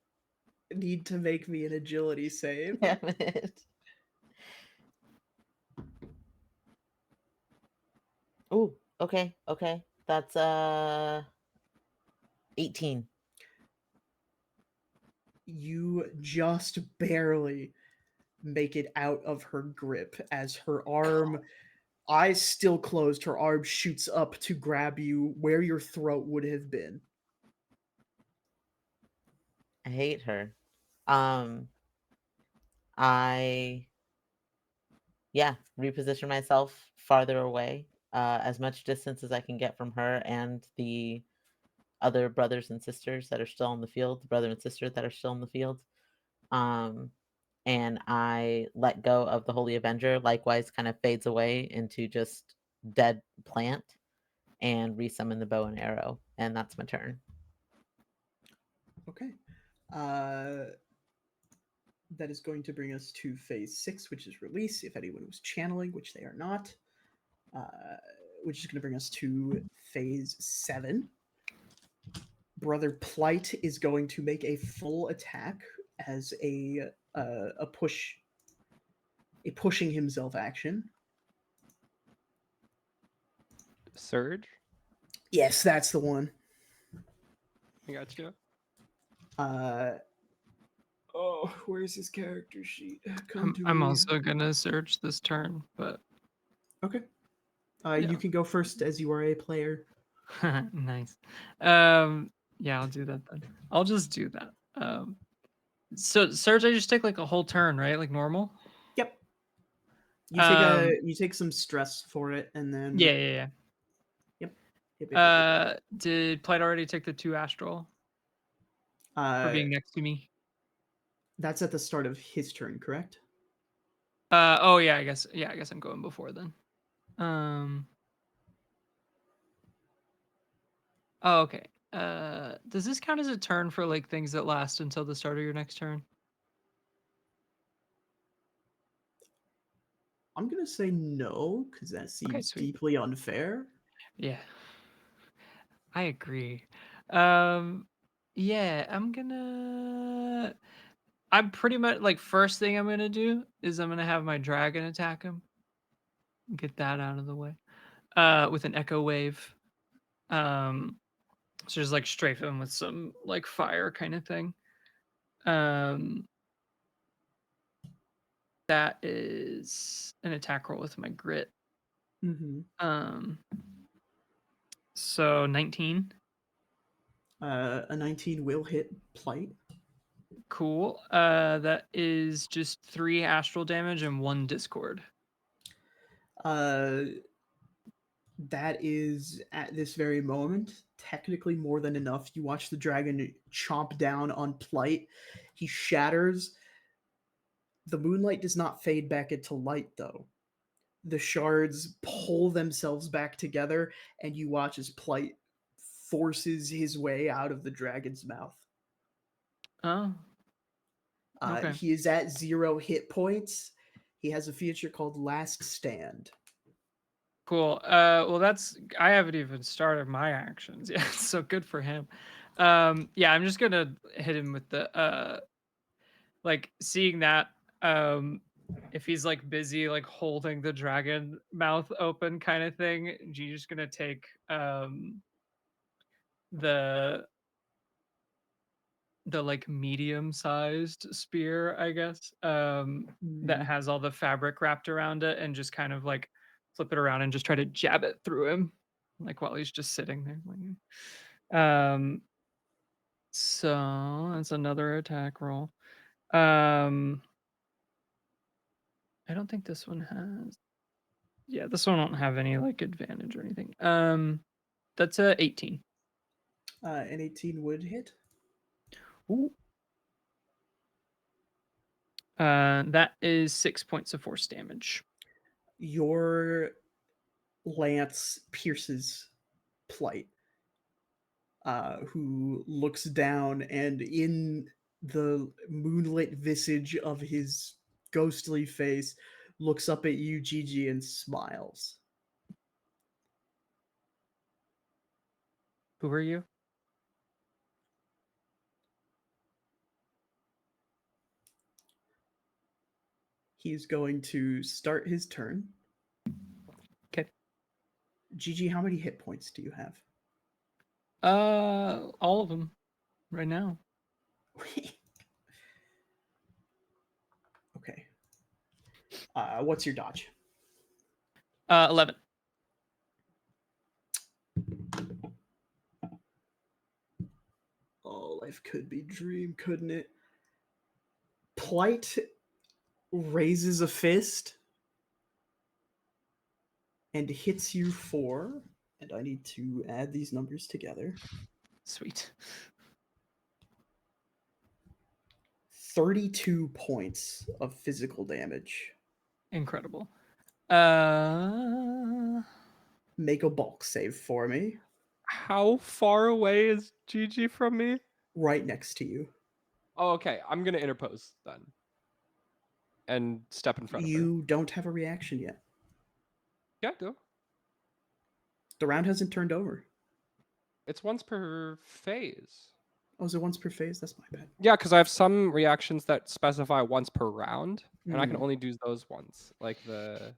need to make me an agility save. Damn it. Oh, okay. That's 18. You just barely make it out of her grip as her arm, eyes still closed, her arm shoots up to grab you where your throat would have been. I hate her. I reposition myself farther away, as much distance as I can get from her and the other brothers and sisters that are still in the field, the brother and sister that are still in the field. And I let go of the Holy Avenger, likewise kind of fades away into just dead plant, and resummon the bow and arrow. And that's my turn. Okay. That is going to bring us to phase 6, which is release, if anyone was channeling, which they are not. Which is going to bring us to phase 7. Brother Plight is going to make a full attack as a pushing himself action. Surge. Yes, that's the one. I got you. Where's his character sheet? Come to I'm me. also gonna search this turn, but Okay. Yeah. You can go first as you are a player. nice. Yeah, I'll do that then. I'll just do that. So Surge, I just take like a whole turn, right? Like normal. Yep. You take some stress for it, and then Yeah. Yep. Did Plight already take the 2 astral for being next to me? That's at the start of his turn, correct? Oh yeah, I guess I'm going before then. Oh, okay. Does this count as a turn for like things that last until the start of your next turn? I'm gonna say no, because that seems sweet. deeply unfair. Yeah, I agree. Yeah, I'm pretty much like first thing I'm gonna do is I'm gonna have my dragon attack him. Get that out of the way. With an echo wave. So just like strafe him with some like fire kind of thing. That is an attack roll with my grit. Mm-hmm. So 19. A 19 will hit Plight. Cool. That is just 3 astral damage and 1 discord. That is at this very moment technically more than enough. You watch the dragon chomp down on Plight. He shatters. The moonlight does not fade back into light, though. The shards pull themselves back together, and you watch as Plight forces his way out of the dragon's mouth. Oh. Okay. He is at 0 hit points. He has a feature called Last Stand. Cool. Well, I haven't even started my actions yet, so good for him. Yeah, I'm just gonna hit him with the like seeing that if he's like busy like holding the dragon mouth open kind of thing, you're just gonna take the like medium-sized spear, I guess, that has all the fabric wrapped around it, and just kind of like flip it around and just try to jab it through him, like while he's just sitting there. So that's another attack roll. I don't think this one has. Yeah, this one won't have any like advantage or anything. That's a 18. An 18 would hit. Ooh. That is 6 points of force damage. Your lance pierces Plight, who looks down, and in the moonlit visage of his ghostly face, looks up at you, Gigi, and smiles. Who are you? He's going to start his turn. Okay. Gigi, how many hit points do you have? All of them right now. Okay. What's your dodge? 11. All life could be dream, couldn't it? Plight raises a fist and hits you for, and I need to add these numbers together, Sweet. 32 points of physical damage. Incredible. Make a bulk save for me, How far away is Gigi from me? right next to you. Oh, okay. I'm gonna interpose then, and step in front of her. You don't have a reaction yet. Yeah, do. The round hasn't turned over. It's once per phase. Oh, is it once per phase? That's my bad. Yeah, because I have some reactions that specify once per round, and I can Hmm. only do those once, like the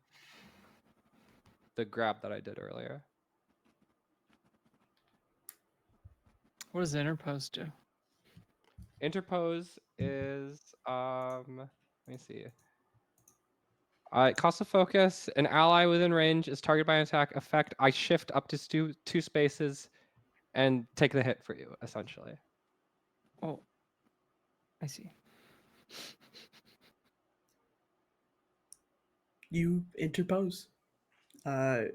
grab that I did earlier. What does interpose do? Interpose is let me see. It costs a focus. An ally within range is targeted by an attack effect. I shift up to two spaces and take the hit for you, essentially. Oh, I see. You interpose.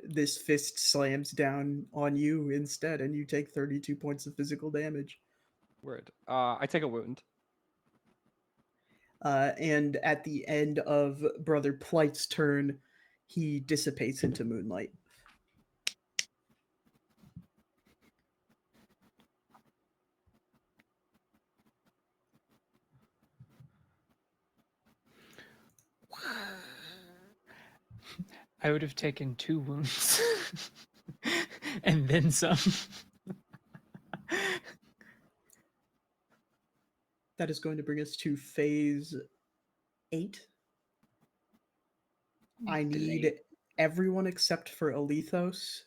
This fist slams down on you instead, and you take 32 points of physical damage. Word. I take a wound. And at the end of Brother Plight's turn, he dissipates into moonlight. I would have taken 2 wounds and then some. That is going to bring us to phase 8. I need everyone except for Alethos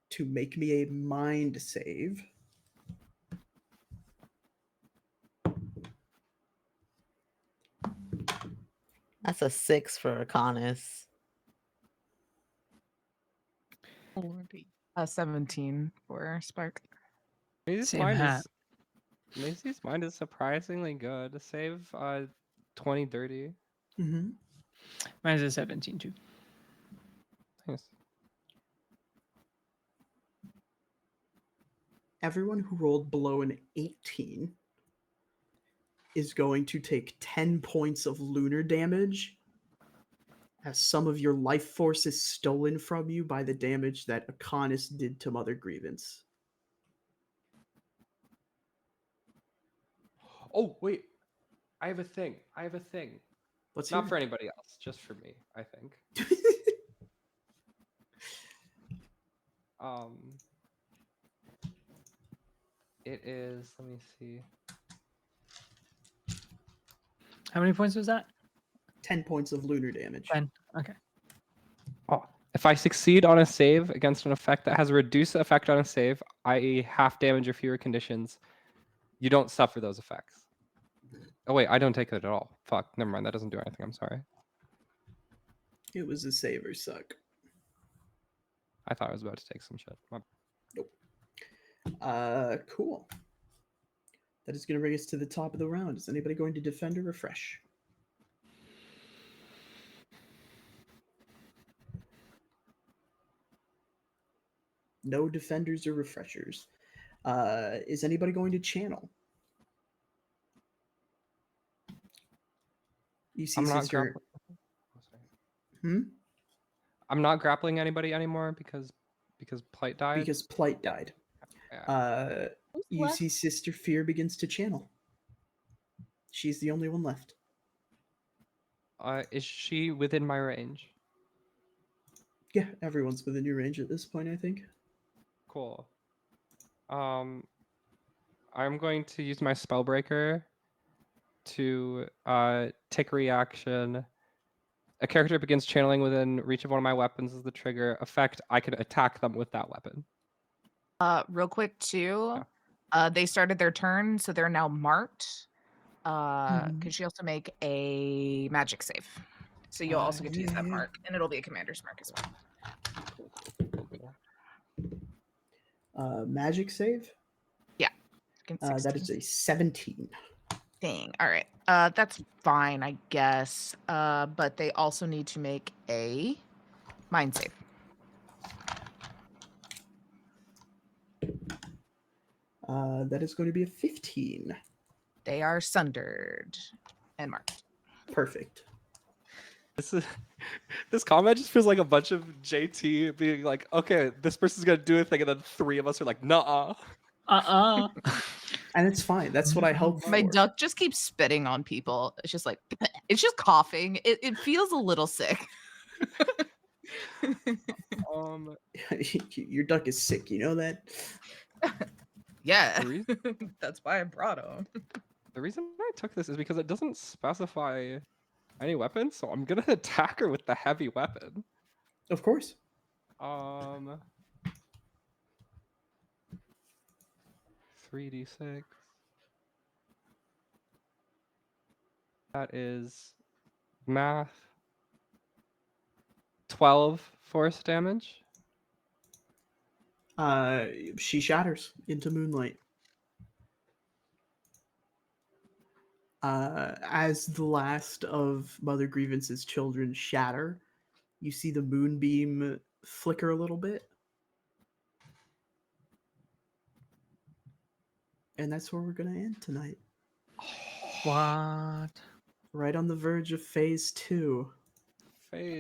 to make me a mind save. That's a 6 for Arcanis. 17 for Spark. Same hat. Macy's mind is surprisingly good. Save 20, 30. Mm-hmm. Mine's a 17 too. Nice. Everyone who rolled below an 18 is going to take 10 points of lunar damage as some of your life force is stolen from you by the damage that Akonis did to Mother Grievance. Oh, wait. I have a thing. Let's Not hear for anybody else, just for me, I think. it. It is, let me see. How many points was that? 10 points of lunar damage. 10. Okay. Oh, if I succeed on a save against an effect that has a reduced effect on a save, i.e. half damage or fewer conditions, you don't suffer those effects. Oh wait, I don't take it at all. Fuck, never mind, that doesn't do anything, I'm sorry. It was a save or suck. I thought I was about to take some shit. Cool. That is going to bring us to the top of the round. Is anybody going to defend or refresh? No defenders or refreshers. Is anybody going to channel? You see, I'm not sister. grappling. Hmm? I'm not grappling anybody anymore because Plight died. Because Plight Yeah. died. Yeah. You see Sister Fear begins to channel. She's the only one left. Is she within my range? Yeah, everyone's within your range at this point, I think. Cool. I'm going to use my Spellbreaker to take a reaction. A character begins channeling within reach of one of my weapons as the trigger effect. I can attack them with that weapon. Real quick too. Yeah. They started their turn, so they're now marked. Could she also make a magic save? So you'll also get to use that Yeah. mark, and it'll be a commander's mark as well. Magic save? Yeah. Against That 16. is a 17. Dang. All right. That's fine, I guess. But they also need to make a mind save. That is going to be a 15. They are sundered and marked. Perfect. This combat just feels like a bunch of JT being like, okay, this person's gonna do a thing, and then three of us are like, nah. And it's fine. That's what I hope My for. duck just keeps spitting on people. It's just like it's just coughing. It feels a little sick. Your duck is sick, you know that? Yeah. The reason, That's why I brought him. the reason I took this is because it doesn't specify any weapon, so I'm gonna attack her with the heavy weapon. Of course. 3d6. That is math. 12 force damage. She shatters into moonlight. As the last of Mother Grievance's children shatter, you see the moonbeam flicker a little bit. And that's where we're going to end tonight. What? Right on the verge of phase 2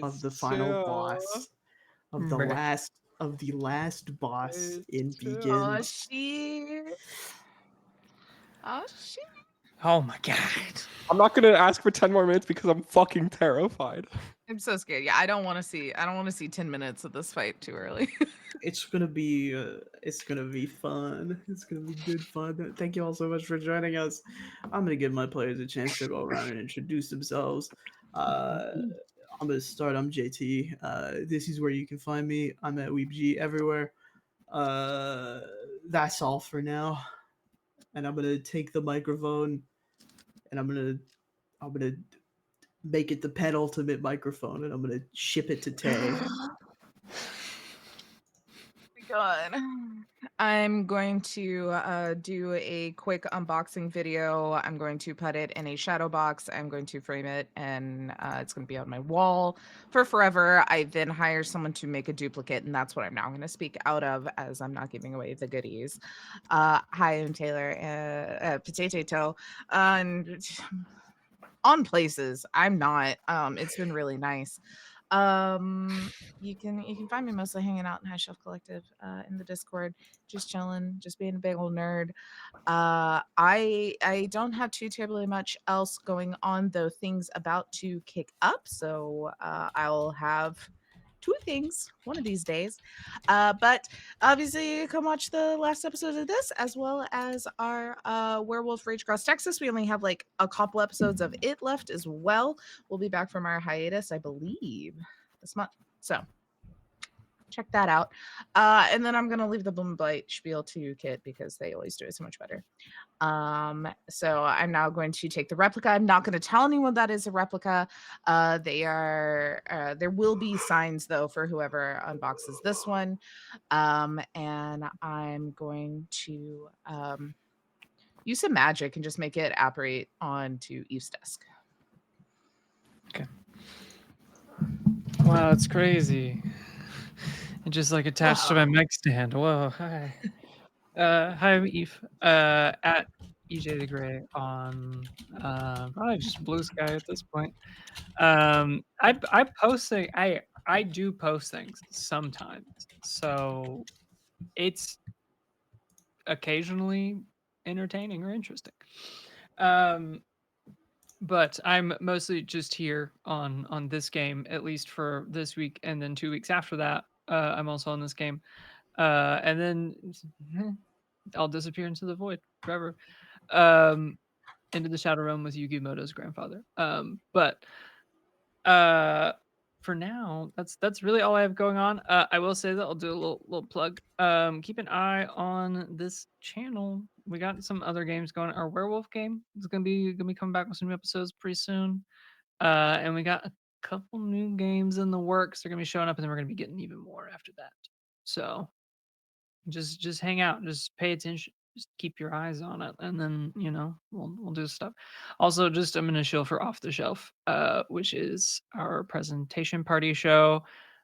of the final boss of the Bruh. last boss Phase in 2. Oh, Begins. shit. Oh, shit. Oh my god. I'm not gonna ask for 10 more minutes because I'm fucking terrified. I'm so scared. Yeah, I don't want to see 10 minutes of this fight too early. It's gonna be fun. It's gonna be good fun. Thank you all so much for joining us. I'm gonna give my players a chance to go around and introduce themselves. I'm gonna start. I'm JT. This is where you can find me. I'm at WeebG everywhere. That's all for now. And I'm gonna take the microphone, and I'm gonna make it the penultimate microphone, and I'm gonna ship it to Tay. God. I'm going to do a quick unboxing video. I'm going to put it in a shadow box. I'm going to frame it, and it's going to be on my wall for forever. I then hire someone to make a duplicate, and that's what I'm now going to speak out of, as I'm not giving away the goodies. Hi, I'm Taylor, Potato Toe, and on places. I'm not. It's been really nice. You can find me mostly hanging out in High Shelf Collective in the Discord, just chilling, just being a big old nerd. I don't have too terribly much else going on, though things about to kick up, so I'll have two things one of these days. But obviously, come watch the last episode of this, as well as our Werewolf Rage Across Texas. We only have like a couple episodes of it left as well. We'll be back from our hiatus, I believe, this month. So check that out. And then I'm gonna leave the Boom Blight spiel to Kit because they always do it so much better. So I'm now going to take the replica. I'm not going to tell anyone that is a replica. There will be signs though for whoever unboxes this one. And I'm going to use some magic and just make it apparate onto Eve's desk. Wow, it's crazy. It just like attached to my mic stand. Whoa, hi. Hi, I'm Eve. At EJ the Gray on probably just Blue Sky at this point. I post I do post things sometimes, so it's occasionally entertaining or interesting. But I'm mostly just here on this game, at least for this week, and then 2 weeks after that, I'm also on this game, and then I'll disappear into the void forever, into the Shadow Realm with Yugi Moto's grandfather. But for now, that's really all I have going on. I will say that I'll do a little plug. Keep an eye on this channel. We got some other games going. Our werewolf game is gonna be coming back with some new episodes pretty soon. And we got a couple new games in the works. They're gonna be showing up, and then we're gonna be getting even more after that. So just hang out, just pay attention. just keep your eyes on it, and then we'll do stuff. Also, just I'm gonna show for Off the Shelf, which is our presentation party show.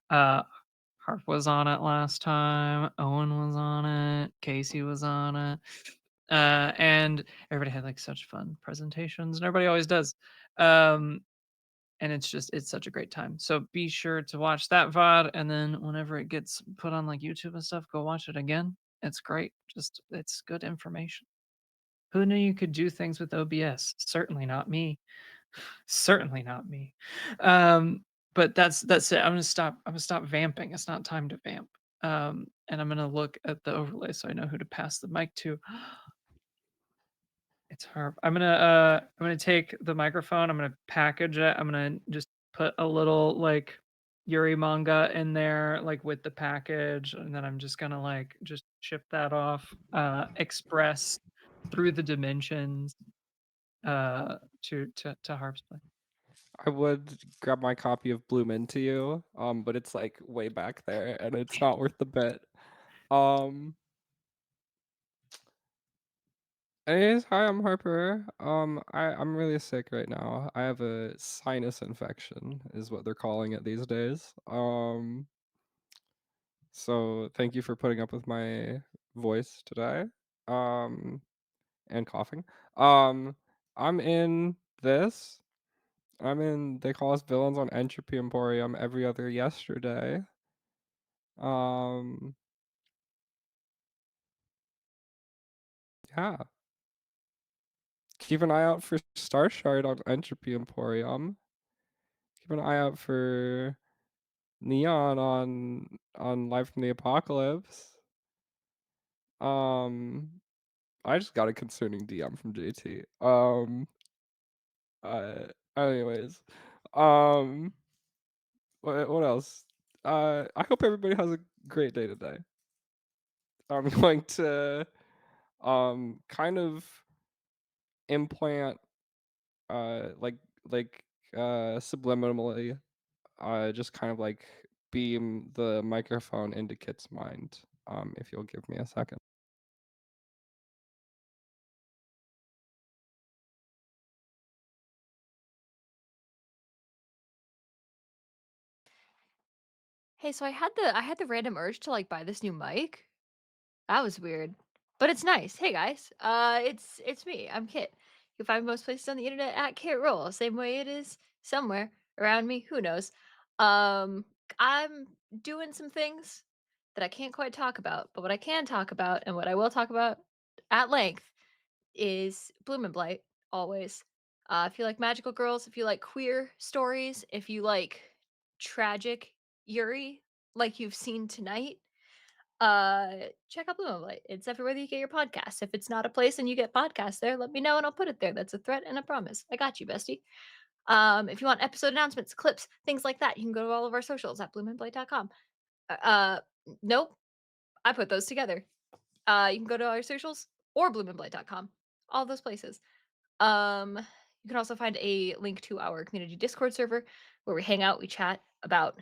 Harp was on it last time. Owen was on it. Casey was on it. And everybody had like such fun presentations, and everybody always does. And it's such a great time. So be sure to watch that VOD, and then whenever it gets put on like YouTube and stuff, go watch it again. It's great. Just it's good information. Who knew you could do things with OBS? Certainly not me. Certainly not me. But that's it. I'm gonna stop vamping. It's not time to vamp. And I'm gonna look at the overlay so I know who to pass the mic to. It's Harp. I'm gonna take the microphone. I'm gonna package it. I'm gonna just put a little like Yuri manga in there, like with the package, and then I'm just gonna like just ship that off, express through the dimensions, to Harp's play. I would grab my copy of Bloom Into You, but it's like way back there, and it's not worth the bit. Anyways, hi, I'm Harper. I'm really sick right now. I have a sinus infection, is what they're calling it these days. So thank you for putting up with my voice today. And coughing. I'm in this. They call us villains on Entropy Emporium every other yesterday. Yeah. Keep an eye out for Star Shard on Entropy Emporium. Keep an eye out for Neon on Live from the Apocalypse. I just got a concerning DM from JT. Anyways, what else? I hope everybody has a great day today. I'm going to kind of implant subliminally just kind of like beam the microphone into Kit's mind, if you'll give me a second. Hey, so I had the random urge to like buy this new mic. That was weird, but it's nice. Hey guys, it's me. I'm Kit. You can find me most places on the internet at Kit Roll. Same way it is somewhere around me. Who knows? Um, I'm doing some things that I can't quite talk about, but what I can talk about and what I will talk about at length is Bloom and Blight. Always. If you like magical girls, if you like queer stories, if you like tragic Yuri, like you've seen tonight, check out Blue Moonlight. It's everywhere that you get your podcasts. If it's not a place and you get podcasts there, let me know and I'll put it there. That's a threat and a promise. I got you, bestie. If you want episode announcements, clips, things like that, you can go to all of our socials at bluemoonblight.com. Nope, I put those together. You can go to our socials or bluemoonblight.com. All those places. You can also find a link to our community Discord server where we hang out, we chat about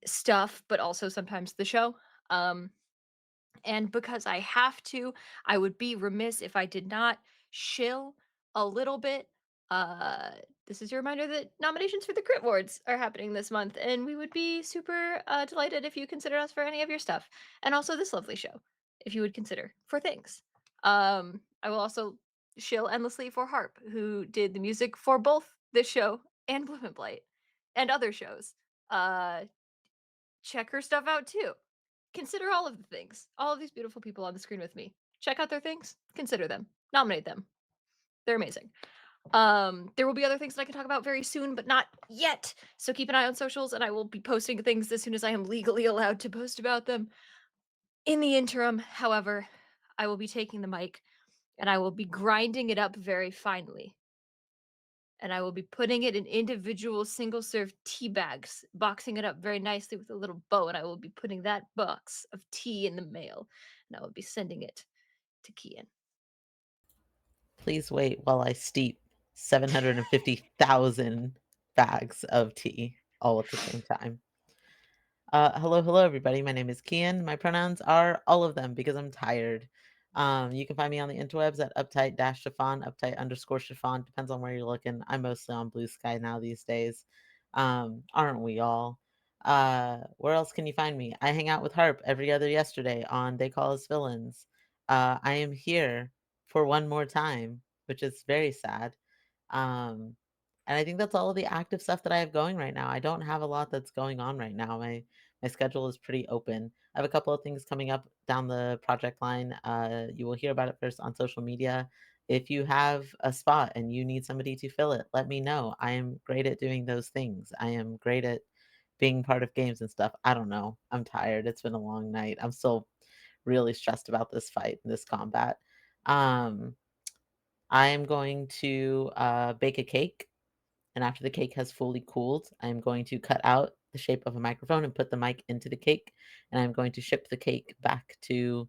stuff, but also sometimes the show. And because I have to, I would be remiss if I did not shill a little bit. Uh, this is your reminder that nominations for the Crit Awards are happening this month, and we would be super delighted if you consider us for any of your stuff, and also this lovely show, if you would consider for things. I will also shill endlessly for Harp, who did the music for both this show and Bloom and Blight, and other shows. Check her stuff out too. Consider all of the things. All of these beautiful people on the screen with me. Check out their things. Consider them. Nominate them. They're amazing. There will be other things that I can talk about very soon, but not yet. So keep an eye on socials, and I will be posting things as soon as I am legally allowed to post about them. In the interim, however, I will be taking the mic and I will be grinding it up very finely. And I will be putting it in individual single serve tea bags, boxing it up very nicely with a little bow, and I will be putting that box of tea in the mail, and I will be sending it to Kian. Please wait while I steep 750,000 bags of tea all at the same time. Hello, everybody. My name is Kian. My pronouns are all of them because I'm tired. You can find me on the interwebs at uptight-chiffon, uptight_chiffon. Depends on where you're looking. I'm mostly on Blue Sky now these days. Aren't we all? Where else can you find me? I hang out with Harp every other yesterday on They Call Us Villains. I am here for one more time, which is very sad. And I think that's all of the active stuff that I have going right now. I don't have a lot that's going on right now. My schedule is pretty open. I have a couple of things coming up down the project line. You will hear about it first on social media. If you have a spot and you need somebody to fill it, let me know. I am great at doing those things. I am great at being part of games and stuff. I don't know. I'm tired. It's been a long night. I'm still really stressed about this fight and this combat. I am going to bake a cake. And after the cake has fully cooled, I'm going to cut out the shape of a microphone and put the mic into the cake. And I'm going to ship the cake back to,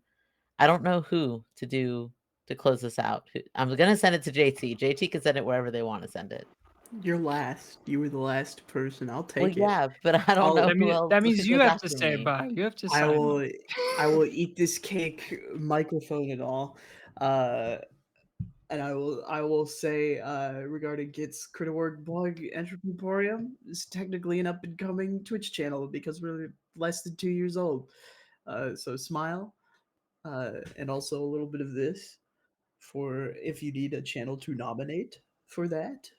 I don't know who to close this out. I'm going to send it to JT. JT can send it wherever they want to send it. You're last. You were the last person. I'll Well, take it. yeah, but I don't I'll- know That, who else means you goes have to after stay me. by. You have to I sign will. off. I will eat this cake, microphone and all. And I will say regarding Git's Critter Word blog, Entropy Emporium is technically an up and coming Twitch channel because we're less than 2 years old. So smile, and also a little bit of this for if you need a channel to nominate for that.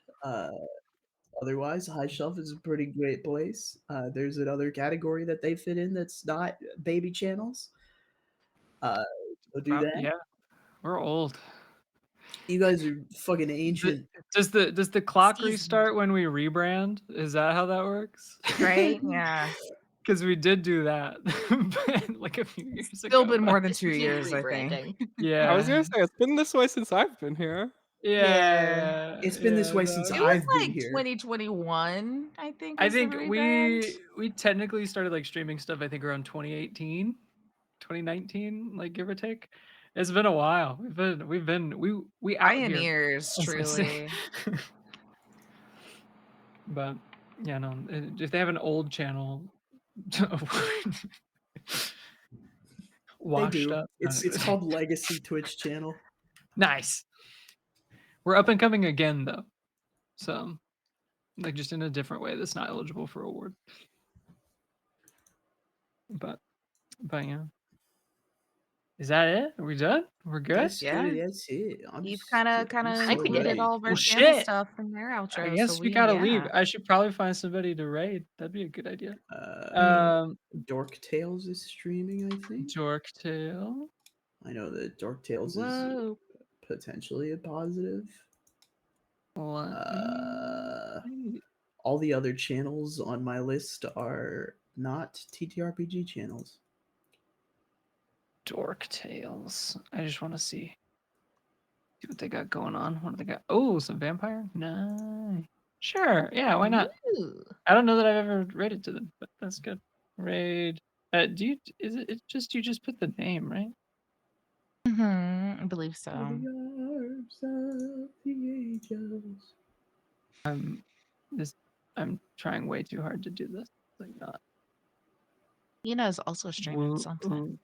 Otherwise, High Shelf is a pretty great place. There's another category that they fit in that's not baby channels. So do that. Yeah, we're old. You guys are fucking ancient. Does the clock Seasoned. restart when we rebrand? Is that how that works? Right? Yeah. Because we did do that like a few years Still ago. been more but- than It's 2 huge years, I think. rebranding. Yeah. I was gonna say it's been this way since I've been here. Yeah. It's been this way no. since It was I've been like here. 2021, I think. I Was the think rebrand. we technically started like streaming stuff I think around 2018, 2019, like give or take. It's been a while. We out here. Pioneers, I was gonna say. truly. But yeah, no. If they have an old channel, They washed do. up. It's called Legacy Twitch channel. Nice. We're up and coming again though, so like just in a different way that's not eligible for award. But yeah. Is that it? Are we done? We're good. That's Yeah. good. That's it. You've kind of I think we did did it. all of our Well, channel shit. stuff from their outro. I guess so we gotta yeah. leave. I should probably find somebody to raid. That'd be a good idea. Dork Tales is streaming, I think. Dorktail. I know that Dork Tales is Whoa. potentially a positive. Let me- All the other channels on my list are not TTRPG channels. Dorktails. I just want to see what they got going on. What do they got? Oh, some vampire. Nice. Sure. Yeah. Why not? Ooh. I don't know that I've ever raided to them, but that's good. Raid. Do you? Is it just you just put the name right? I believe so. The arms of the ages. I'm trying way too hard to do this. Like not. Ina's also streaming something.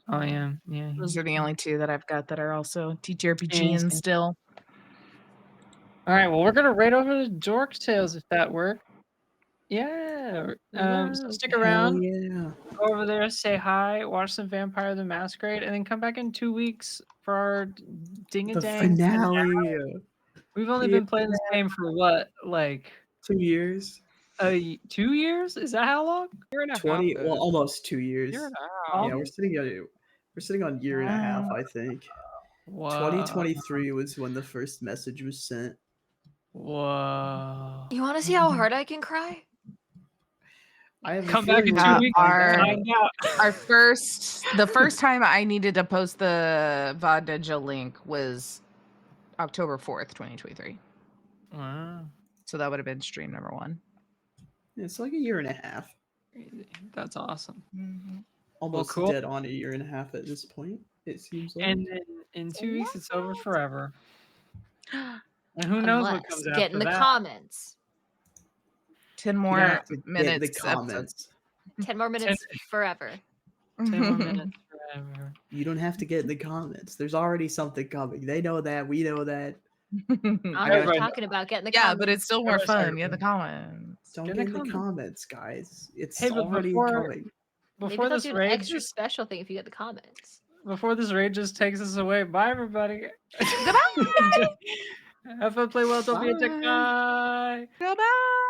Oh yeah, yeah. Those are the only two that I've got that are also TTRPG Amazing. and still. All right. Well, we're gonna raid over to Dork Tales if that works. Yeah. So stick Hell around. yeah. Go over there, say hi, watch some Vampire the Masquerade, and then come back in 2 weeks for our ding a The dang finale. We've only Yeah. been playing this game for what, like 2 years. 2 years? Is that how long? Year and a 20 half. well, almost 2 years. Year and a Oh, half. Yeah, we're sitting on year and a half, I think. Whoa. 2023 was when the first message was sent. Whoa. You want to see how hard I can cry? I have a Come back in feeling 2 we're weeks gonna our- find out. Find out. The first time I needed to post the Vadeja link was October 4th, 2023. Wow. So that would have been stream number 1. It's like a year and a half. Crazy. That's awesome. Almost cool. dead on a year and a half at this point, it seems like. And then in 2 weeks, it's over forever. And who knows what Unless, comes get after in the that. comments. 10 You more have to get minutes. the comments. 10 more minutes forever. 10 more minutes Whatever. You don't have to get in the comments. The's already something coming. They know that. We know that. I'm Everybody just knows. talking about getting the Yeah, comments. but it's still more Everybody fun. Yeah, the comments. Don't Get get in in the the comments, guys. It's Hey, but already coming. Maybe before they'll this do an raid extra just special thing if you get the comments. before this raid just takes us away. Bye, everybody. Goodbye. Have fun, play well, don't be a dick. Bye. Bye. Goodbye.